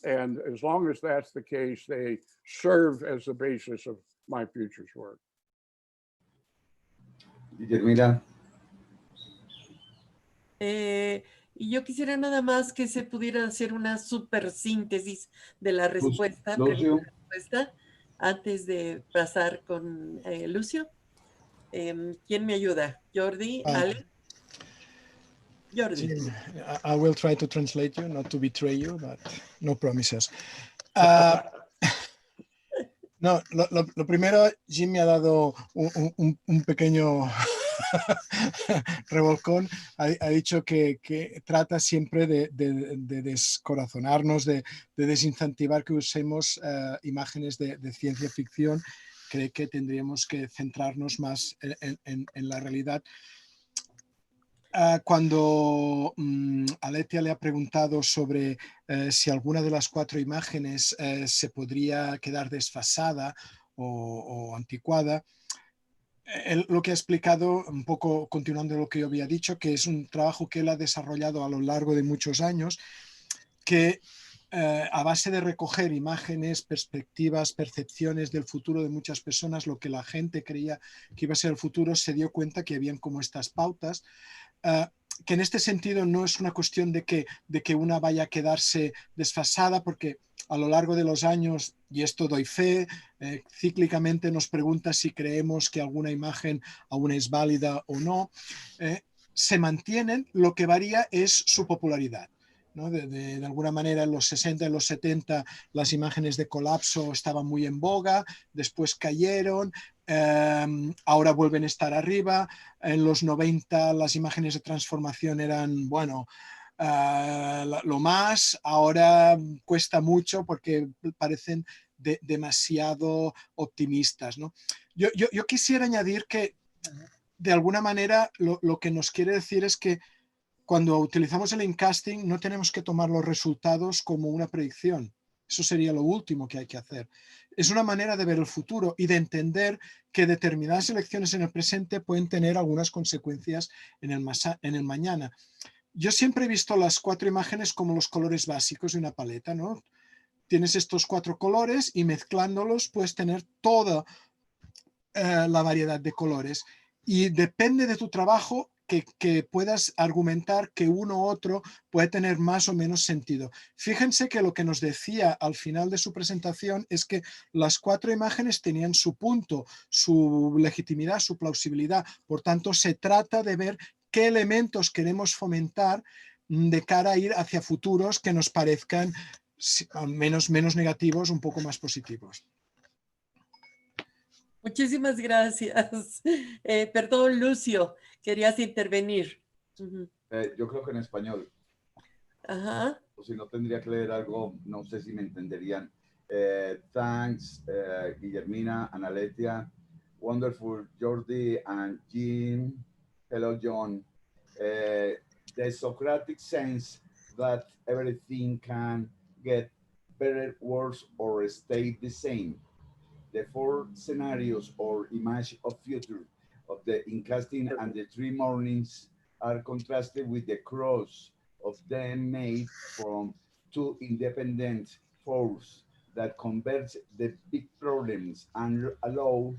And as long as that's the case, they serve as the basis of my future's work. Guillermina. Y yo quisiera nada más que se pudiera hacer una super síntesis de la respuesta, pregunta-respuesta, antes de pasar con Lucio. ¿Quién me ayuda? ¿Jordi? ¿Ale? Jordi. I will try to translate you, not to betray you, but no promises. No, lo primero, Jim me ha dado un pequeño revolcón. Ha dicho que trata siempre de descorazonarnos, de desincentivar que usemos imágenes de ciencia ficción. Cree que tendríamos que centrarnos más en la realidad. Cuando Aletia le ha preguntado sobre si alguna de las cuatro imágenes se podría quedar desfasada o anticuada, él lo que ha explicado, un poco continuando lo que yo había dicho, que es un trabajo que él ha desarrollado a lo largo de muchos años, que a base de recoger imágenes, perspectivas, percepciones del futuro de muchas personas, lo que la gente creía que iba a ser el futuro, se dio cuenta que habían como estas pautas, que en este sentido no es una cuestión de que una vaya a quedarse desfasada, porque a lo largo de los años, y esto doy fe, cíclicamente nos pregunta si creemos que alguna imagen aún es válida o no, se mantienen, lo que varía es su popularidad, ¿no? De alguna manera en los 60 y los 70 las imágenes de colapso estaban muy en boga, después cayeron, ahora vuelven a estar arriba. En los 90 las imágenes de transformación eran, bueno, lo más, ahora cuesta mucho porque parecen demasiado optimistas, ¿no? Yo quisiera añadir que de alguna manera lo que nos quiere decir es que cuando utilizamos el encasting no tenemos que tomar los resultados como una predicción. Eso sería lo último que hay que hacer. Es una manera de ver el futuro y de entender que determinadas elecciones en el presente pueden tener algunas consecuencias en el mañana. Yo siempre he visto las cuatro imágenes como los colores básicos de una paleta, ¿no? Tienes estos cuatro colores y mezclándolos puedes tener toda la variedad de colores. Y depende de tu trabajo que puedas argumentar que uno u otro puede tener más o menos sentido. Fíjense que lo que nos decía al final de su presentación es que las cuatro imágenes tenían su punto, su legitimidad, su plausibilidad. Por tanto, se trata de ver qué elementos queremos fomentar de cara a ir hacia futuros que nos parezcan menos negativos, un poco más positivos. Muchísimas gracias. Perdón, Lucio, querías intervenir. Yo creo que en español. Ajá. O si no, tendría que leer algo, no sé si me entenderían. Thanks, Guillermina, Analetia, wonderful, Jordi and Jim. Hello, John. The Socratic sense that everything can get better, worse, or stay the same. The four scenarios or image of future of the encasting and the three mornings are contrasted with the cross of them made from two independent forces that converge the big problems and allow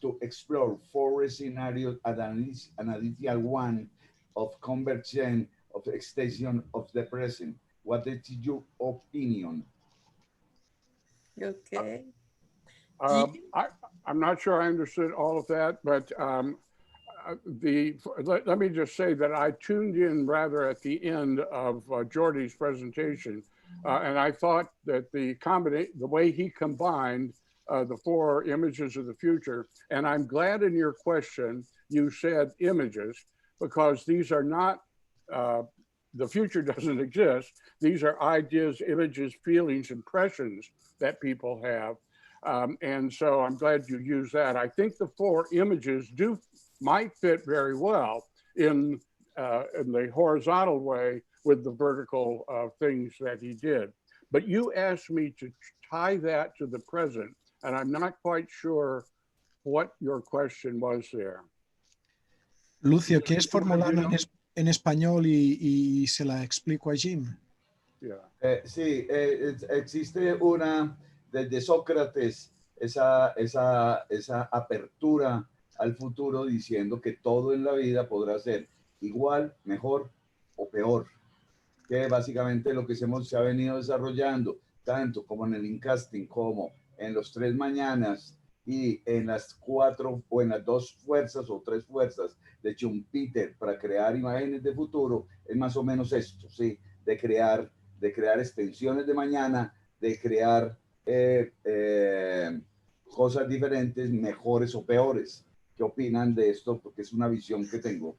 to explore four scenarios at an analytical one of convergence of extension of the present. What is your opinion? Okay. I'm not sure I understood all of that, but let me just say that I tuned in rather at the end of Jordi's presentation, and I thought that the way he combined the 4 images of the future. And I'm glad in your question you said images, because these are not, the future doesn't exist. These are ideas, images, feelings, impressions that people have. And so I'm glad you used that. I think the 4 images might fit very well in the horizontal way with the vertical things that he did. But you asked me to tie that to the present, and I'm not quite sure what your question was there. Lucio, ¿quieres formularlo en español y se la explico a Jim? Yeah. Sí, existe desde Sócrates, esa apertura al futuro diciendo que todo en la vida podrá ser igual, mejor o peor, que básicamente lo que se ha venido desarrollando, tanto como en el Incasting como en los 3 mañanas y en las 4 o en las 2 fuerzas o 3 fuerzas de Schumpeter para crear imágenes de futuro, es más o menos esto, ¿sí? De crear extensiones de mañana, de crear cosas diferentes, mejores o peores. ¿Qué opinan de esto? Porque es una visión que tengo.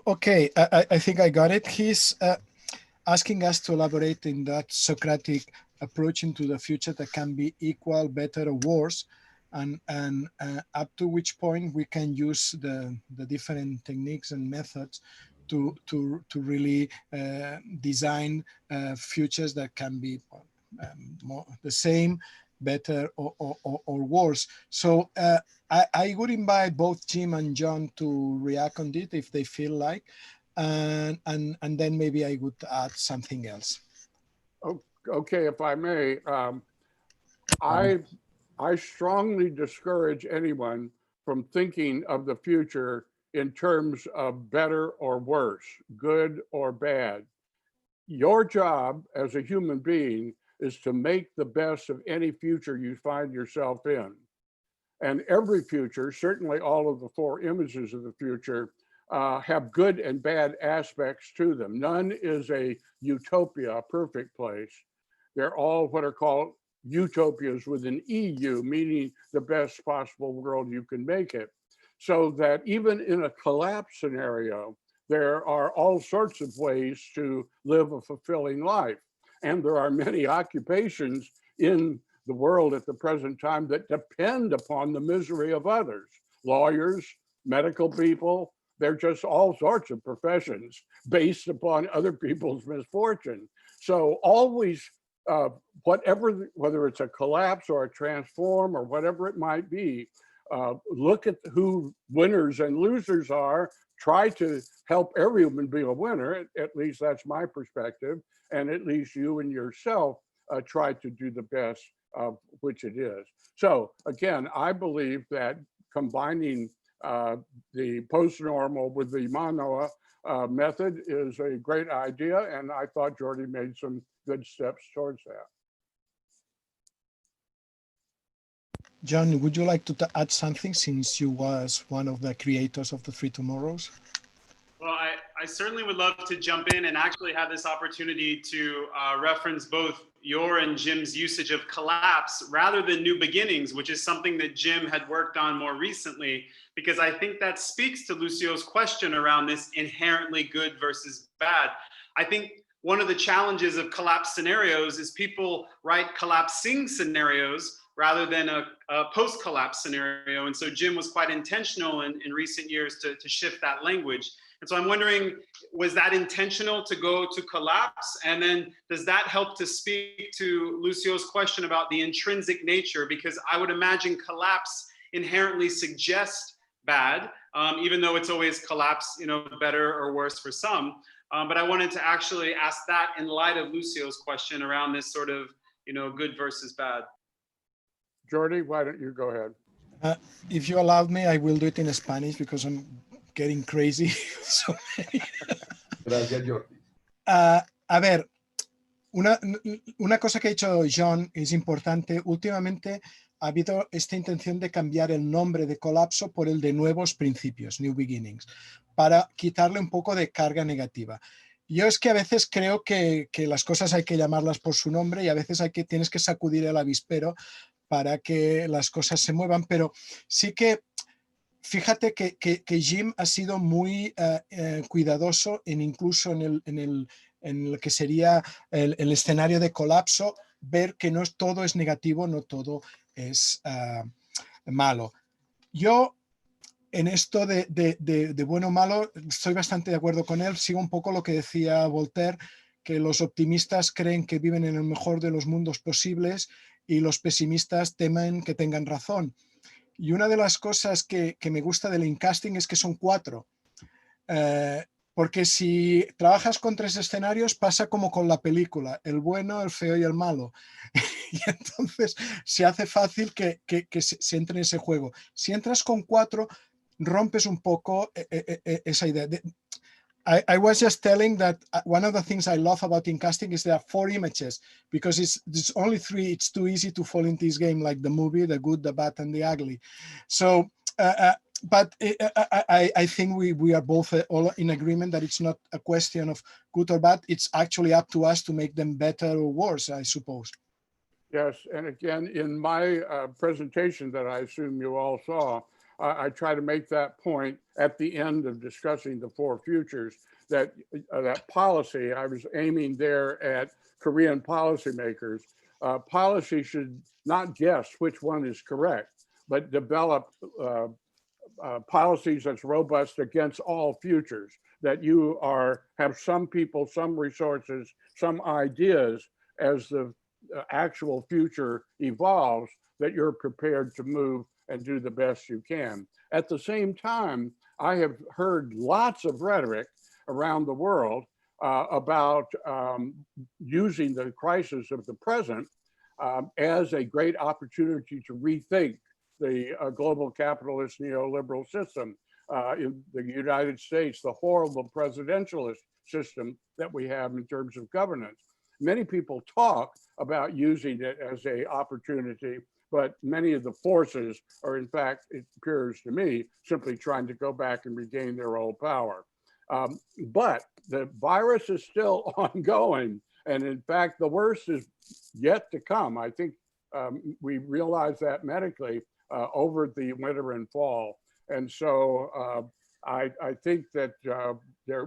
Okay, I think I got it. He's asking us to elaborate in that Socratic approach into the future that can be equal, better, or worse, and up to which point we can use the different techniques and methods to really design futures that can be more the same, better, or worse. So I would invite both Jim and John to react on it if they feel like, and then maybe I would add something else. Okay, if I may, I strongly discourage anyone from thinking of the future in terms of better or worse, good or bad. Your job as a human being is to make the best of any future you find yourself in. And every future, certainly all of the 4 images of the future, have good and bad aspects to them. None is a utopia, a perfect place. They're all what are called utopias with an EU, meaning the best possible world you can make it. So that even in a collapse scenario, there are all sorts of ways to live a fulfilling life. And there are many occupations in the world at the present time that depend upon the misery of others. Lawyers, medical people, they're just all sorts of professions based upon other people's misfortune. So always, whether it's a collapse or a transform or whatever it might be, look at who winners and losers are, try to help everyone be a winner, at least that's my perspective, and at least you and yourself try to do the best of which it is. So again, I believe that combining the post-normal with the Manoa method is a great idea, and I thought Jordi made some good steps towards that. John, would you like to add something since you was one of the creators of the 3 Tomorrows? Well, I certainly would love to jump in and actually have this opportunity to reference both your and Jim's usage of collapse rather than new beginnings, which is something that Jim had worked on more recently, because I think that speaks to Lucio's question around this inherently good versus bad. I think one of the challenges of collapse scenarios is people write collapsing scenarios rather than a post-collapse scenario. And so Jim was quite intentional in recent years to shift that language. And so I'm wondering, was that intentional to go to collapse? And then does that help to speak to Lucio's question about the intrinsic nature? Because I would imagine collapse inherently suggests bad, even though it's always collapse, better or worse for some. But I wanted to actually ask that in light of Lucio's question around this sort of, good versus bad. Jordi, why don't you go ahead? If you allowed me, I will do it in Spanish because I'm getting crazy. So Gracias, Jordi. A ver, una cosa que ha hecho John es importante. Últimamente ha habido esta intención de cambiar el nombre de colapso por el de nuevos principios, New Beginnings, para quitarle un poco de carga negativa. Yo es que a veces creo que las cosas hay que llamarlas por su nombre y a veces tienes que sacudir el avispero para que las cosas se muevan, pero sí que fíjate que Jim ha sido muy cuidadoso incluso en lo que sería el escenario de colapso, ver que no todo es negativo, no todo es malo. Yo en esto de bueno o malo estoy bastante de acuerdo con él, sigo un poco lo que decía Voltaire, que los optimistas creen que viven en el mejor de los mundos posibles y los pesimistas temen que tengan razón. Y una de las cosas que me gusta del Incasting es que son 4. Porque si trabajas con 3 escenarios pasa como con la película, el bueno, el feo y el malo. Y entonces se hace fácil que se entre en ese juego. Si entras con 4, rompes un poco esa idea. I was just telling that one of the things I love about Incasting is there are 4 images, because it's only 3. It's too easy to fall into this game, like the movie, the good, the bad, and the ugly. So, but I think we are both all in agreement that it's not a question of good or bad. It's actually up to us to make them better or worse, I suppose. Yes, and again, in my presentation that I assume you all saw, I try to make that point at the end of discussing the 4 futures, that that policy, I was aiming there at Korean policymakers. Policy should not guess which one is correct, but develop policies that's robust against all futures, that you have some people, some resources, some ideas as the actual future evolves, that you're prepared to move and do the best you can. At the same time, I have heard lots of rhetoric around the world about using the crisis of the present as a great opportunity to rethink the global capitalist neoliberal system. In the United States, the horrible presidentialist system that we have in terms of governance. Many people talk about using it as an opportunity, but many of the forces are, in fact, it appears to me, simply trying to go back and regain their old power. But the virus is still ongoing. And in fact, the worst is yet to come. I think we realize that medically over the winter and fall. And so I think that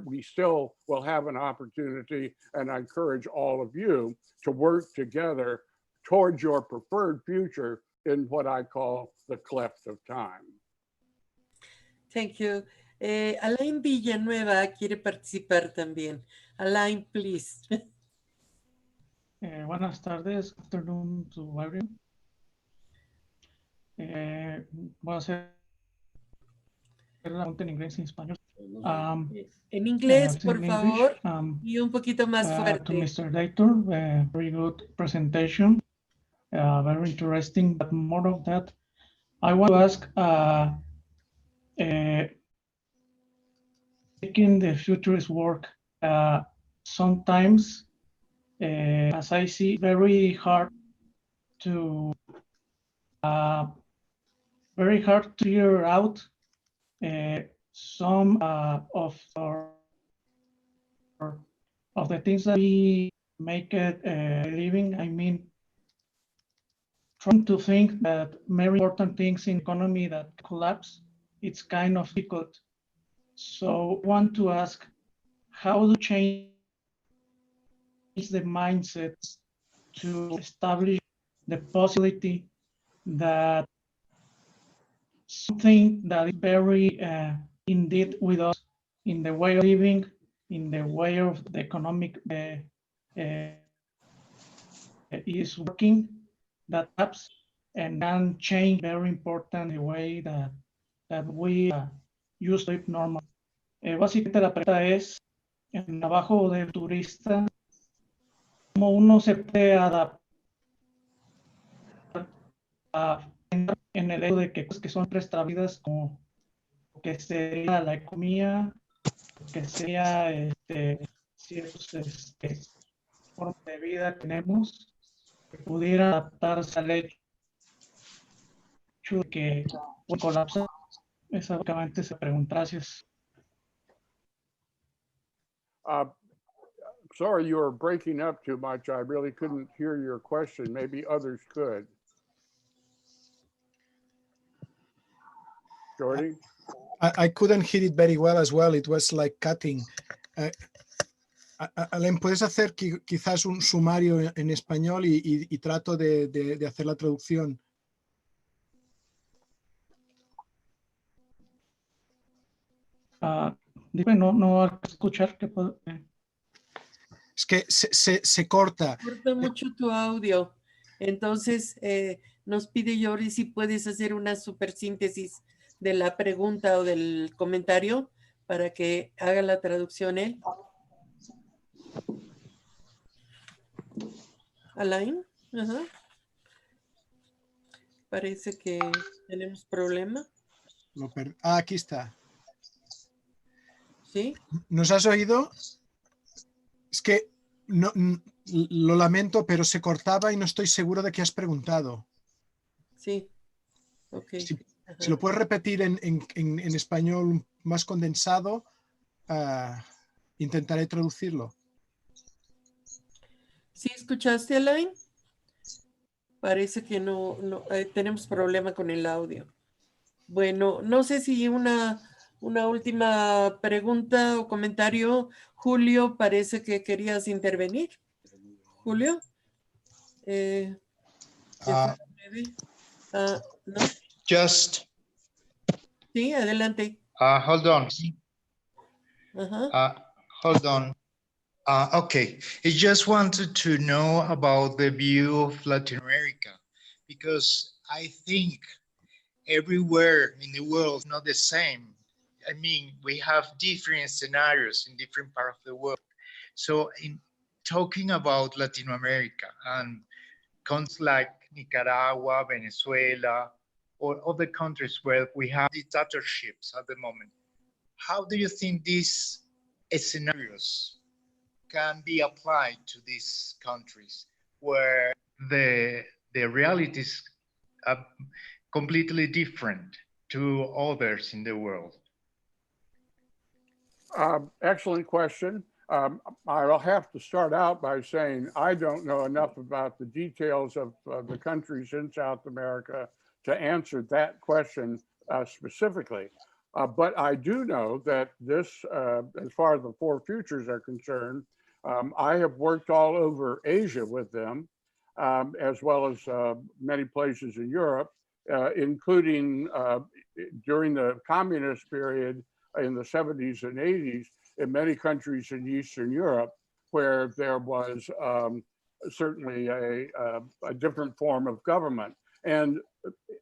we still will have an opportunity, and I encourage all of you to work together towards your preferred future in what I call the cleft of time. Thank you. Alain Villanueva quiere participar también. Alain, please. Buenas tardes, afternoon to everyone. Voy a hacer la pregunta en inglés y en español. En inglés, por in favor, English, y un poquito más fuerte. To Mr. Director, very good presentation, very interesting, but more of that. I want to ask, making the futurist work, sometimes, as I see, very hard to figure out some of the things that we make it a living. I mean, trying to think that very important things in economy that collapse, it's kind of difficult. So I want to ask, how to change the mindsets to establish the possibility that something that is very indeed with us in the way of living, in the way of the economic is working, that perhaps and can change very important the way that we used to live normal. Básicamente la pregunta es, en el trabajo del turista, cómo uno se puede adaptar en el hecho de que cosas que son preestablecidas como que sería la economía, que sería ciertos formas de vida que tenemos, que pudiera adaptarse al hecho de que puede colapsar. Esa básicamente se pregunta. Gracias. Sorry, you were breaking up too much. I really couldn't hear your question. Maybe others could. Jordi? I couldn't hear it very well as well. It was like cutting. Alain, ¿puedes hacer quizás un sumario en español y trato de hacer la traducción? No escuchar. Es que se corta. Corta mucho tu audio. Entonces, nos pide Jordi si puedes hacer una super síntesis de la pregunta o del comentario para que haga la traducción él. Alain, parece que tenemos problema. Aquí está. ¿Sí? ¿Nos has oído? Es que no, lo lamento, pero se cortaba y no estoy seguro de qué has preguntado. Sí. Ok. Si lo puedes repetir en español más condensado, intentaré traducirlo. ¿Sí escuchaste, Alain? Parece que no tenemos problema con el audio. Bueno, no sé si una última pregunta o comentario. Julio, parece que querías intervenir. Julio. ¿No? Just. Sí, adelante. Hold on. Hold on. Okay, I just wanted to know about the view of Latin America, because I think everywhere in the world is not the same. I mean, we have different scenarios in different parts of the world. So in talking about Latin America and countries like Nicaragua, Venezuela, or other countries where we have dictatorships at the moment, how do you think these scenarios can be applied to these countries where the realities are completely different to others in the world? Excellent question. I'll have to start out by saying I don't know enough about the details of the countries in South America to answer that question specifically. But I do know that this, as far as the four futures are concerned, I have worked all over Asia with them, as well as many places in Europe, including during the communist period in the 70s and 80s in many countries in Eastern Europe, where there was certainly a different form of government. And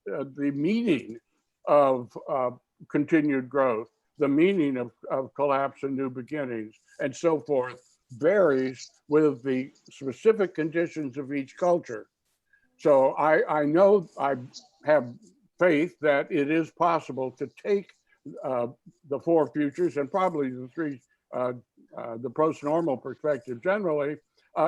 the meaning of continued growth, the meaning of collapse and new beginnings, and so forth, varies with the specific conditions of each culture. So I know I have faith that it is possible to take the four futures and probably the three, the post-normal perspective generally,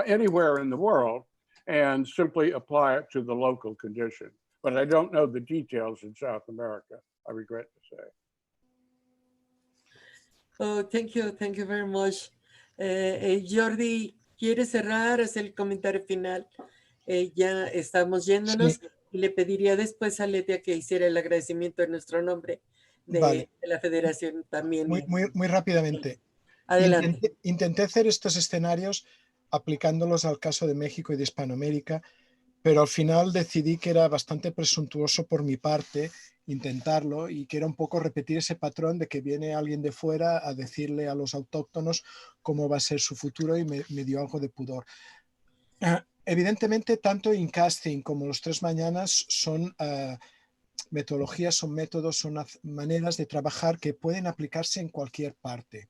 anywhere in the world, and simply apply it to the local condition. But I don't know the details in South America, I regret to say. Oh, thank you very much. Jordi, ¿quiere cerrar? Hacer el comentario final. Ya estamos yéndonos. Sí. Y le pediría después a Letia que hiciera el agradecimiento en nuestro nombre de la Federación también. Muy rápidamente. Adelante. Intenté hacer estos escenarios aplicándolos al caso de México y de Hispanoamérica, pero al final decidí que era bastante presuntuoso por mi parte intentarlo y que era un poco repetir ese patrón de que viene alguien de fuera a decirle a los autóctonos cómo va a ser su futuro, y me dio algo de pudor. Evidentemente, tanto Incasting como los Tres Mañanas son metodologías, son métodos, son maneras de trabajar que pueden aplicarse en cualquier parte.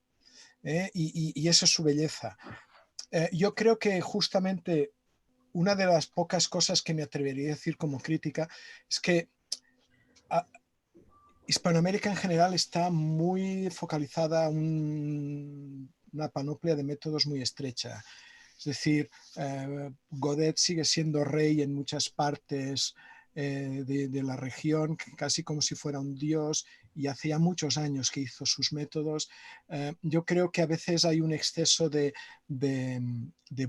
Y esa es su belleza. Yo creo que justamente una de las pocas cosas que me atrevería a decir como crítica es que Hispanoamérica en general está muy focalizada a una panoplia de métodos muy estrecha. Es decir, Godet sigue siendo rey en muchas partes de la región, casi como si fuera un dios, y hacía muchos años que hizo sus métodos. Yo creo que a veces hay un exceso de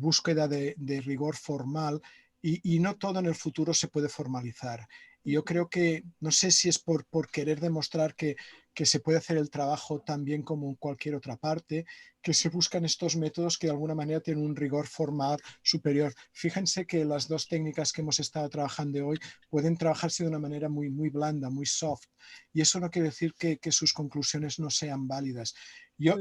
búsqueda de rigor formal, y no todo en el futuro se puede formalizar. Y yo creo que, no sé si es por querer demostrar que se puede hacer el trabajo tan bien como en cualquier otra parte, que se buscan estos métodos que de alguna manera tienen un rigor formal superior. Fíjense que las dos técnicas que hemos estado trabajando hoy pueden trabajarse de una manera muy, muy blanda, muy soft. Y eso no quiere decir que sus conclusiones no sean válidas. Yo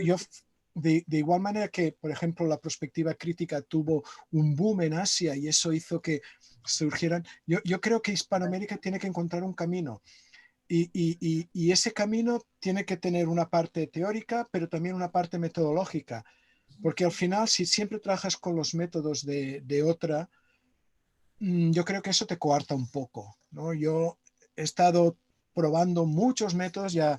de igual manera que, por ejemplo, la perspectiva crítica tuvo un boom en Asia y eso hizo que surgieran, yo creo que Hispanoamérica tiene que encontrar un camino. Y ese camino tiene que tener una parte teórica, pero también una parte metodológica, porque al final, si siempre trabajas con los métodos de otra, yo creo que eso te coarta un poco, ¿no? Yo he estado probando muchos métodos, ya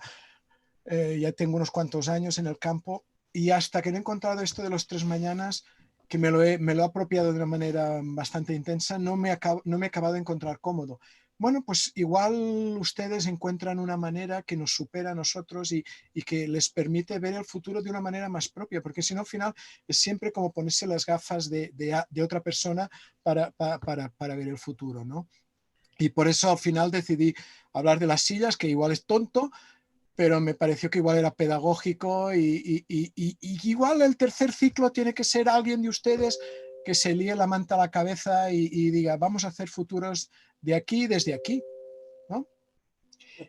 tengo unos cuantos años en el campo, y hasta que no he encontrado esto de los 3 mañanas, que me lo he apropiado de una manera bastante intensa, no me he acabado de encontrar cómodo. Bueno, pues igual ustedes encuentran una manera que nos supera a nosotros y que les permite ver el futuro de una manera más propia, porque si no, al final es siempre como ponerse las gafas de otra persona para ver el futuro, ¿no? Y por eso al final decidí hablar de las sillas, que igual es tonto, pero me pareció que igual era pedagógico y igual el tercer ciclo tiene que ser alguien de ustedes que se líe la manta a la cabeza y diga, vamos a hacer futuros de aquí, desde aquí, ¿no?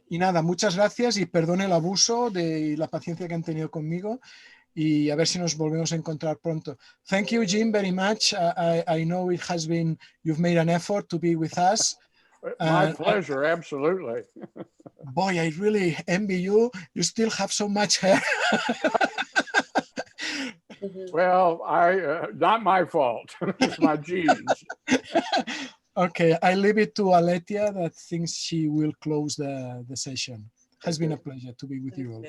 Y nada, muchas gracias y perdone el abuso de la paciencia que han tenido conmigo y a ver si nos volvemos a encontrar pronto. Thank you, Jim, very much. I know it has been, you've made an effort to be with us. My pleasure, absolutely. Boy, I really envy you. You still have so much hair. Well, not my fault. It's my genes. Okay, I leave it to Aletia that thinks she will close the session. Has been a pleasure to be with you all.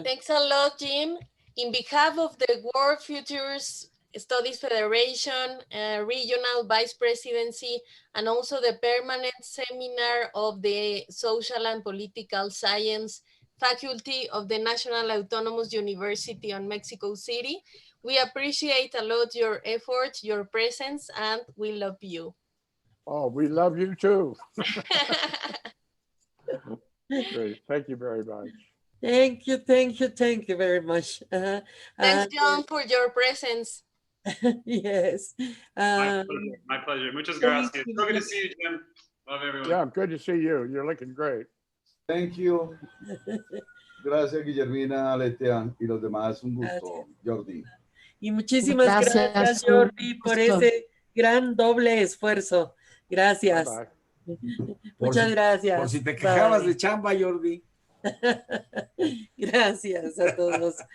Thanks a lot, Jim. In behalf of the World Futures Studies Federation, Regional Vice Presidency, and also the Permanent Seminar of the Social and Political Science Faculty of the National Autonomous University on Mexico City, we appreciate a lot your effort, your presence, and we love you. Oh, we love you too. Great. Thank you very much. Thank you very much. Thanks, John, for your presence. Yes. My pleasure. Muchas gracias. So good to see you, Jim. Love everyone. Yeah, good to see you. You're looking great. Thank you. Gracias, Guillermina, Aletia y los demás. Un gusto, Jordi. Y muchísimas gracias Jordi, por ese gran doble esfuerzo. Gracias. Bye. Muchas gracias. Por si te quejabas de chamba, Jordi. Gracias a todos.